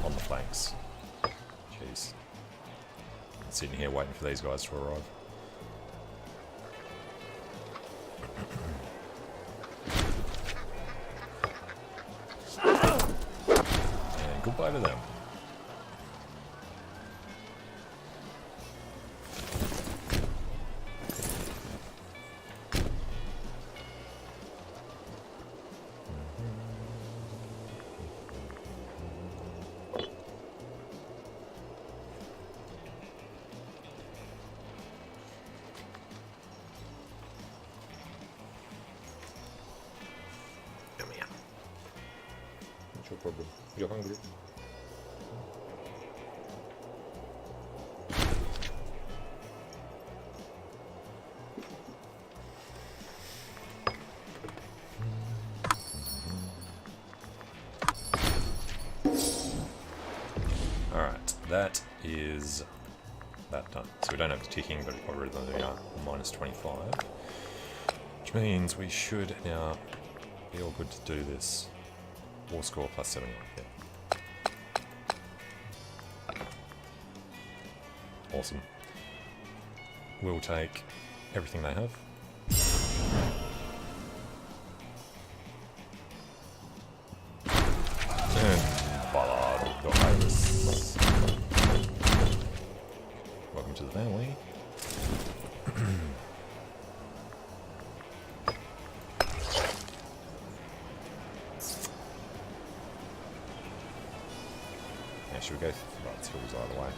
on the flanks. Jeez. I'm sitting here waiting for these guys to arrive. And goodbye to them. No problem. You're hungry? Alright, that is that done. So we don't have the ticking, but we got rid of the minus 25. Which means we should now be all good to do this. War score plus 71, yeah. Awesome. We'll take everything they have. And Valar, Dohaeris. Welcome to the family. Should we go right through either way?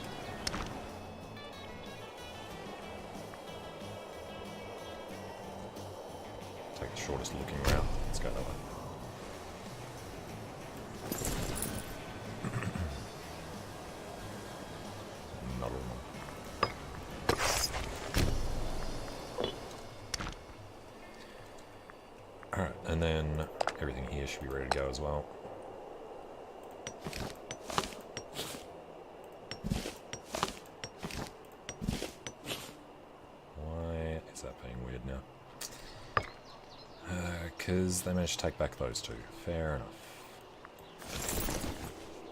Take the shortest looking route. Let's go that way. Another one. And then everything here should be ready to go as well. Why is that being weird now? Because they managed to take back those two. Fair enough.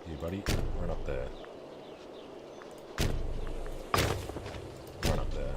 You buddy, run up there. Run up there.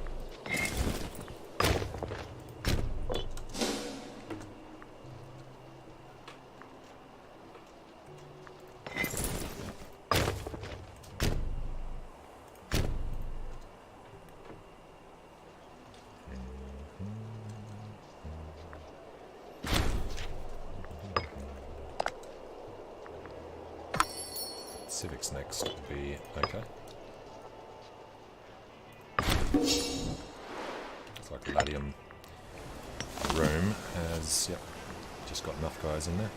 Civics next will be okay. Looks like Latium room has, yep, just got enough guys in there.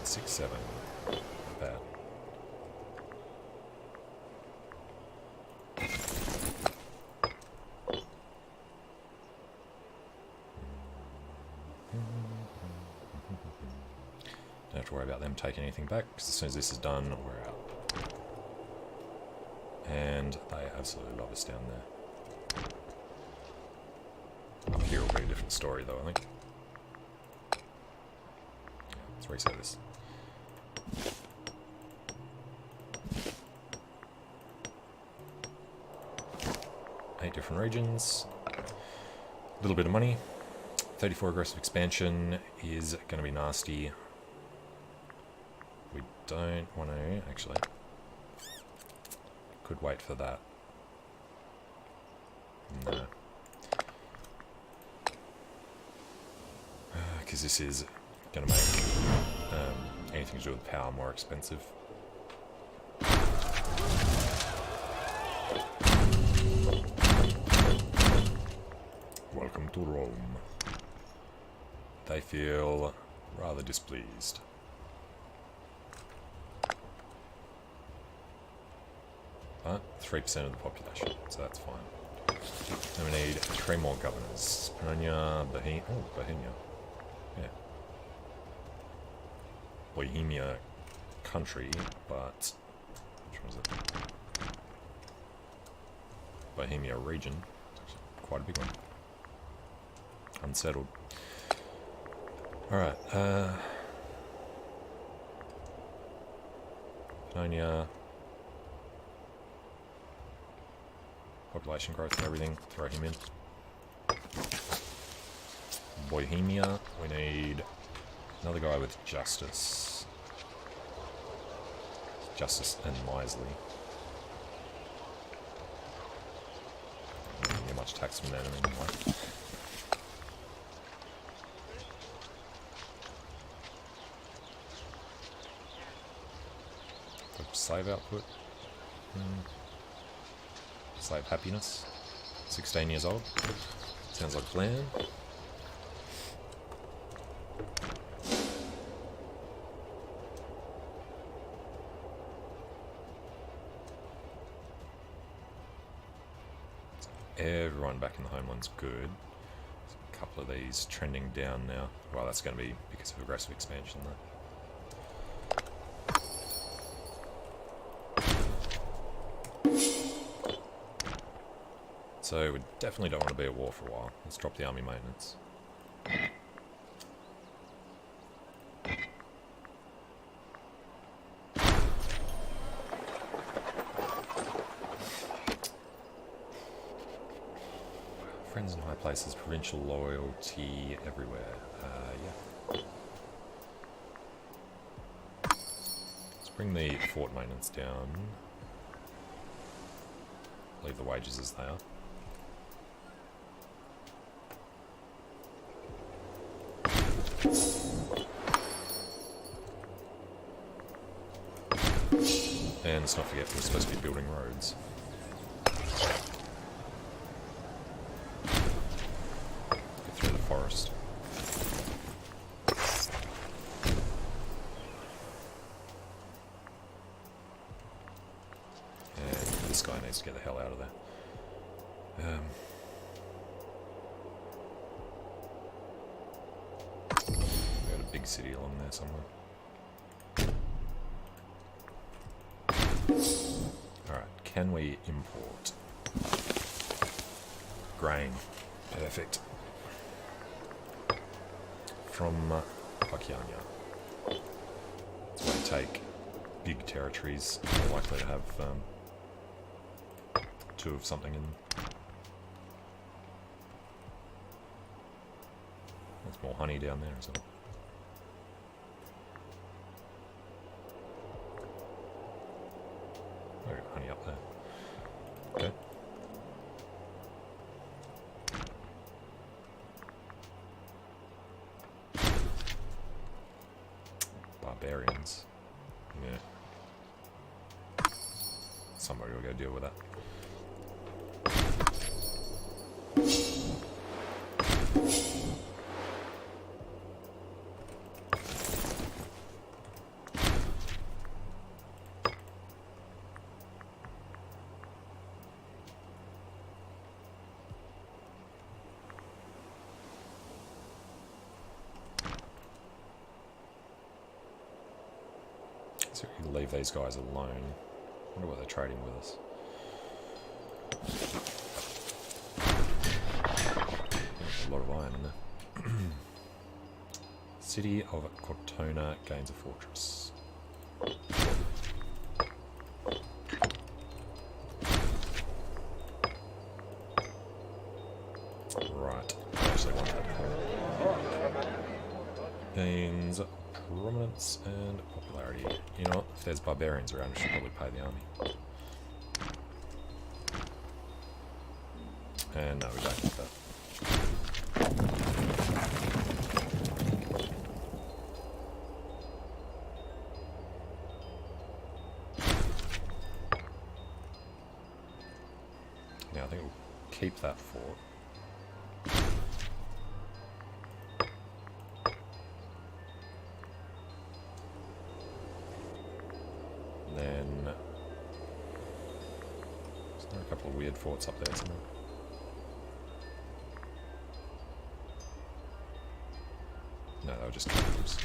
0.67, not bad. Don't have to worry about them taking anything back, because as soon as this is done, we're out. And they absolutely love us down there. Up here will be a different story though, I think. Yeah, let's reset this. Eight different regions. A little bit of money. 34 aggressive expansion is going to be nasty. We don't want to, actually. Could wait for that. No. Because this is going to make anything to do with power more expensive. Welcome to Rome. They feel rather displeased. But 3% of the population, so that's fine. Then we need 3 more governors. Pannonia, Bohemia. Yeah. Bohemia country, but which one is it? Bohemia region. It's actually quite a big one. Unsettled. Alright, Pannonia. Population growth and everything, throw him in. Bohemia, we need another guy with justice. Justice and wisely. Don't get much tax from that anymore. Slave output. Slave happiness. 16 years old. Sounds like a plan. Everyone back in the homeland's good. There's a couple of these trending down now. Well, that's going to be because of aggressive expansion though. So we definitely don't want to be at war for a while. Let's drop the army maintenance. Friends in high places, provincial loyalty everywhere. Yeah. Let's bring the fort maintenance down. Leave the wages as they are. And let's not forget we're supposed to be building roads. Get through the forest. And this guy needs to get the hell out of there. We got a big city along there somewhere. Alright, can we import grain? Perfect. From Pakianya. So we take big territories, more likely to have two of something in them. There's more honey down there as well. Oh, got honey up there. Okay. Barbarians. Yeah. Somebody will go deal with that. So we can leave these guys alone. I wonder what they're trading with us. A lot of iron in there. City of Cortona gains a fortress. Right. I actually want that. Gains prominence and popularity. You know what? If there's barbarians around, we should probably pay the army. And no, we don't need that. Now I think we'll keep that fort. Then is there a couple of weird forts up there somewhere? No, they were just captives.